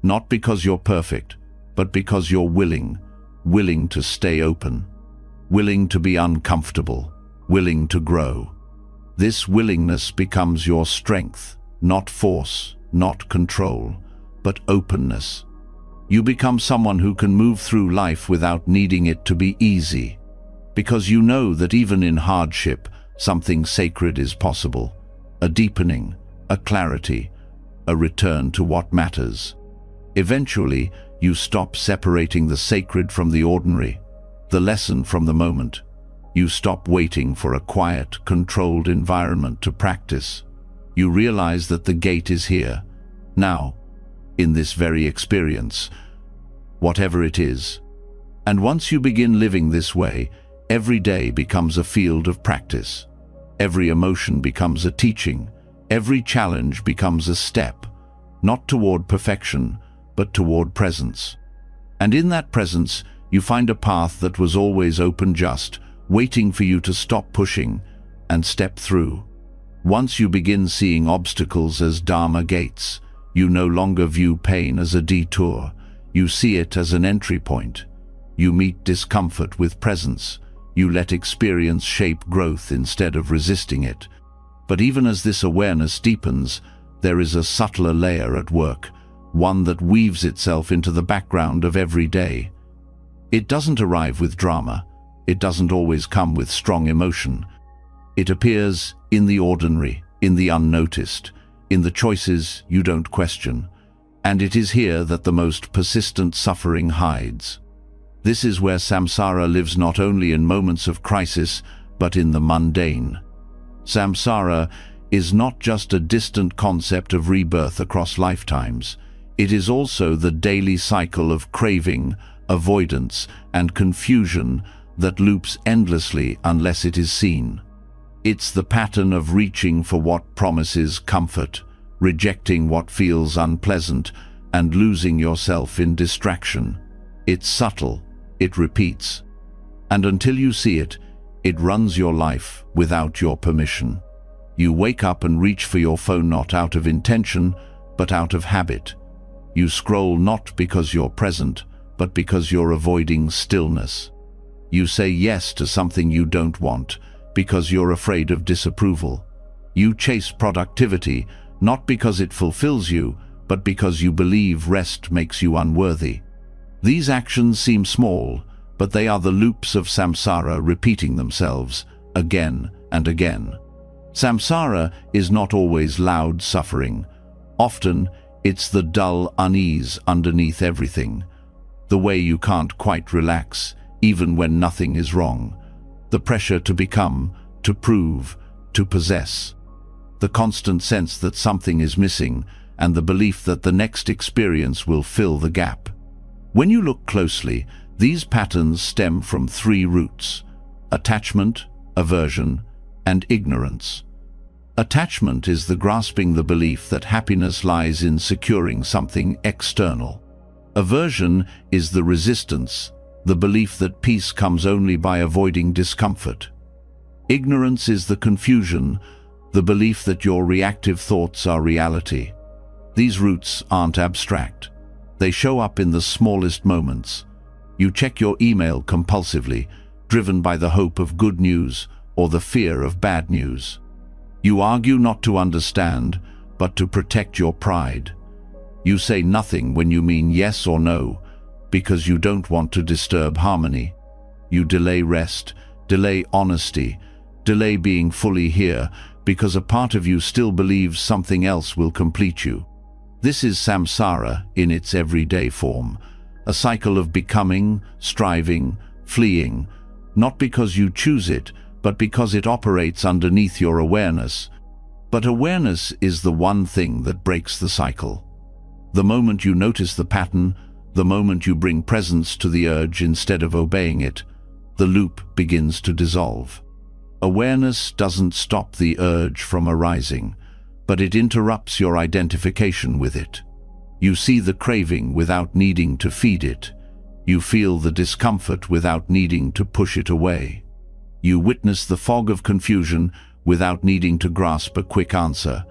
Not because you're perfect, but because you're willing to stay open, willing to be uncomfortable, willing to grow. This willingness becomes your strength, not force, not control, but openness. You become someone who can move through life without needing it to be easy, because you know that even in hardship, something sacred is possible, a deepening, a clarity, a return to what matters. Eventually, you stop separating the sacred from the ordinary, the lesson from the moment. You stop waiting for a quiet, controlled environment to practice. You realize that the gate is here, now, in this very experience, whatever it is. And once you begin living this way, every day becomes a field of practice. Every emotion becomes a teaching. Every challenge becomes a step, not toward perfection, but toward presence. And in that presence, you find a path that was always open, just waiting for you to stop pushing and step through. Once you begin seeing obstacles as Dharma gates, you no longer view pain as a detour. You see it as an entry point. You meet discomfort with presence. You let experience shape growth instead of resisting it. But even as this awareness deepens, there is a subtler layer at work, one that weaves itself into the background of every day. It doesn't arrive with drama. It doesn't always come with strong emotion. It appears in the ordinary, in the unnoticed, in the choices you don't question. And it is here that the most persistent suffering hides. This is where samsara lives not only in moments of crisis, but in the mundane. Samsara is not just a distant concept of rebirth across lifetimes. It is also the daily cycle of craving, avoidance, and confusion that loops endlessly unless it is seen. It's the pattern of reaching for what promises comfort, rejecting what feels unpleasant, and losing yourself in distraction. It's subtle, it repeats, and until you see it, it runs your life without your permission. You wake up and reach for your phone not out of intention, but out of habit. You scroll not because you're present, but because you're avoiding stillness. You say yes to something you don't want, because you're afraid of disapproval. You chase productivity, not because it fulfills you, but because you believe rest makes you unworthy. These actions seem small, but they are the loops of samsara repeating themselves again and again. Samsara is not always loud suffering. Often, it's the dull unease underneath everything. The way you can't quite relax, even when nothing is wrong. The pressure to become, to prove, to possess. The constant sense that something is missing, and the belief that the next experience will fill the gap. When you look closely, these patterns stem from three roots: attachment, aversion, and ignorance. Attachment is the grasping the belief that happiness lies in securing something external. Aversion is the resistance, the belief that peace comes only by avoiding discomfort. Ignorance is the confusion, the belief that your reactive thoughts are reality. These roots aren't abstract. They show up in the smallest moments. You check your email compulsively, driven by the hope of good news or the fear of bad news. You argue not to understand, but to protect your pride. You say nothing when you mean yes or no, because you don't want to disturb harmony. You delay rest, delay honesty, delay being fully here, because a part of you still believes something else will complete you. This is samsara in its everyday form, a cycle of becoming, striving, fleeing, not because you choose it, but because it operates underneath your awareness. But awareness is the one thing that breaks the cycle. The moment you notice the pattern, the moment you bring presence to the urge instead of obeying it, the loop begins to dissolve. Awareness doesn't stop the urge from arising, but it interrupts your identification with it. You see the craving without needing to feed it. You feel the discomfort without needing to push it away. You witness the fog of confusion without needing to grasp a quick answer.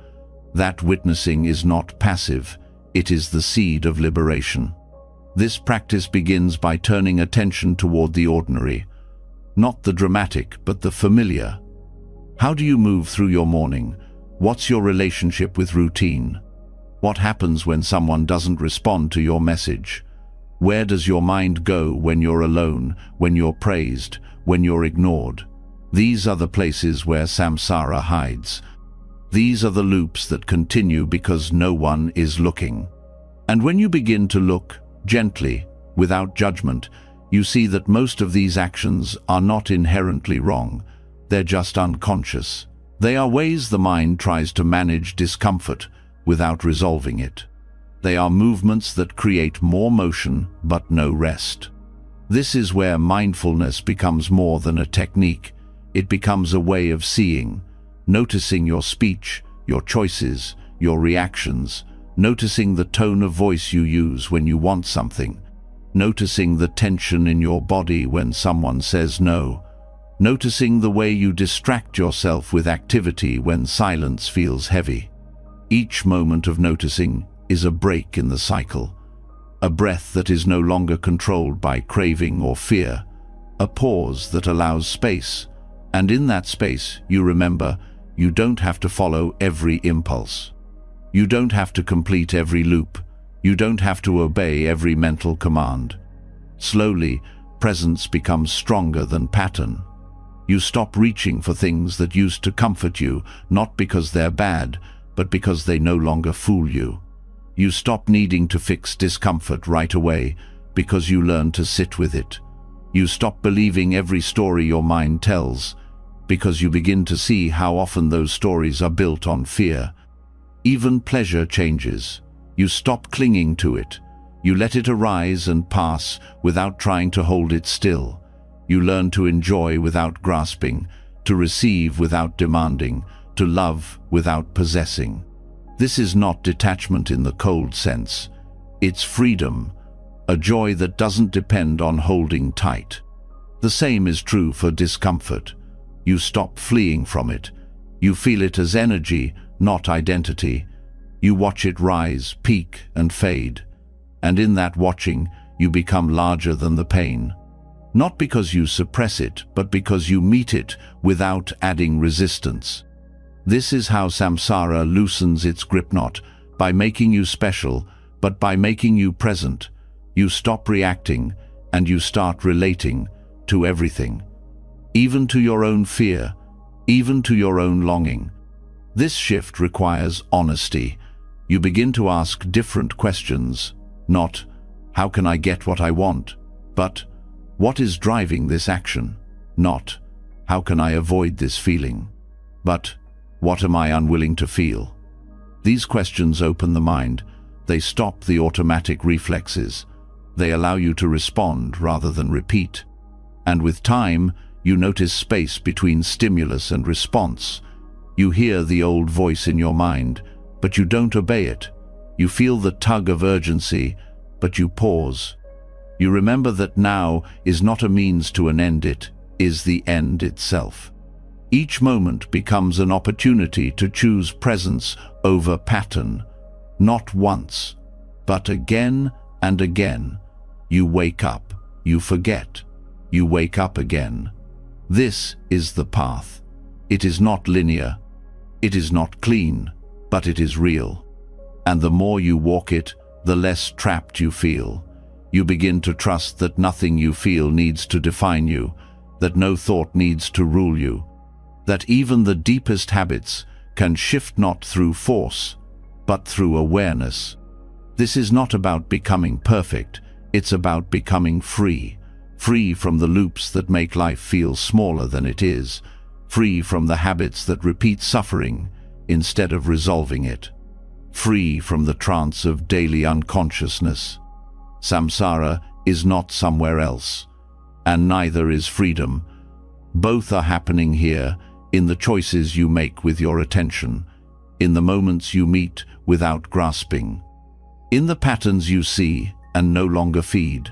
That witnessing is not passive, it is the seed of liberation. This practice begins by turning attention toward the ordinary, not the dramatic, but the familiar. How do you move through your morning? What's your relationship with routine? What happens when someone doesn't respond to your message? Where does your mind go when you're alone, when you're praised, when you're ignored? These are the places where samsara hides. These are the loops that continue because no one is looking. And when you begin to look gently, without judgment, you see that most of these actions are not inherently wrong. They're just unconscious. They are ways the mind tries to manage discomfort without resolving it. They are movements that create more motion but no rest. This is where mindfulness becomes more than a technique. It becomes a way of seeing, noticing your speech, your choices, your reactions, noticing the tone of voice you use when you want something, noticing the tension in your body when someone says no, noticing the way you distract yourself with activity when silence feels heavy. Each moment of noticing is a break in the cycle, a breath that is no longer controlled by craving or fear, a pause that allows space, and in that space you remember you don't have to follow every impulse. You don't have to complete every loop. You don't have to obey every mental command. Slowly, presence becomes stronger than pattern. You stop reaching for things that used to comfort you, not because they're bad, but because they no longer fool you. You stop needing to fix discomfort right away because you learn to sit with it. You stop believing every story your mind tells because you begin to see how often those stories are built on fear. Even pleasure changes. You stop clinging to it. You let it arise and pass without trying to hold it still. You learn to enjoy without grasping, to receive without demanding, to love without possessing. This is not detachment in the cold sense. It's freedom, a joy that doesn't depend on holding tight. The same is true for discomfort. You stop fleeing from it. You feel it as energy, not identity. You watch it rise, peak, and fade. And in that watching, you become larger than the pain. Not because you suppress it, but because you meet it without adding resistance. This is how samsara loosens its grip, not by making you special, but by making you present. You stop reacting, and you start relating to everything. Even to your own fear, even to your own longing. This shift requires honesty. You begin to ask different questions, not, how can I get what I want? But, what is driving this action? Not, how can I avoid this feeling? But, what am I unwilling to feel? These questions open the mind. They stop the automatic reflexes. They allow you to respond rather than repeat. And with time, you notice space between stimulus and response. You hear the old voice in your mind, but you don't obey it. You feel the tug of urgency, but you pause. You remember that now is not a means to an end, it is the end itself. Each moment becomes an opportunity to choose presence over pattern, not once, but again and again. You wake up, you forget, you wake up again. This is the path. It is not linear, it is not clean, but it is real. And the more you walk it, the less trapped you feel. You begin to trust that nothing you feel needs to define you, that no thought needs to rule you, that even the deepest habits can shift not through force, but through awareness. This is not about becoming perfect, it's about becoming free. Free from the loops that make life feel smaller than it is, free from the habits that repeat suffering instead of resolving it, free from the trance of daily unconsciousness. Samsara is not somewhere else, and neither is freedom. Both are happening here, in the choices you make with your attention, in the moments you meet without grasping, in the patterns you see and no longer feed.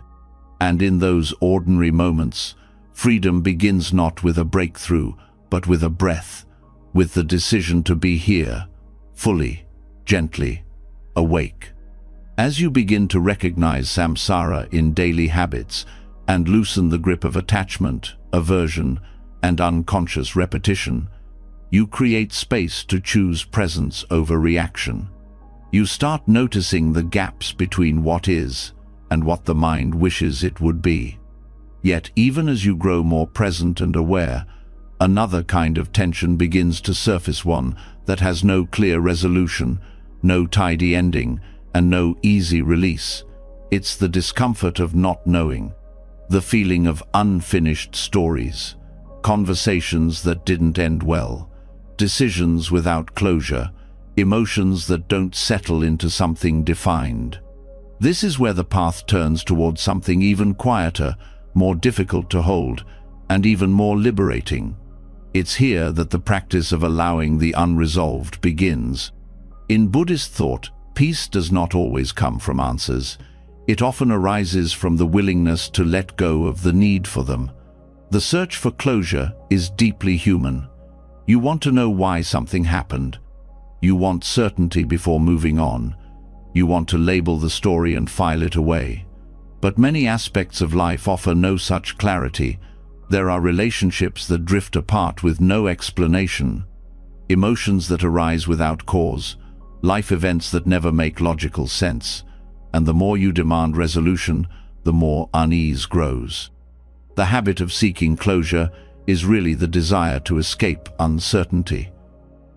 And in those ordinary moments, freedom begins not with a breakthrough, but with a breath, with the decision to be here, fully, gently, awake. As you begin to recognize samsara in daily habits and loosen the grip of attachment, aversion, and unconscious repetition, you create space to choose presence over reaction. You start noticing the gaps between what is and what the mind wishes it would be. Yet even as you grow more present and aware, another kind of tension begins to surface, one that has no clear resolution, no tidy ending, and no easy release. It's the discomfort of not knowing, the feeling of unfinished stories, conversations that didn't end well, decisions without closure, emotions that don't settle into something defined. This is where the path turns towards something even quieter, more difficult to hold, and even more liberating. It's here that the practice of allowing the unresolved begins. In Buddhist thought, peace does not always come from answers. It often arises from the willingness to let go of the need for them. The search for closure is deeply human. You want to know why something happened. You want certainty before moving on. You want to label the story and file it away. But many aspects of life offer no such clarity. There are relationships that drift apart with no explanation, emotions that arise without cause, life events that never make logical sense, and the more you demand resolution, the more unease grows. The habit of seeking closure is really the desire to escape uncertainty.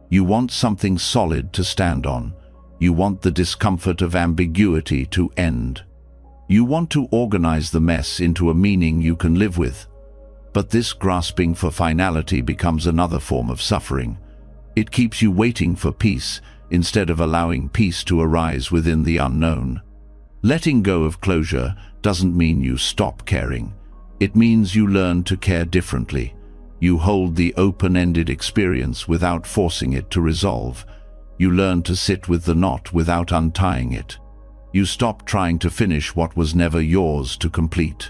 You want something solid to stand on. You want the discomfort of ambiguity to end. You want to organize the mess into a meaning you can live with. But this grasping for finality becomes another form of suffering. It keeps you waiting for peace instead of allowing peace to arise within the unknown. Letting go of closure doesn't mean you stop caring. It means you learn to care differently. You hold the open-ended experience without forcing it to resolve. You learn to sit with the knot without untying it. You stop trying to finish what was never yours to complete.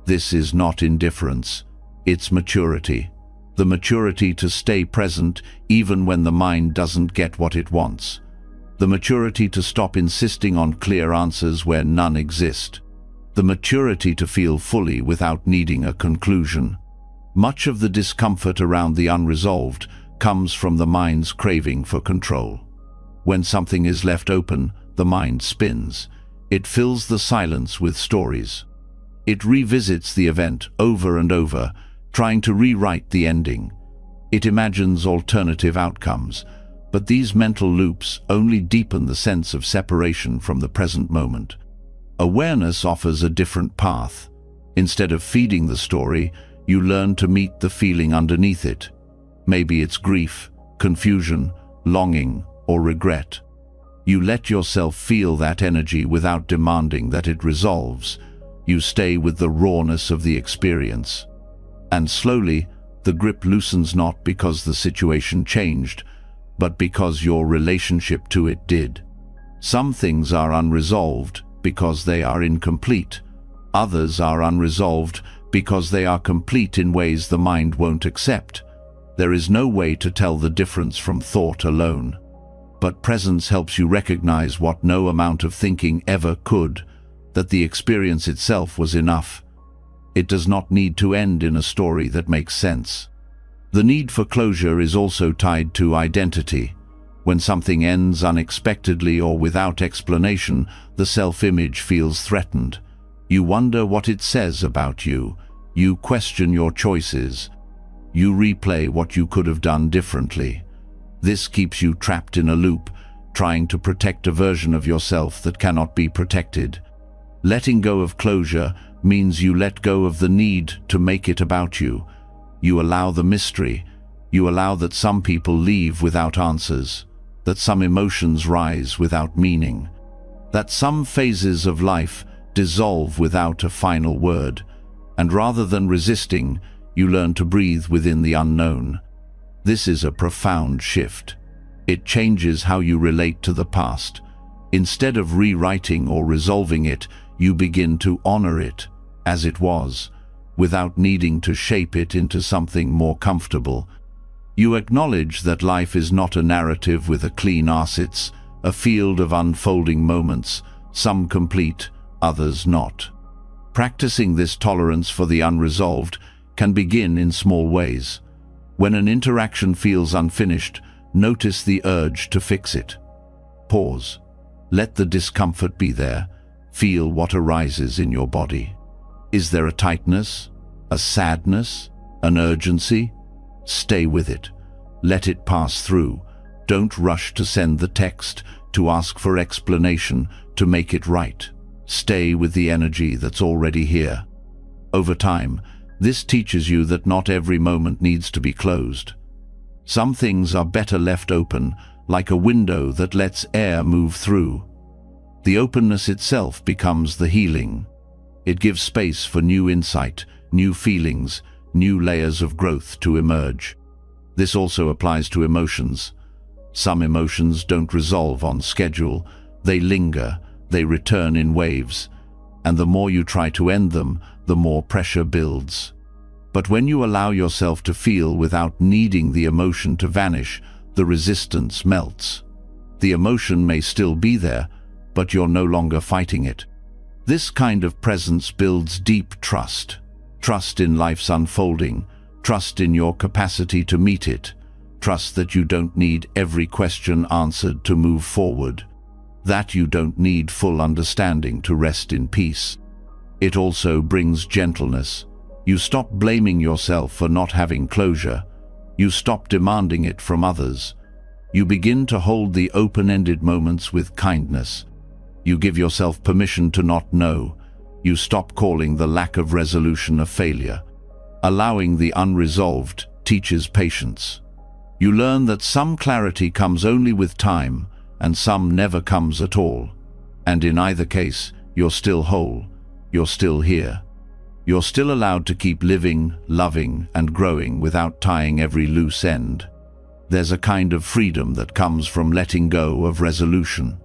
This is not indifference. It's maturity. The maturity to stay present even when the mind doesn't get what it wants. The maturity to stop insisting on clear answers where none exist. The maturity to feel fully without needing a conclusion. Much of the discomfort around the unresolved comes from the mind's craving for control. When something is left open, the mind spins. It fills the silence with stories. It revisits the event over and over, trying to rewrite the ending. It imagines alternative outcomes, but these mental loops only deepen the sense of separation from the present moment. Awareness offers a different path. Instead of feeding the story, you learn to meet the feeling underneath it. Maybe it's grief, confusion, longing, or regret. You let yourself feel that energy without demanding that it resolves. You stay with the rawness of the experience. And slowly, the grip loosens not because the situation changed, but because your relationship to it did. Some things are unresolved because they are incomplete. Others are unresolved because they are complete in ways the mind won't accept. There is no way to tell the difference from thought alone. But presence helps you recognize what no amount of thinking ever could, that the experience itself was enough. It does not need to end in a story that makes sense. The need for closure is also tied to identity. When something ends unexpectedly or without explanation, the self-image feels threatened. You wonder what it says about you. You question your choices. You replay what you could have done differently. This keeps you trapped in a loop, trying to protect a version of yourself that cannot be protected. Letting go of closure means you let go of the need to make it about you. You allow the mystery. You allow that some people leave without answers, that some emotions rise without meaning, that some phases of life dissolve without a final word. And rather than resisting, you learn to breathe within the unknown. This is a profound shift. It changes how you relate to the past. Instead of rewriting or resolving it, you begin to honor it as it was, without needing to shape it into something more comfortable. You acknowledge that life is not a narrative with a clean assets, a field of unfolding moments, some complete, others not. Practicing this tolerance for the unresolved can begin in small ways. When an interaction feels unfinished, notice the urge to fix it. Pause. Let the discomfort be there. Feel what arises in your body. Is there a tightness, a sadness, an urgency? Stay with it. Let it pass through. Don't rush to send the text, to ask for explanation, to make it right. Stay with the energy that's already here. Over time, this teaches you that not every moment needs to be closed. Some things are better left open, like a window that lets air move through. The openness itself becomes the healing. It gives space for new insight, new feelings, new layers of growth to emerge. This also applies to emotions. Some emotions don't resolve on schedule. They linger, they return in waves, and the more you try to end them, the more pressure builds. But when you allow yourself to feel without needing the emotion to vanish, the resistance melts. The emotion may still be there, but you're no longer fighting it. This kind of presence builds deep trust. Trust in life's unfolding, trust in your capacity to meet it, trust that you don't need every question answered to move forward, that you don't need full understanding to rest in peace. It also brings gentleness. You stop blaming yourself for not having closure. You stop demanding it from others. You begin to hold the open-ended moments with kindness. You give yourself permission to not know. You stop calling the lack of resolution a failure. Allowing the unresolved teaches patience. You learn that some clarity comes only with time, and some never comes at all. And in either case, you're still whole. You're still here. You're still allowed to keep living, loving, and growing without tying every loose end. There's a kind of freedom that comes from letting go of resolution.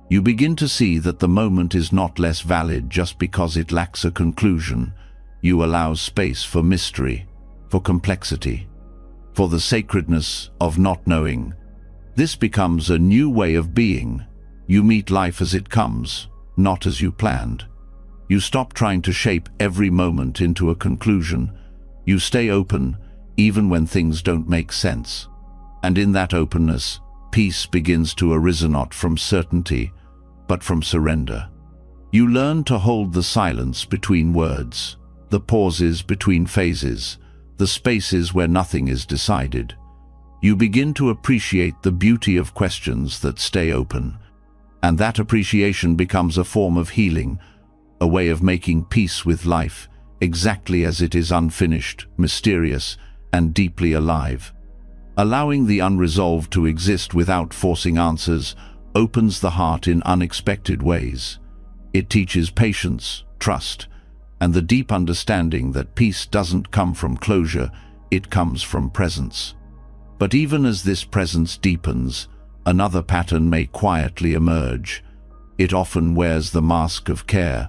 You begin to see that the moment is not less valid just because it lacks a conclusion. You allow space for mystery, for complexity, for the sacredness of not knowing. This becomes a new way of being. You meet life as it comes, not as you planned. You stop trying to shape every moment into a conclusion. You stay open, even when things don't make sense. And in that openness, peace begins to arise not from certainty, but from surrender. You learn to hold the silence between words, the pauses between phases, the spaces where nothing is decided. You begin to appreciate the beauty of questions that stay open, and that appreciation becomes a form of healing, a way of making peace with life, exactly as it is unfinished, mysterious, and deeply alive. Allowing the unresolved to exist without forcing answers opens the heart in unexpected ways. It teaches patience, trust, and the deep understanding that peace doesn't come from closure, it comes from presence. But even as this presence deepens, another pattern may quietly emerge. It often wears the mask of care.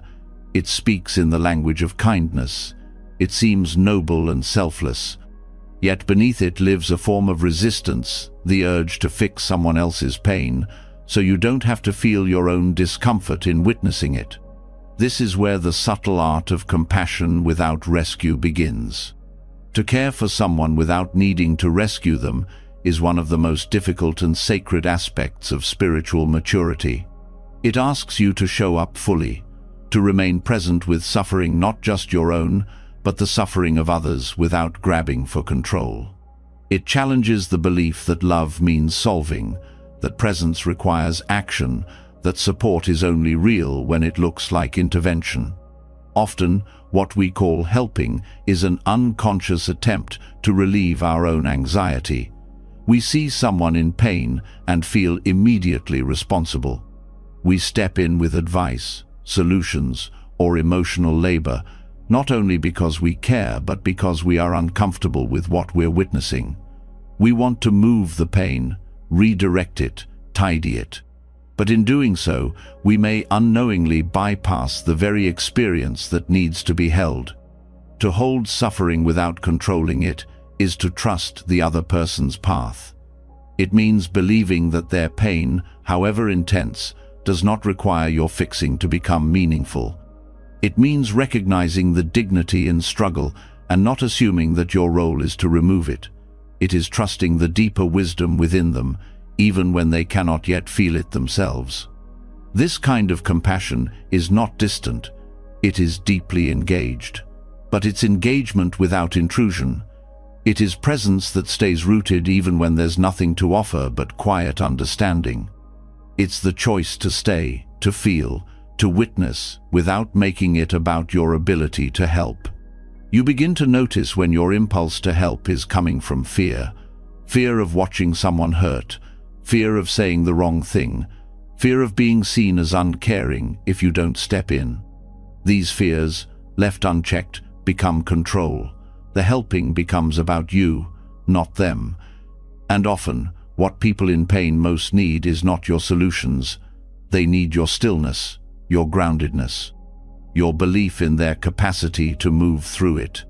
It speaks in the language of kindness. It seems noble and selfless. Yet beneath it lives a form of resistance, the urge to fix someone else's pain, so you don't have to feel your own discomfort in witnessing it. This is where the subtle art of compassion without rescue begins. To care for someone without needing to rescue them is one of the most difficult and sacred aspects of spiritual maturity. It asks you to show up fully, to remain present with suffering, not just your own, but the suffering of others, without grabbing for control. It challenges the belief that love means solving, that presence requires action, that support is only real when it looks like intervention. Often, what we call helping is an unconscious attempt to relieve our own anxiety. We see someone in pain and feel immediately responsible. We step in with advice, solutions, or emotional labor, not only because we care, but because we are uncomfortable with what we're witnessing. We want to move the pain, redirect it, tidy it. But in doing so, we may unknowingly bypass the very experience that needs to be held. To hold suffering without controlling it is to trust the other person's path. It means believing that their pain, however intense, does not require your fixing to become meaningful. It means recognizing the dignity in struggle and not assuming that your role is to remove it. It is trusting the deeper wisdom within them, even when they cannot yet feel it themselves. This kind of compassion is not distant, it is deeply engaged. But it's engagement without intrusion. It is presence that stays rooted even when there's nothing to offer but quiet understanding. It's the choice to stay, to feel, to witness, without making it about your ability to help. You begin to notice when your impulse to help is coming from fear. Fear of watching someone hurt, fear of saying the wrong thing, fear of being seen as uncaring if you don't step in. These fears, left unchecked, become control. The helping becomes about you, not them. And often, what people in pain most need is not your solutions. They need your stillness, your groundedness, your belief in their capacity to move through it.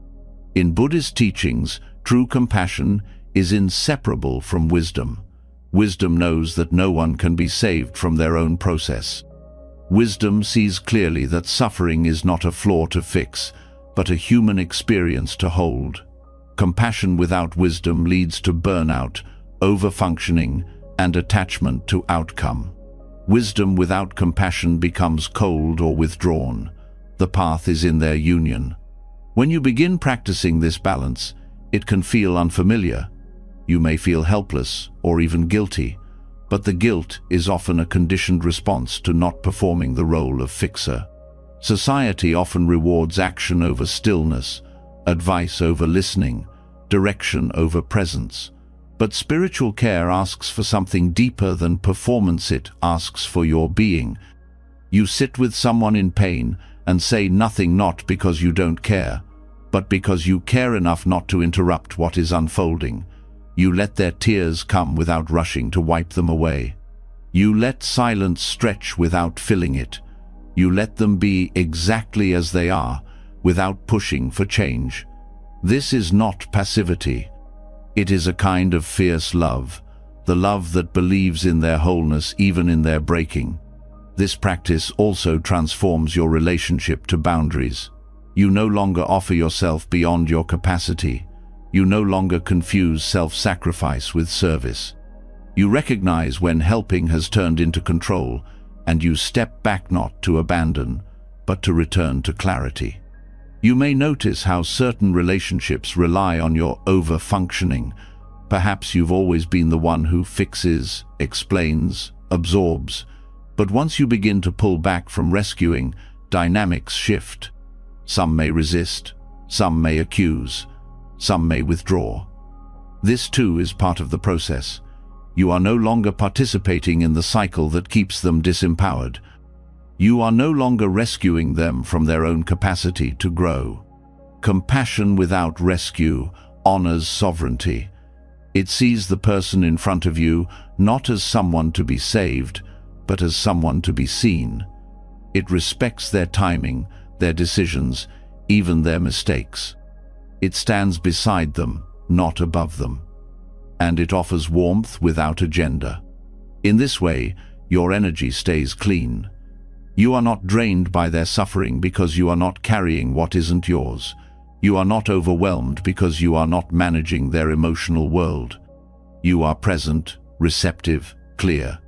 In Buddhist teachings, true compassion is inseparable from wisdom. Wisdom knows that no one can be saved from their own process. Wisdom sees clearly that suffering is not a flaw to fix, but a human experience to hold. Compassion without wisdom leads to burnout, overfunctioning, and attachment to outcome. Wisdom without compassion becomes cold or withdrawn. The path is in their union. When you begin practicing this balance, it can feel unfamiliar. You may feel helpless or even guilty, but the guilt is often a conditioned response to not performing the role of fixer. Society often rewards action over stillness, advice over listening, direction over presence. But spiritual care asks for something deeper than performance. It asks for your being. You sit with someone in pain and say nothing, not because you don't care, but because you care enough not to interrupt what is unfolding. You let their tears come without rushing to wipe them away. You let silence stretch without filling it. You let them be exactly as they are, without pushing for change. This is not passivity. It is a kind of fierce love, the love that believes in their wholeness even in their breaking. This practice also transforms your relationship to boundaries. You no longer offer yourself beyond your capacity. You no longer confuse self-sacrifice with service. You recognize when helping has turned into control, and you step back, not to abandon, but to return to clarity. You may notice how certain relationships rely on your over-functioning. Perhaps you've always been the one who fixes, explains, absorbs. But once you begin to pull back from rescuing, dynamics shift. Some may resist, some may accuse, some may withdraw. This too is part of the process. You are no longer participating in the cycle that keeps them disempowered. You are no longer rescuing them from their own capacity to grow. Compassion without rescue honors sovereignty. It sees the person in front of you not as someone to be saved, but as someone to be seen. It respects their timing, their decisions, even their mistakes. It stands beside them, not above them. And it offers warmth without agenda. In this way, your energy stays clean. You are not drained by their suffering because you are not carrying what isn't yours. You are not overwhelmed because you are not managing their emotional world. You are present, receptive, clear.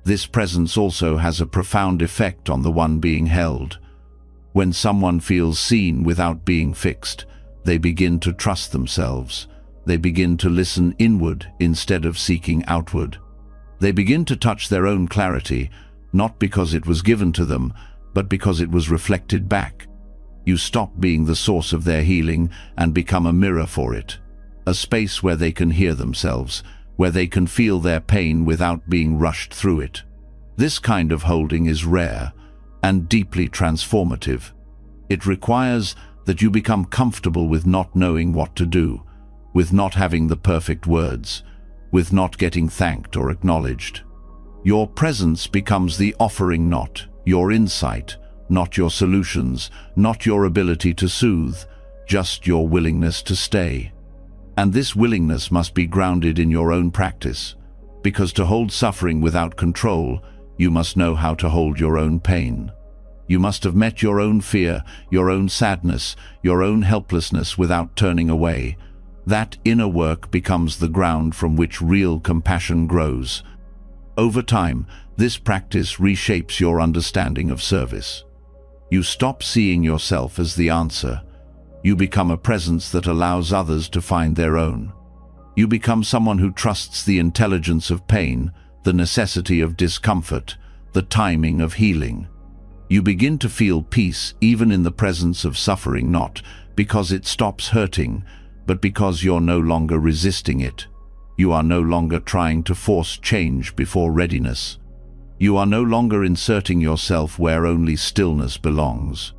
This presence also has a profound effect on the one being held. When someone feels seen without being fixed, they begin to trust themselves. They begin to listen inward instead of seeking outward. They begin to touch their own clarity, not because it was given to them, but because it was reflected back. You stop being the source of their healing and become a mirror for it, a space where they can hear themselves, where they can feel their pain without being rushed through it. This kind of holding is rare and deeply transformative. It requires that you become comfortable with not knowing what to do, with not having the perfect words, with not getting thanked or acknowledged. Your presence becomes the offering, not your insight, not your solutions, not your ability to soothe, just your willingness to stay. And this willingness must be grounded in your own practice, because to hold suffering without control, you must know how to hold your own pain. You must have met your own fear, your own sadness, your own helplessness without turning away. That inner work becomes the ground from which real compassion grows. Over time, this practice reshapes your understanding of service. You stop seeing yourself as the answer. You become a presence that allows others to find their own. You become someone who trusts the intelligence of pain, the necessity of discomfort, the timing of healing. You begin to feel peace even in the presence of suffering, not because it stops hurting, but because you're no longer resisting it. You are no longer trying to force change before readiness. You are no longer inserting yourself where only stillness belongs.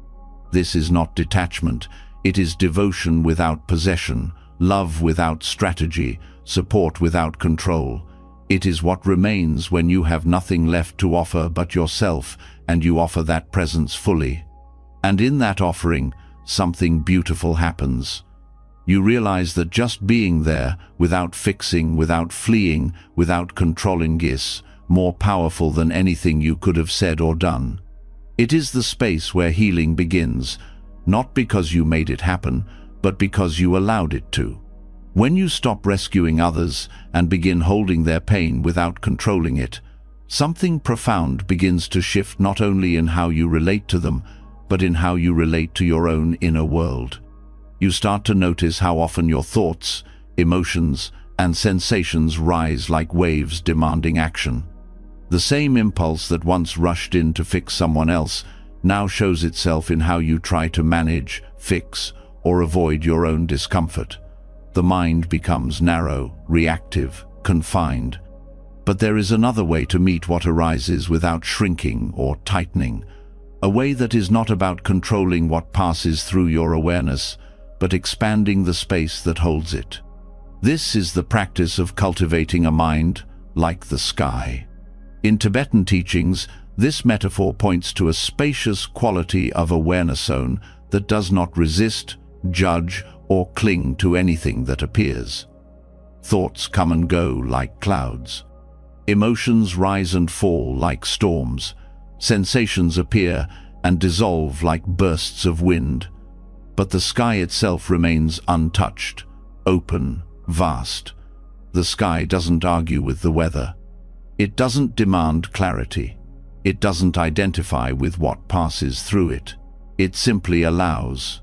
This is not detachment. It is devotion without possession, love without strategy, support without control. It is what remains when you have nothing left to offer but yourself, and you offer that presence fully. And in that offering, something beautiful happens. You realize that just being there, without fixing, without fleeing, without controlling, is more powerful than anything you could have said or done. It is the space where healing begins, not because you made it happen, but because you allowed it to. When you stop rescuing others and begin holding their pain without controlling it, something profound begins to shift, not only in how you relate to them, but in how you relate to your own inner world. You start to notice how often your thoughts, emotions, and sensations rise like waves demanding action. The same impulse that once rushed in to fix someone else now shows itself in how you try to manage, fix, or avoid your own discomfort. The mind becomes narrow, reactive, confined. But there is another way to meet what arises without shrinking or tightening, a way that is not about controlling what passes through your awareness, but expanding the space that holds it. This is the practice of cultivating a mind like the sky. In Tibetan teachings, this metaphor points to a spacious quality of awareness zone that does not resist, judge, or cling to anything that appears. Thoughts come and go like clouds. Emotions rise and fall like storms. Sensations appear and dissolve like bursts of wind. But the sky itself remains untouched, open, vast. The sky doesn't argue with the weather. It doesn't demand clarity. It doesn't identify with what passes through it. It simply allows.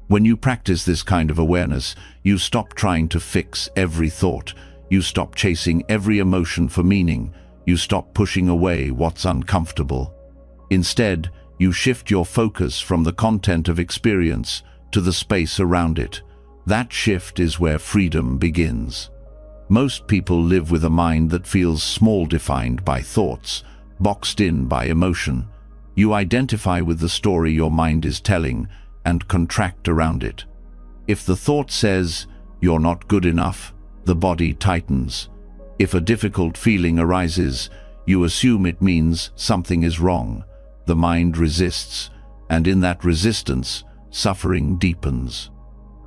When you practice this kind of awareness, you stop trying to fix every thought. You stop chasing every emotion for meaning. You stop pushing away what's uncomfortable. Instead, you shift your focus from the content of experience to the space around it. That shift is where freedom begins. Most people live with a mind that feels small, defined by thoughts, boxed in by emotion. You identify with the story your mind is telling and contract around it. If the thought says, "You're not good enough," the body tightens. If a difficult feeling arises, you assume it means something is wrong. The mind resists, and in that resistance, suffering deepens.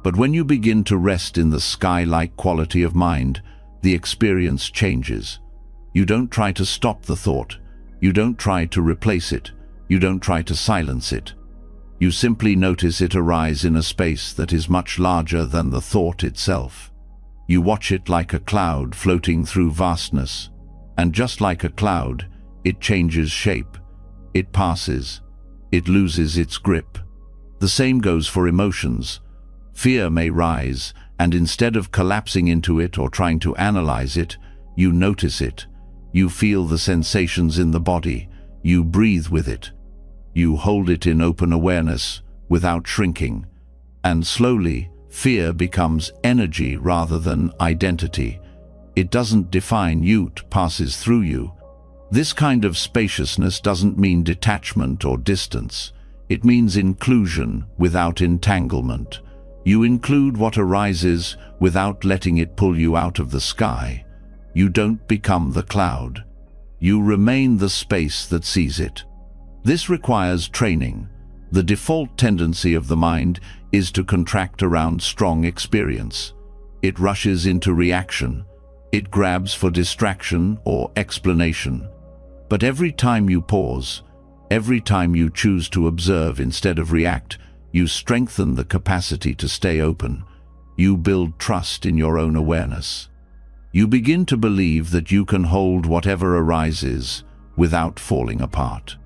But when you begin to rest in the sky-like quality of mind, the experience changes. You don't try to stop the thought. You don't try to replace it. You don't try to silence it. You simply notice it arise in a space that is much larger than the thought itself. You watch it like a cloud floating through vastness. And just like a cloud, it changes shape. It passes. It loses its grip. The same goes for emotions. Fear may rise, and instead of collapsing into it or trying to analyze it, you notice it. You feel the sensations in the body. You breathe with it. You hold it in open awareness, without shrinking. And slowly, fear becomes energy rather than identity. It doesn't define you, it passes through you. This kind of spaciousness doesn't mean detachment or distance. It means inclusion without entanglement. You include what arises without letting it pull you out of the sky. You don't become the cloud. You remain the space that sees it. This requires training. The default tendency of the mind is to contract around strong experience. It rushes into reaction. It grabs for distraction or explanation. But every time you pause, every time you choose to observe instead of react, you strengthen the capacity to stay open. You build trust in your own awareness. You begin to believe that you can hold whatever arises without falling apart.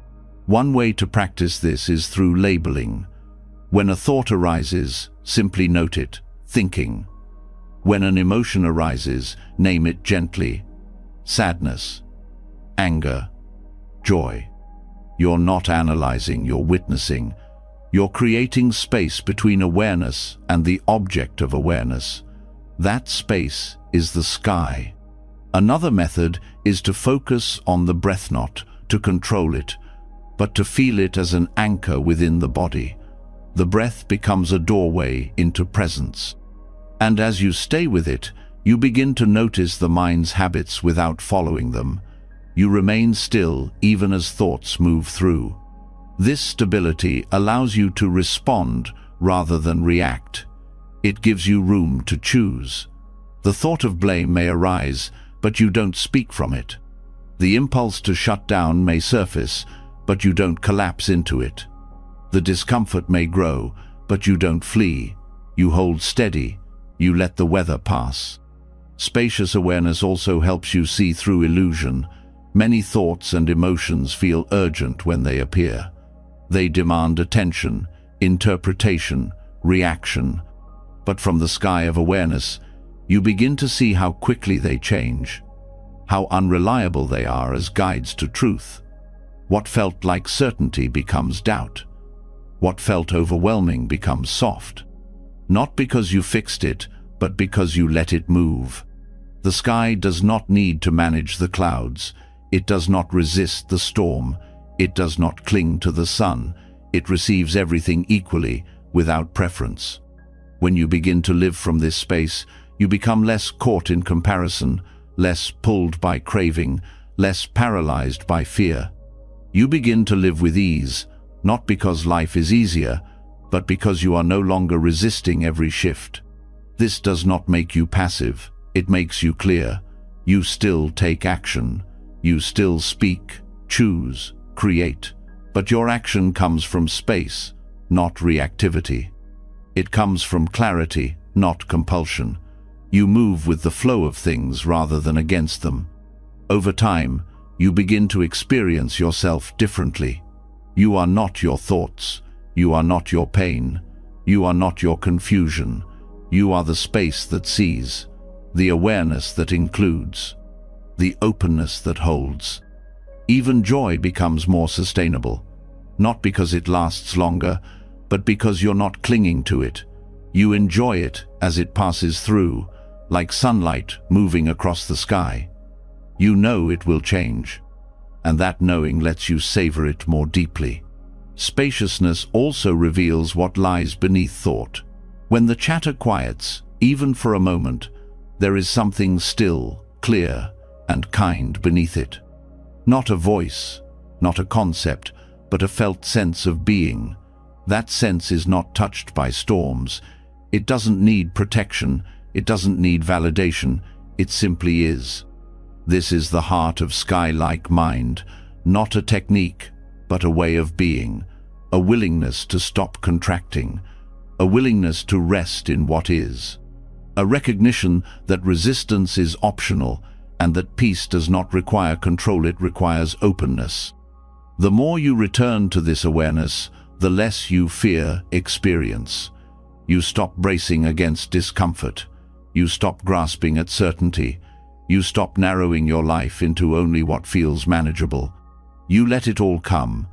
One way to practice this is through labeling. When a thought arises, simply note it, thinking. When an emotion arises, name it gently. Sadness, anger, joy. You're not analyzing, you're witnessing. You're creating space between awareness and the object of awareness. That space is the sky. Another method is to focus on the breath, not to control it, but to feel it as an anchor within the body. The breath becomes a doorway into presence. And as you stay with it, you begin to notice the mind's habits without following them. You remain still even as thoughts move through. This stability allows you to respond rather than react. It gives you room to choose. The thought of blame may arise, but you don't speak from it. The impulse to shut down may surface, but you don't collapse into it. The discomfort may grow, but you don't flee. You hold steady. You let the weather pass. Spacious awareness also helps you see through illusion. Many thoughts and emotions feel urgent when they appear. They demand attention, interpretation, reaction. But from the sky of awareness, you begin to see how quickly they change, how unreliable they are as guides to truth. What felt like certainty becomes doubt. What felt overwhelming becomes soft. Not because you fixed it, but because you let it move. The sky does not need to manage the clouds. It does not resist the storm. It does not cling to the sun. It receives everything equally, without preference. When you begin to live from this space, you become less caught in comparison, less pulled by craving, less paralyzed by fear. You begin to live with ease, not because life is easier, but because you are no longer resisting every shift. This does not make you passive. It makes you clear. You still take action. You still speak, choose, create. But your action comes from space, not reactivity. It comes from clarity, not compulsion. You move with the flow of things rather than against them. Over time, you begin to experience yourself differently. You are not your thoughts. You are not your pain. You are not your confusion. You are the space that sees, the awareness that includes, the openness that holds. Even joy becomes more sustainable, not because it lasts longer, but because you're not clinging to it. You enjoy it as it passes through, like sunlight moving across the sky. You know it will change, and that knowing lets you savor it more deeply. Spaciousness also reveals what lies beneath thought. When the chatter quiets, even for a moment, there is something still, clear, and kind beneath it. Not a voice, not a concept, but a felt sense of being. That sense is not touched by storms. It doesn't need protection. It doesn't need validation. It simply is. This is the heart of sky-like mind, not a technique, but a way of being, a willingness to stop contracting, a willingness to rest in what is, a recognition that resistance is optional and that peace does not require control, it requires openness. The more you return to this awareness, the less you fear experience. You stop bracing against discomfort. You stop grasping at certainty. You stop narrowing your life into only what feels manageable. You let it all come,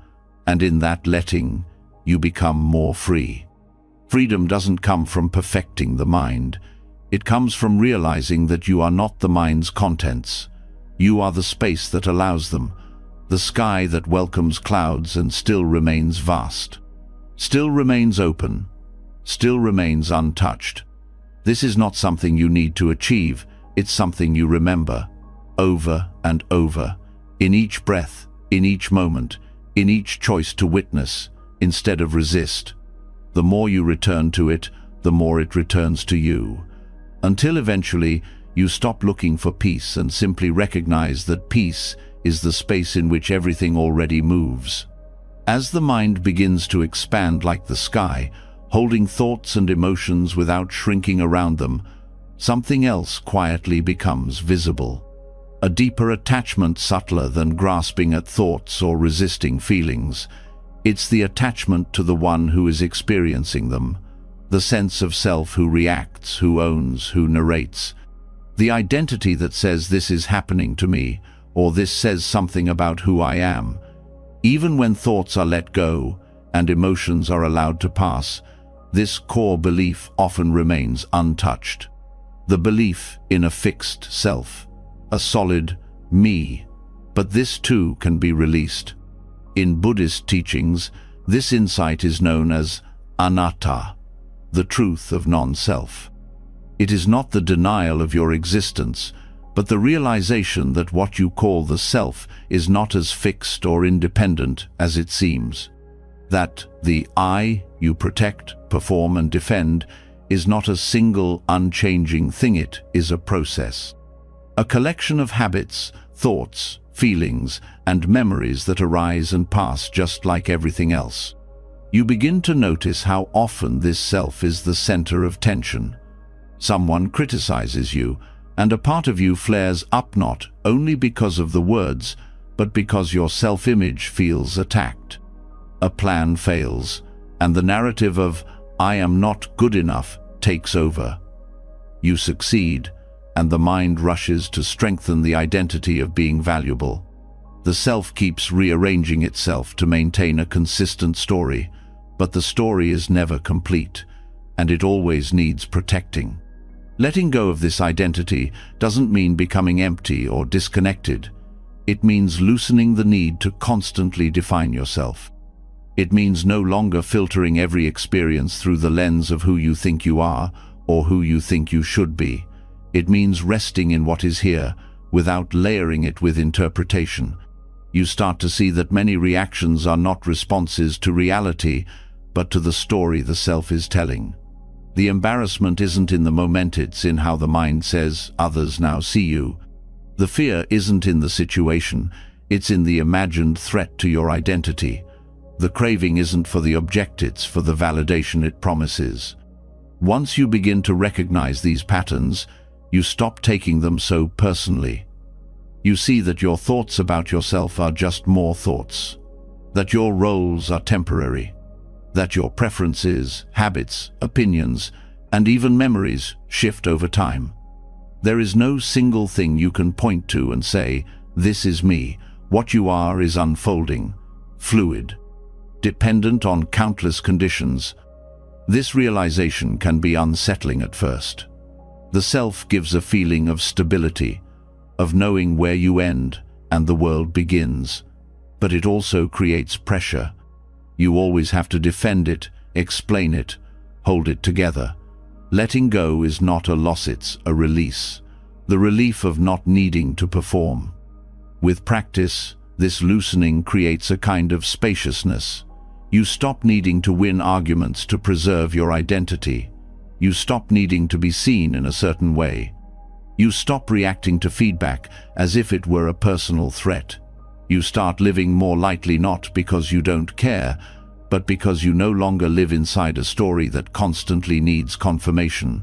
and in that letting, you become more free. Freedom doesn't come from perfecting the mind. It comes from realizing that you are not the mind's contents. You are the space that allows them, the sky that welcomes clouds and still remains vast, still remains open, still remains untouched. This is not something you need to achieve. It's something you remember, over and over, in each breath, in each moment, in each choice to witness, instead of resist. The more you return to it, the more it returns to you, until eventually you stop looking for peace and simply recognize that peace is the space in which everything already moves. As the mind begins to expand like the sky, holding thoughts and emotions without shrinking around them, something else quietly becomes visible. A deeper attachment, subtler than grasping at thoughts or resisting feelings. It's the attachment to the one who is experiencing them, the sense of self who reacts, who owns, who narrates. The identity that says this is happening to me, or this says something about who I am. Even when thoughts are let go and emotions are allowed to pass, this core belief often remains untouched. The belief in a fixed self, a solid me. But this too can be released. In Buddhist teachings, this insight is known as anatta, the truth of non-self. It is not the denial of your existence, but the realization that what you call the self is not as fixed or independent as it seems. That the I you protect, perform, and defend is not a single, unchanging thing, it is a process. A collection of habits, thoughts, feelings, and memories that arise and pass just like everything else. You begin to notice how often this self is the center of tension. Someone criticizes you, and a part of you flares up not only because of the words, but because your self-image feels attacked. A plan fails, and the narrative of "I am not good enough" takes over. You succeed, and the mind rushes to strengthen the identity of being valuable. The self keeps rearranging itself to maintain a consistent story, but the story is never complete, and it always needs protecting. Letting go of this identity doesn't mean becoming empty or disconnected. It means loosening the need to constantly define yourself. It means no longer filtering every experience through the lens of who you think you are or who you think you should be. It means resting in what is here without layering it with interpretation. You start to see that many reactions are not responses to reality, but to the story the self is telling. The embarrassment isn't in the moment, it's in how the mind says others now see you. The fear isn't in the situation, it's in the imagined threat to your identity. The craving isn't for the object, it's for the validation it promises. Once you begin to recognize these patterns, you stop taking them so personally. You see that your thoughts about yourself are just more thoughts, that your roles are temporary, that your preferences, habits, opinions, and even memories shift over time. There is no single thing you can point to and say, "This is me." What you are is unfolding, fluid, dependent on countless conditions. This realization can be unsettling at first. The self gives a feeling of stability, of knowing where you end and the world begins, but it also creates pressure. You always have to defend it, explain it, hold it together. Letting go is not a loss, it's a release. The relief of not needing to perform. With practice, this loosening creates a kind of spaciousness. You stop needing to win arguments to preserve your identity. You stop needing to be seen in a certain way. You stop reacting to feedback as if it were a personal threat. You start living more lightly, not because you don't care, but because you no longer live inside a story that constantly needs confirmation.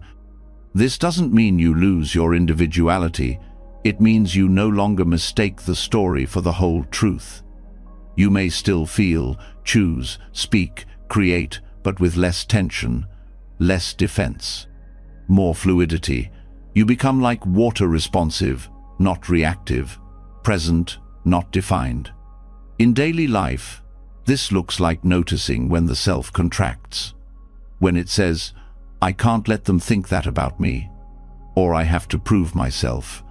This doesn't mean you lose your individuality. It means you no longer mistake the story for the whole truth. You may still feel, choose, speak, create, but with less tension, less defense, more fluidity. You become like water, responsive, not reactive, present, not defined. In daily life, this looks like noticing when the self contracts, when it says, "I can't let them think that about me," or "I have to prove myself,"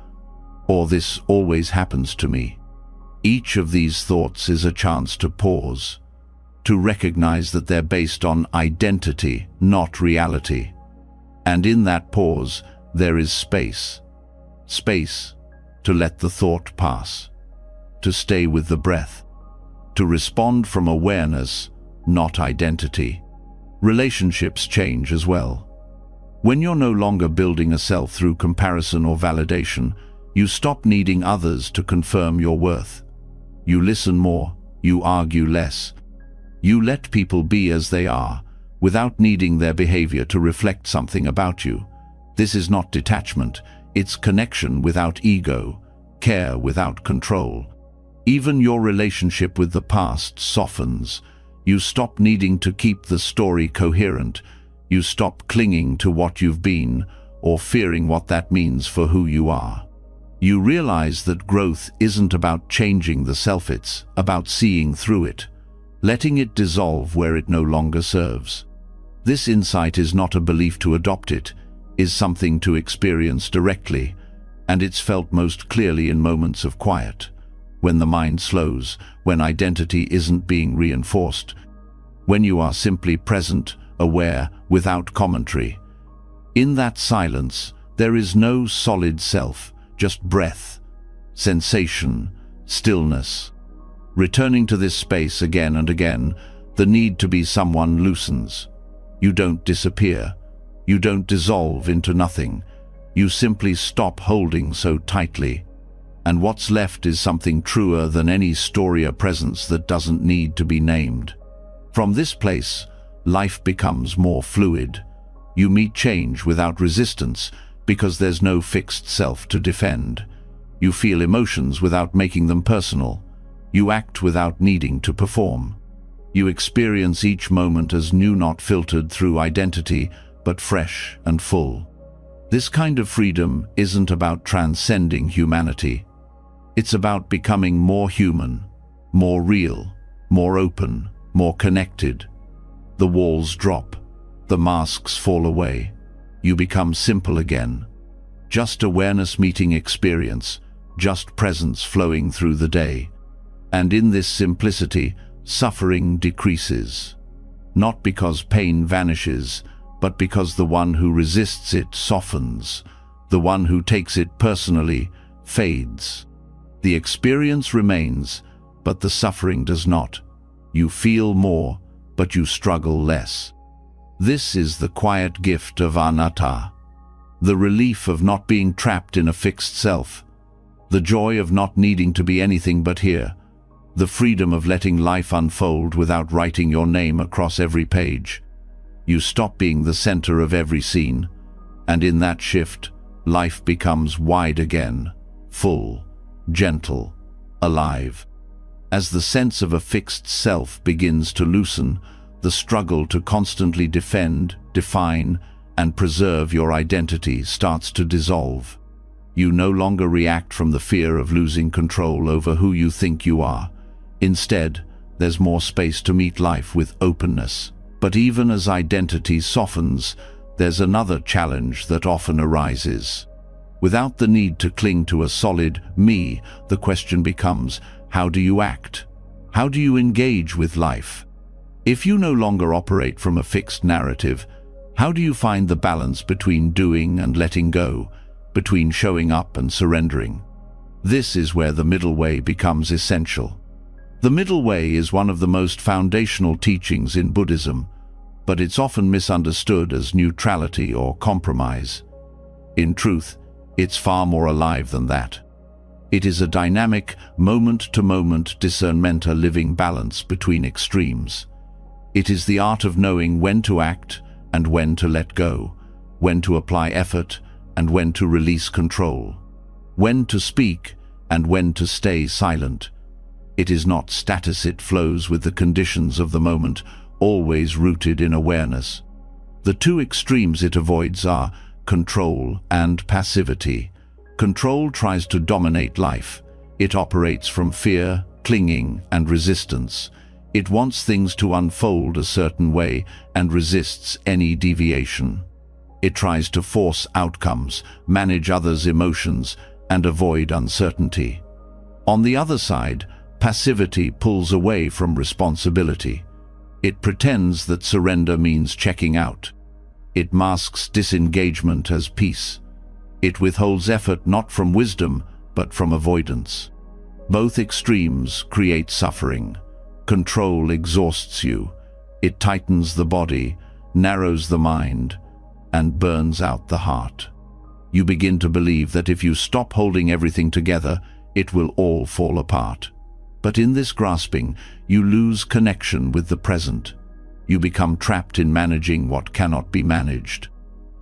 or "this always happens to me." Each of these thoughts is a chance to pause, to recognize that they're based on identity, not reality. And in that pause, there is space. Space to let the thought pass, to stay with the breath, to respond from awareness, not identity. Relationships change as well. When you're no longer building a self through comparison or validation, you stop needing others to confirm your worth. You listen more, you argue less. You let people be as they are, without needing their behavior to reflect something about you. This is not detachment, it's connection without ego, care without control. Even your relationship with the past softens. You stop needing to keep the story coherent. You stop clinging to what you've been or fearing what that means for who you are. You realize that growth isn't about changing the self, it's about seeing through it, letting it dissolve where it no longer serves. This insight is not a belief to adopt, it is something to experience directly, and it's felt most clearly in moments of quiet, when the mind slows, when identity isn't being reinforced, when you are simply present, aware, without commentary. In that silence, there is no solid self, just breath, sensation, stillness. Returning to this space again and again, the need to be someone loosens. You don't disappear. You don't dissolve into nothing. You simply stop holding so tightly. And what's left is something truer than any story, a presence that doesn't need to be named. From this place, life becomes more fluid. You meet change without resistance because there's no fixed self to defend. You feel emotions without making them personal. You act without needing to perform. You experience each moment as new, not filtered through identity, but fresh and full. This kind of freedom isn't about transcending humanity. It's about becoming more human, more real, more open, more connected. The walls drop, the masks fall away. You become simple again. Just awareness meeting experience, just presence flowing through the day. And in this simplicity, suffering decreases. Not because pain vanishes, but because the one who resists it softens. The one who takes it personally fades. The experience remains, but the suffering does not. You feel more, but you struggle less. This is the quiet gift of anatta, the relief of not being trapped in a fixed self, the joy of not needing to be anything but here, the freedom of letting life unfold without writing your name across every page. You stop being the center of every scene, and in that shift, life becomes wide again, full, gentle, alive. As the sense of a fixed self begins to loosen, the struggle to constantly defend, define, and preserve your identity starts to dissolve. You no longer react from the fear of losing control over who you think you are. Instead, there's more space to meet life with openness. But even as identity softens, there's another challenge that often arises. Without the need to cling to a solid me, the question becomes, how do you act? How do you engage with life? If you no longer operate from a fixed narrative, how do you find the balance between doing and letting go, between showing up and surrendering? This is where the middle way becomes essential. The middle way is one of the most foundational teachings in Buddhism, but it's often misunderstood as neutrality or compromise. In truth, it's far more alive than that. It is a dynamic, moment-to-moment discernment, a living balance between extremes. It is the art of knowing when to act and when to let go, when to apply effort and when to release control, when to speak and when to stay silent. It is not status, it flows with the conditions of the moment, always rooted in awareness. The two extremes it avoids are control and passivity. Control tries to dominate life. It operates from fear, clinging, and resistance. It wants things to unfold a certain way and resists any deviation. It tries to force outcomes, manage others' emotions, and avoid uncertainty. On the other side, passivity pulls away from responsibility. It pretends that surrender means checking out. It masks disengagement as peace. It withholds effort not from wisdom, but from avoidance. Both extremes create suffering. Control exhausts you. It tightens the body, narrows the mind, and burns out the heart. You begin to believe that if you stop holding everything together, it will all fall apart. But in this grasping, you lose connection with the present. You become trapped in managing what cannot be managed.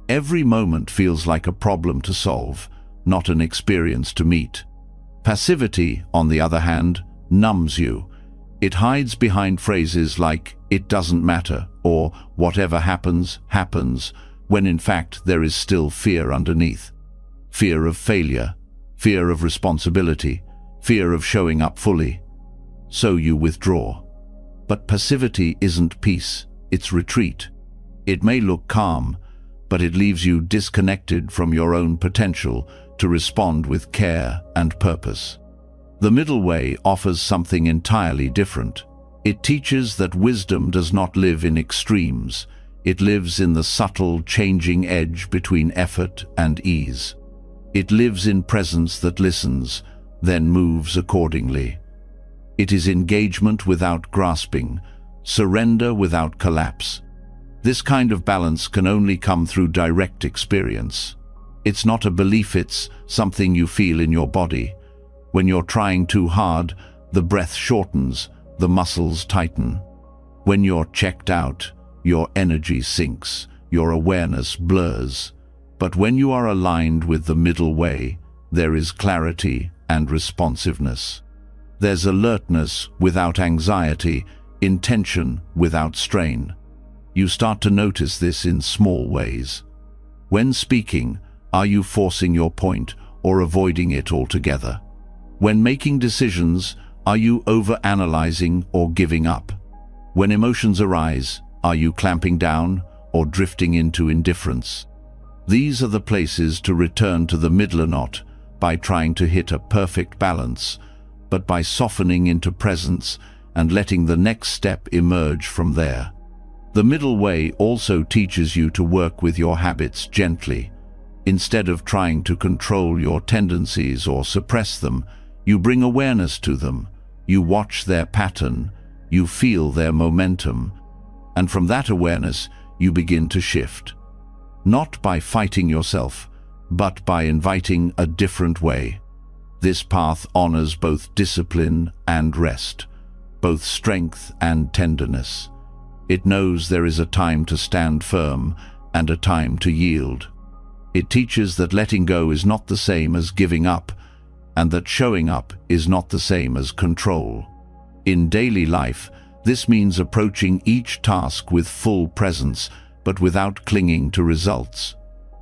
Every moment feels like a problem to solve, not an experience to meet. Passivity, on the other hand, numbs you. It hides behind phrases like, "it doesn't matter," or "whatever happens, happens," when in fact there is still fear underneath. Fear of failure, fear of responsibility, fear of showing up fully. So you withdraw. But passivity isn't peace, it's retreat. It may look calm, but it leaves you disconnected from your own potential to respond with care and purpose. The middle way offers something entirely different. It teaches that wisdom does not live in extremes. It lives in the subtle, changing edge between effort and ease. It lives in presence that listens, then moves accordingly. It is engagement without grasping, surrender without collapse. This kind of balance can only come through direct experience. It's not a belief, it's something you feel in your body. When you're trying too hard, the breath shortens, the muscles tighten. When you're checked out, your energy sinks, your awareness blurs. But when you are aligned with the middle way, there is clarity and responsiveness. There's alertness without anxiety, intention without strain. You start to notice this in small ways. When speaking, are you forcing your point or avoiding it altogether? When making decisions, are you overanalyzing or giving up? When emotions arise, are you clamping down or drifting into indifference? These are the places to return to the middle, not by trying to hit a perfect balance, but by softening into presence and letting the next step emerge from there. The middle way also teaches you to work with your habits gently. Instead of trying to control your tendencies or suppress them, you bring awareness to them. You watch their pattern, you feel their momentum, and from that awareness you begin to shift. Not by fighting yourself, but by inviting a different way. This path honors both discipline and rest, both strength and tenderness. It knows there is a time to stand firm and a time to yield. It teaches that letting go is not the same as giving up, and that showing up is not the same as control. In daily life, this means approaching each task with full presence, but without clinging to results.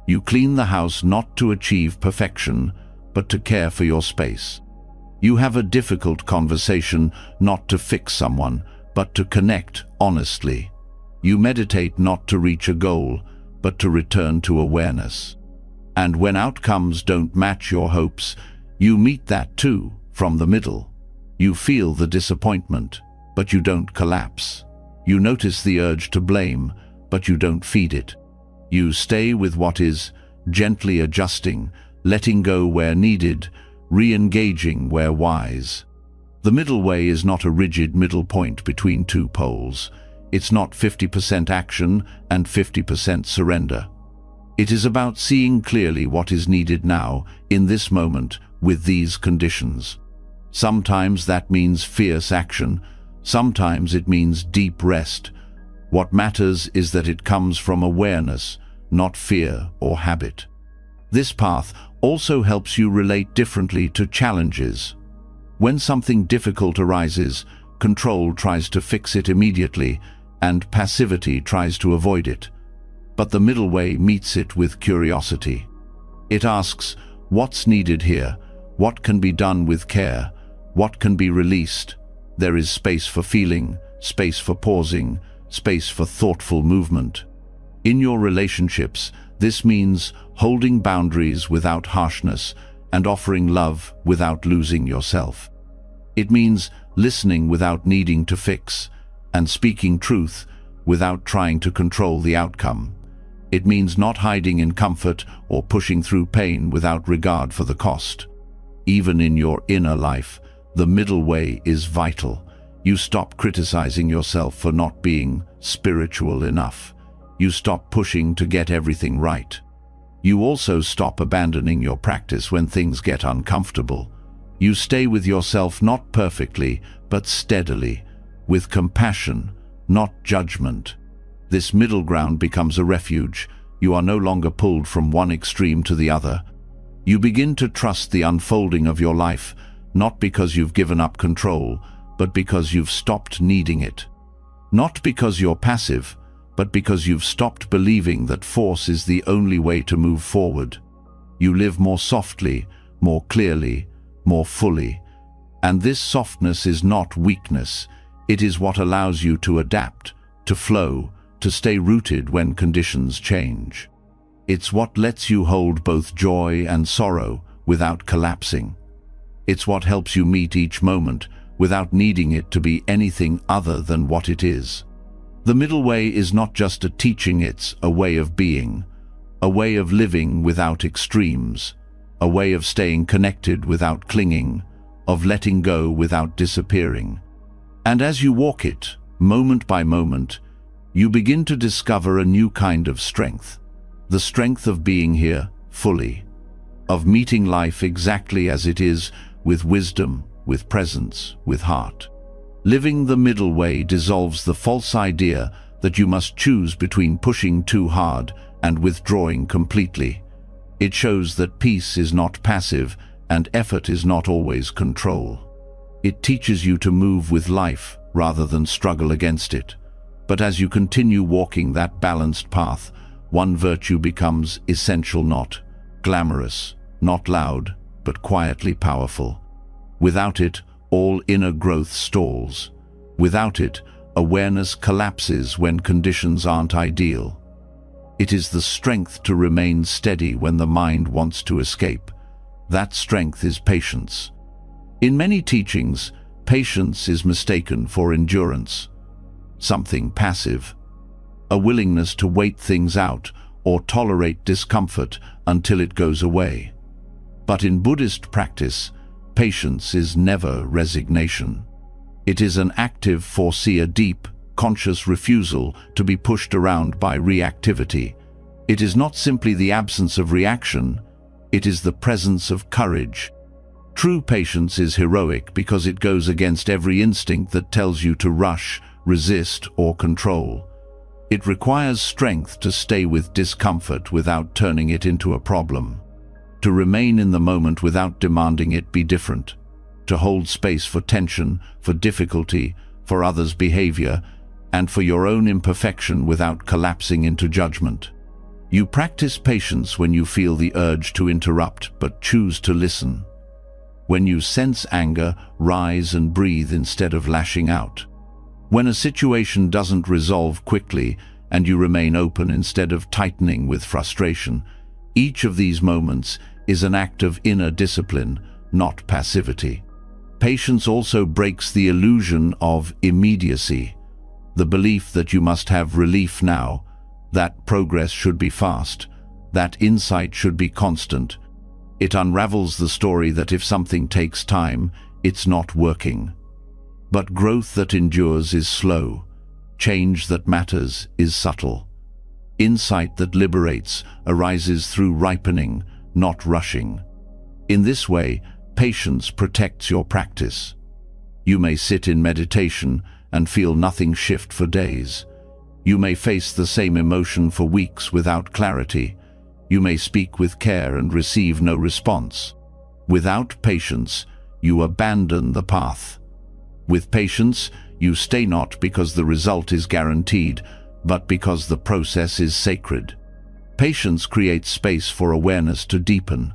You clean the house not to achieve perfection, but to care for your space. You have a difficult conversation not to fix someone, but to connect honestly. You meditate not to reach a goal, but to return to awareness. And when outcomes don't match your hopes, you meet that too, from the middle. You feel the disappointment, but you don't collapse. You notice the urge to blame, but you don't feed it. You stay with what is, gently adjusting, letting go where needed, re-engaging where wise. The middle way is not a rigid middle point between two poles. It's not 50% action and 50% surrender. It is about seeing clearly what is needed now, in this moment, with these conditions. Sometimes that means fierce action, sometimes it means deep rest. What matters is that it comes from awareness, not fear or habit. This path also helps you relate differently to challenges. When something difficult arises, control tries to fix it immediately, and passivity tries to avoid it. But the middle way meets it with curiosity. It asks, what's needed here? What can be done with care? What can be released? There is space for feeling, space for pausing, space for thoughtful movement. In your relationships, this means holding boundaries without harshness and offering love without losing yourself. It means listening without needing to fix and speaking truth without trying to control the outcome. It means not hiding in comfort or pushing through pain without regard for the cost. Even in your inner life, the middle way is vital. You stop criticizing yourself for not being spiritual enough. You stop pushing to get everything right. You also stop abandoning your practice when things get uncomfortable. You stay with yourself not perfectly, but steadily, with compassion, not judgment. This middle ground becomes a refuge. You are no longer pulled from one extreme to the other. You begin to trust the unfolding of your life, not because you've given up control, but because you've stopped needing it. Not because you're passive, but because you've stopped believing that force is the only way to move forward. You live more softly, more clearly, more fully. And this softness is not weakness. It is what allows you to adapt, to flow, to stay rooted when conditions change. It's what lets you hold both joy and sorrow without collapsing. It's what helps you meet each moment without needing it to be anything other than what it is. The middle way is not just a teaching, it's a way of being, a way of living without extremes, a way of staying connected without clinging, of letting go without disappearing. And as you walk it, moment by moment, you begin to discover a new kind of strength. The strength of being here fully, of meeting life exactly as it is, with wisdom, with presence, with heart. Living the middle way dissolves the false idea that you must choose between pushing too hard and withdrawing completely. It shows that peace is not passive and effort is not always control. It teaches you to move with life rather than struggle against it. But as you continue walking that balanced path, one virtue becomes essential, not glamorous, not loud, but quietly powerful. Without it, all inner growth stalls. Without it, awareness collapses when conditions aren't ideal. It is the strength to remain steady when the mind wants to escape. That strength is patience. In many teachings, patience is mistaken for endurance, something passive, a willingness to wait things out or tolerate discomfort until it goes away. But in Buddhist practice, patience is never resignation. It is an active, a deep, conscious refusal to be pushed around by reactivity. It is not simply the absence of reaction, it is the presence of courage. True patience is heroic because it goes against every instinct that tells you to rush, resist, or control. It requires strength to stay with discomfort without turning it into a problem. To remain in the moment without demanding it be different. To hold space for tension, for difficulty, for others' behavior, and for your own imperfection without collapsing into judgment. You practice patience when you feel the urge to interrupt but choose to listen. When you sense anger, rise and breathe instead of lashing out. When a situation doesn't resolve quickly and you remain open instead of tightening with frustration. Each of these moments is an act of inner discipline, not passivity. Patience also breaks the illusion of immediacy, the belief that you must have relief now, that progress should be fast, that insight should be constant. It unravels the story that if something takes time, it's not working. But growth that endures is slow. Change that matters is subtle. Insight that liberates arises through ripening, not rushing. In this way, patience protects your practice. You may sit in meditation and feel nothing shift for days. You may face the same emotion for weeks without clarity. You may speak with care and receive no response. Without patience, you abandon the path. With patience, you stay not because the result is guaranteed, but because the process is sacred. Patience creates space for awareness to deepen.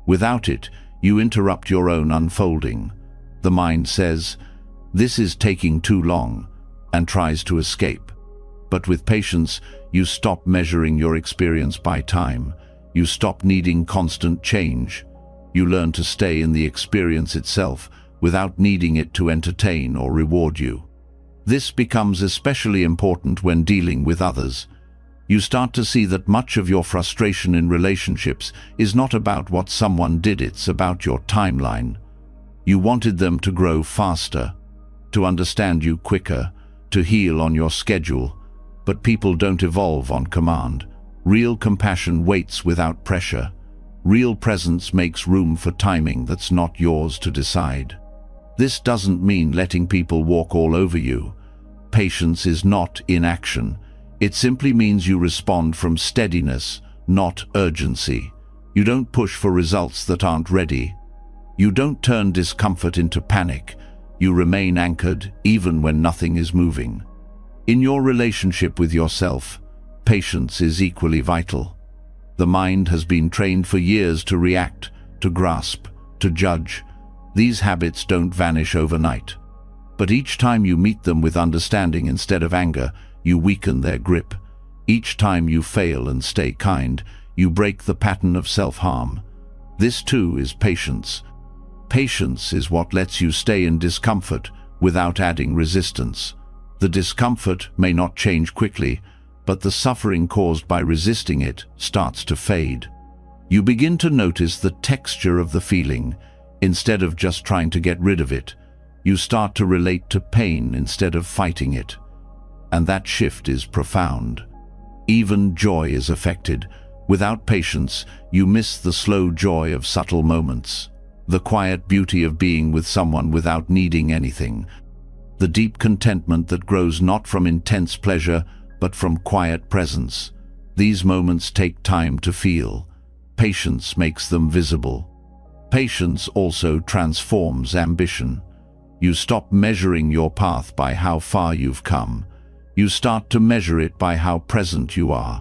Without it, you interrupt your own unfolding. The mind says, "This is taking too long," and tries to escape. But with patience, you stop measuring your experience by time. You stop needing constant change. You learn to stay in the experience itself without needing it to entertain or reward you. This becomes especially important when dealing with others. You start to see that much of your frustration in relationships is not about what someone did, it's about your timeline. You wanted them to grow faster, to understand you quicker, to heal on your schedule. But people don't evolve on command. Real compassion waits without pressure. Real presence makes room for timing that's not yours to decide. This doesn't mean letting people walk all over you. Patience is not inaction. It simply means you respond from steadiness, not urgency. You don't push for results that aren't ready. You don't turn discomfort into panic. You remain anchored even when nothing is moving. In your relationship with yourself, patience is equally vital. The mind has been trained for years to react, to grasp, to judge. These habits don't vanish overnight. But each time you meet them with understanding instead of anger, you weaken their grip. Each time you fail and stay kind, you break the pattern of self-harm. This too is patience. Patience is what lets you stay in discomfort without adding resistance. The discomfort may not change quickly, but the suffering caused by resisting it starts to fade. You begin to notice the texture of the feeling. Instead of just trying to get rid of it, you start to relate to pain instead of fighting it. and that shift is profound. Even joy is affected. Without patience, you miss the slow joy of subtle moments, the quiet beauty of being with someone without needing anything, the deep contentment that grows not from intense pleasure, but from quiet presence. These moments take time to feel. Patience makes them visible. Patience also transforms ambition. You stop measuring your path by how far you've come. You start to measure it by how present you are.